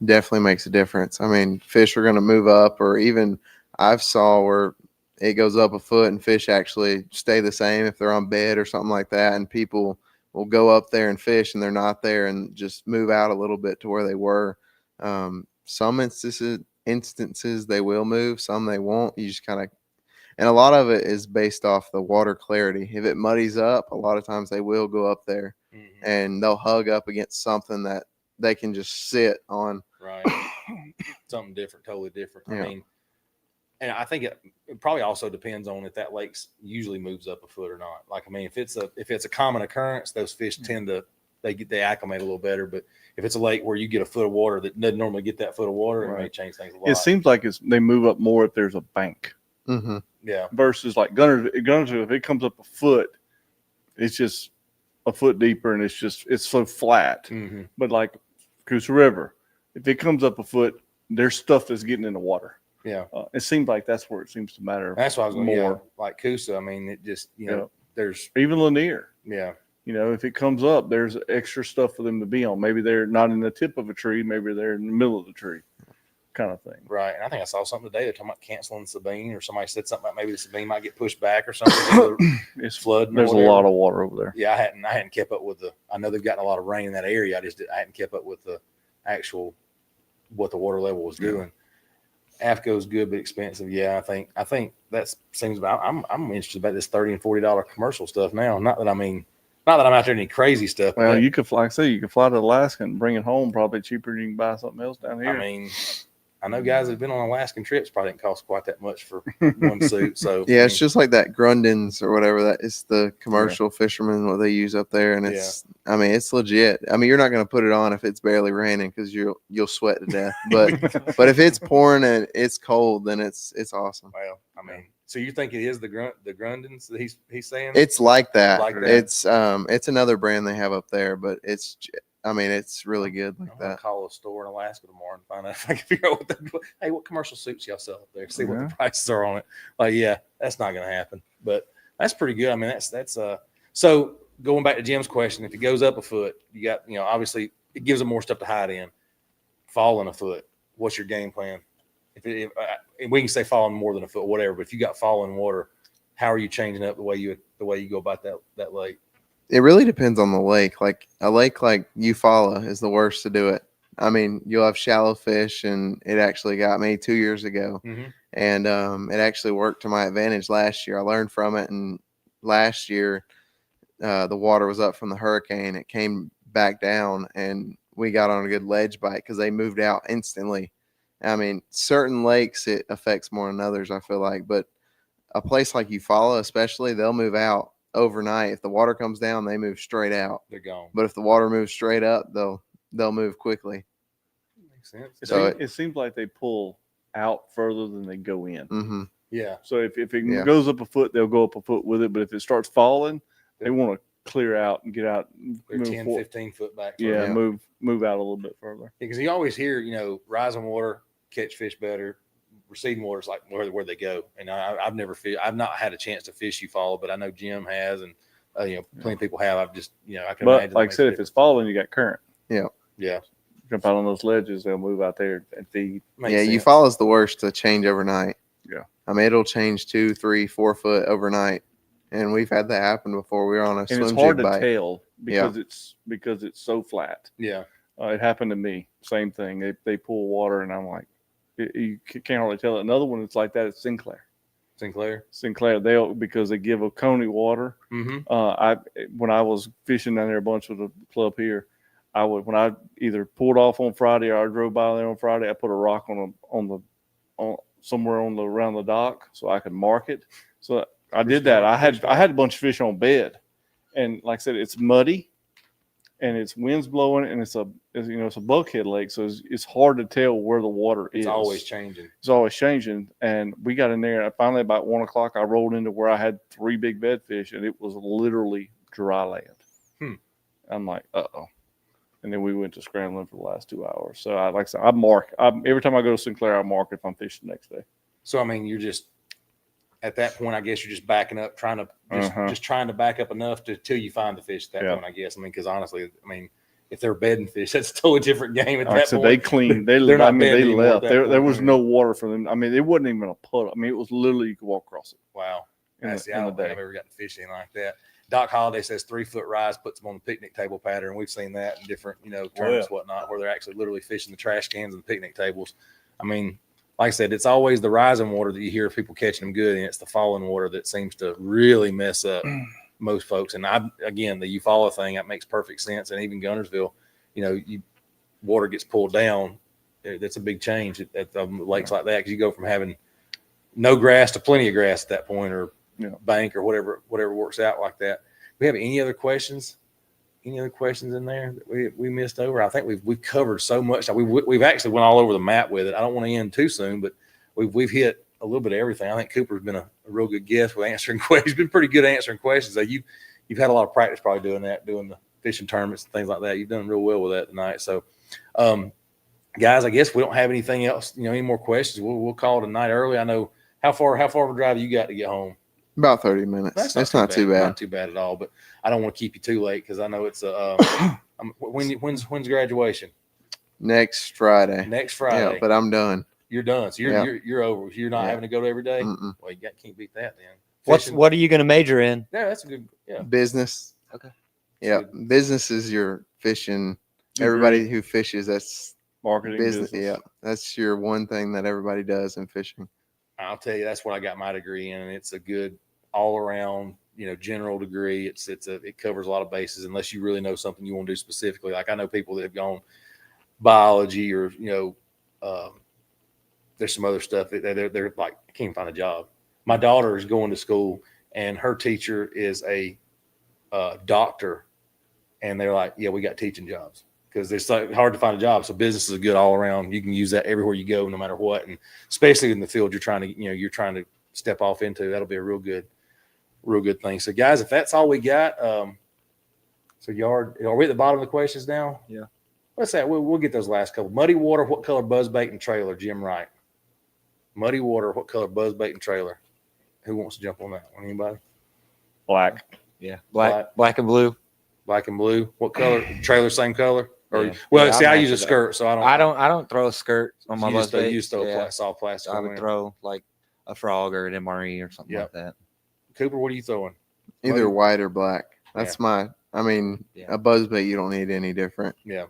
definitely makes a difference. I mean, fish are going to move up, or even I've saw where it goes up a foot and fish actually stay the same if they're on bed or something like that. And people will go up there and fish and they're not there and just move out a little bit to where they were. Some instances they will move, some they won't. You just kind of, and a lot of it is based off the water clarity. If it muddies up, a lot of times they will go up there and they'll hug up against something that they can just sit on. Right. Something different, totally different. Yeah. I mean, and I think it probably also depends on if that lake usually moves up a foot or not. Like, I mean, if it's a common occurrence, those fish tend to, they acclimate a little better. But if it's a lake where you get a foot of water that doesn't normally get that foot of water, it may change things a lot. It seems like they move up more if there's a bank Mm-hmm. Yeah. versus like Gunnersville. If it comes up a foot, it's just a foot deeper and it's so flat. Mm-hmm. But like Coosa River, if it comes up a foot, there's stuff that's getting in the water. Yeah. It seems like that's where it seems to matter. That's what I was going more. to like Coosa. I mean, it just, there's, Even Lanier. yeah. If it comes up, there's extra stuff for them to be on. Maybe they're not in the tip of a tree. Maybe they're in the middle of the tree, kind of thing. Right. And I think I saw something today. They're talking about canceling Sabine, or somebody said something about maybe the Sabine might get pushed back or something. It's flooding. There's a lot of water over there. Yeah, I hadn't kept up with I know they've gotten a lot of rain in that area. I hadn't kept up with the actual, what the water level was doing. AFCO is good, but expensive. Yeah, I think that seems about, I'm interested about this $30 and $40 commercial stuff now. Not that I'm out there any crazy stuff. Well, but you could fly. You could fly to Alaska and bring it home probably cheaper than you can buy something else down here. I mean, I know guys that have been on Alaskan trips probably didn't cost quite that much for one suit. So Yeah, it's just like that Grundens or whatever that is, the commercial fishermen, what they use up there, and it's I mean, it's legit. I mean, you're not going to put it on if it's barely raining because you'll sweat to death. But if it's pouring and it's cold, then it's awesome. well, I mean, so you think it is the Grundens that he's saying? It's like that. Like that. It's another brand they have up there, but it's really good like I'm gonna that. call a store in Alaska tomorrow and find out if I can figure out what commercial suits y'all sell up there. See what the prices are on it. Like, yeah, that's not gonna happen. But that's pretty good. I mean, that's so going back to Jim's question, if it goes up a foot, you got, obviously it gives them more stuff to hide in. Falling a foot, what's your game plan? If we can say falling more than a foot, whatever, but if you got falling water, how are you changing up the way you go about that lake? It really depends on the lake. Like a lake like Eufaula is the worst to do it. I mean, you'll have shallow fish, and it actually got me 2 years ago, Mhm. and it actually worked to my advantage last year. I learned from it, and last year the water was up from the hurricane. It came back down, and we got on a good ledge bite because they moved out instantly. I mean, certain lakes it affects more than others, I feel like, but a place like Eufaula, especially, they'll move out overnight. If the water comes down, they move straight out. They're gone. But if the water moves straight up, they'll move quickly. Makes sense. So It seems like they pull out further than they go in. Mm-hmm. Yeah. So if it Yeah. goes up a foot, they'll go up a foot with it. But if it starts falling, they want to clear out and get out. They're move 10, forward. 15 foot back. Yeah, Yeah. move out a little bit further. Because you always hear, rising water catch fish better. Receding water is like where they go. And I've never I've not had a chance to fish Eufaula, but I know Jim has, and plenty of people have. I've just I can But imagine. like I said, if it's falling, you got current. yeah, Jump out on those ledges, they'll move out there and feed. makes Yeah, sense. Eufaula's the worst to change overnight. Yeah. I mean, it'll change 2, 3, 4 foot overnight, and we've had that happen before. We were on a And swim it's hard jig to bite. tell Yeah. because it's so flat. Yeah, It happened to me. Same thing. They pull water, and I'm like, you can't hardly tell it. Another one that's like that is Sinclair. Sinclair. Because they give Oconee water. Mm-hmm. When I was fishing down there a bunch with the club here, when I either pulled off on Friday or I drove by there on Friday, I put a rock on somewhere around the dock so I could mark it. So I did that. I had a bunch of fish on bed, and like I said, it's muddy, and it's winds blowing, and it's a bulkhead lake, so it's hard to tell where the water is. It's always changing. It's always changing. And we got in there, and finally about 1 o'clock, I rolled into where I had 3 big bedfish, and it was literally dry land. I'm like, uh-oh. And then we went to scrambling for the last 2 hours. So like I said, every time I go to Sinclair, I mark if I'm fishing the next day. So I mean, you're just at that point. I guess you're just backing up, trying to back up enough till you find the fish. At that point, I guess. I mean, because honestly, if they're bedding fish, that's a totally different game. At Like that I said, point, they cleaned. They They're not they bedding anymore at left. that There point. was no water for them. I mean, it wasn't even a puddle. I mean, it was literally you could walk across it. wow. in I the- see. in I the don't think day. I've ever gotten to fish anything like that. Doc Holliday says 3 foot rise puts them on the picnic table pattern. We've seen that in different, tournaments, whatnot, where they're actually literally fishing the trash cans and the picnic tables. I mean, like I said, it's always the rising water that you hear people catching them good, and it's the falling water that seems to really mess up most folks. And again, the Eufaula thing, that makes perfect sense. And even Guntersville, water gets pulled down. That's a big change at lakes like that, because you go from having no grass to plenty of grass at that point, or bank or whatever works out like that. We have any other questions? Any other questions in there that we missed over? I think we've covered so much. Now, we've actually went all over the map with it. I don't want to end too soon, but we've hit a little bit of everything. I think Cooper's been a real good guest with answering questions. He's been pretty good at answering questions. So you've had a lot of practice probably doing the fishing tournaments and things like that. You've done real well with that tonight. So, guys, I guess we don't have anything else. Any more questions? We'll call it a night early. I know how far of a drive you got to get home. About 30 minutes. It's not too bad. Not too bad at all. But I don't want to keep you too late, because I know it's when's graduation? Next Friday. Next Friday. Yeah, but I'm done. You're done. So you're over. You're not having to go to every day? Mm-mm. Well, you can't beat that then. Fishing- What are you going to major in? Yeah, that's a good. Yeah. Business. Okay. Yeah, business is your fishing. Everybody who fishes, that's Marketing business. business. Yeah, that's your one thing that everybody does in fishing. I'll tell you, that's what I got my degree in, and it's a good all around, general degree. It covers a lot of bases, unless you really know something you want to do specifically. Like I know people that have gone biology, or there's some other stuff that they're like, I can't find a job. My daughter is going to school, and her teacher is a doctor, and they're like, yeah, we got teaching jobs, because it's like hard to find a job. So business is a good all around. You can use that everywhere you go, no matter what, and especially in the field you're trying to step off into. That'll be a real good thing. So guys, if that's all we got, are we at the bottom of the questions now? Yeah. What's that? We'll get those last couple. Muddy water, what color buzzbait and trailer? Jim Wright. Muddy water, what color buzzbait and trailer? Who wants to jump on that one? Anybody? Black. Yeah, black and blue. Black and blue. What color? Trailer, same color? Or Yeah. well, Yeah, see, I'm I use a after that. skirt, so I don't throw a skirt on my You just throw, buzz you just throw bait. a soft plastic. I on would there. throw like a frog or an MRE or something Yep. like that. Cooper, what are you throwing? Either white or black. That's my I mean, Yeah. a buzz bait, you don't need any different. Yeah.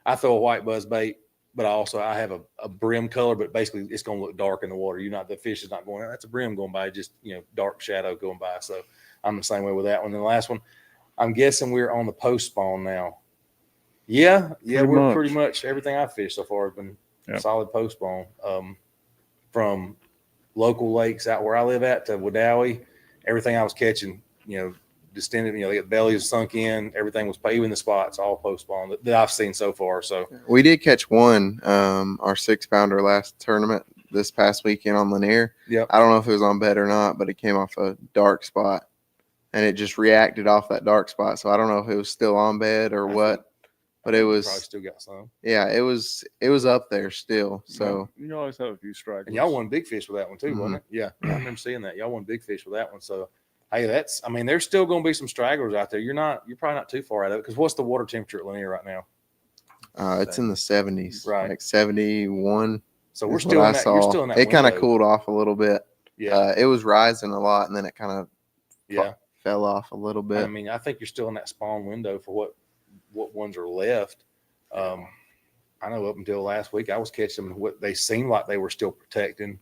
I throw a white buzz bait, but I have a brim color, but basically it's going to look dark in the water. The fish is not going, that's a brim going by, just, dark shadow going by. So I'm the same way with that one. And the last one, I'm guessing we're on the post spawn now. Yeah. We're pretty much everything I've fished so far has been solid post spawn. From local lakes out where I live at to Wadowee, everything I was catching, distended, the bellies sunk in, everything was even the spots, all post spawn that I've seen so far. So We did catch one, our 6-pounder last tournament this past weekend on Lanier. Yep. I don't know if it was on bed or not, but it came off a dark spot and it just reacted off that dark spot. So I don't know if it was still on bed or what, but it probably was, still got some. yeah, it was up there still. So you always have a few stragglers. And y'all won big fish with that one too, Mm-hmm. wasn't it? Yeah, I remember seeing that. Y'all won big fish with that one. So, hey, there's still going to be some stragglers out there. You're probably not too far out of it. Because what's the water temperature at Lanier right now? it's in the 70s, Right. like 71. So we're is still what in I that. saw. You're still in that. It kind of window. cooled off a little bit. Yeah, It was rising a lot and then it kind of yeah. fell off a little bit. I mean, I think you're still in that spawn window for what ones are left. I know up until last week, I was catching them. What they seemed like they were still protecting,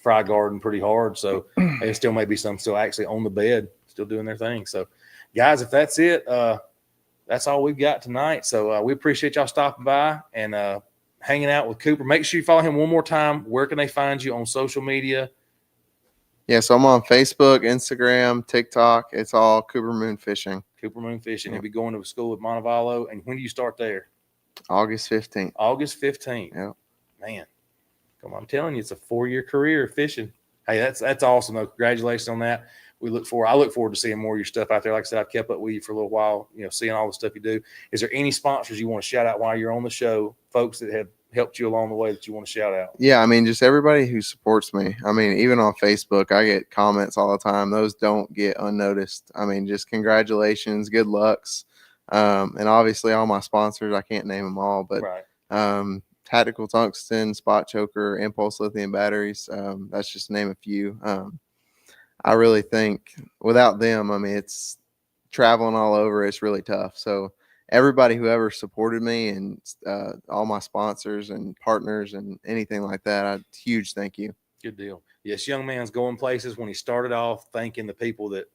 fry guarding pretty hard. So there still may be some still actually on the bed, still doing their thing. So, guys, if that's it, that's all we've got tonight. So we appreciate y'all stopping by and hanging out with Cooper. Make sure you follow him one more time. Where can they find you on social media? Yeah, so I'm on Facebook, Instagram, TikTok. It's all Cooper Moon Fishing. Cooper Moon Fishing. He'll be going to school at Montevallo. And when do you start there? August 15th. August 15th. Yep. Man, come on, I'm telling you, it's a 4-year career of fishing. Hey, that's awesome though. Congratulations on that. I look forward to seeing more of your stuff out there. Like I said, I've kept up with you for a little while, seeing all the stuff you do. Is there any sponsors you want to shout out while you're on the show, folks that have helped you along the way that you want to shout out? Yeah, I mean, just everybody who supports me. I mean, even on Facebook, I get comments all the time. Those don't get unnoticed. I mean, just congratulations, good lucks. And obviously all my sponsors, I can't name them all, but Right. Tactical Tungsten, Spot Choker, Impulse Lithium Batteries. That's just to name a few. I really think without them, I mean, it's traveling all over. It's really tough. So everybody who ever supported me and all my sponsors and partners and anything like that, a huge thank you. Good deal. Yes, young man's going places. When he started off, thanking the people that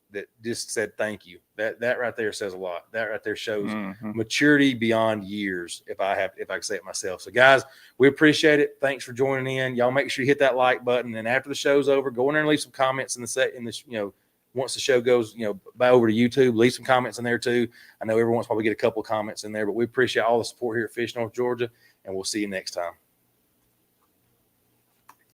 just said thank you. That right there says a lot. That right there shows maturity beyond years. If I can say it myself. So guys, we appreciate it. Thanks for joining in. Y'all make sure you hit that like button. And after the show's over, go in there and leave some comments in the once the show goes, back over to YouTube, leave some comments in there too. I know everyone's probably get a couple of comments in there, but we appreciate all the support here at Fish North Georgia, and we'll see you next time.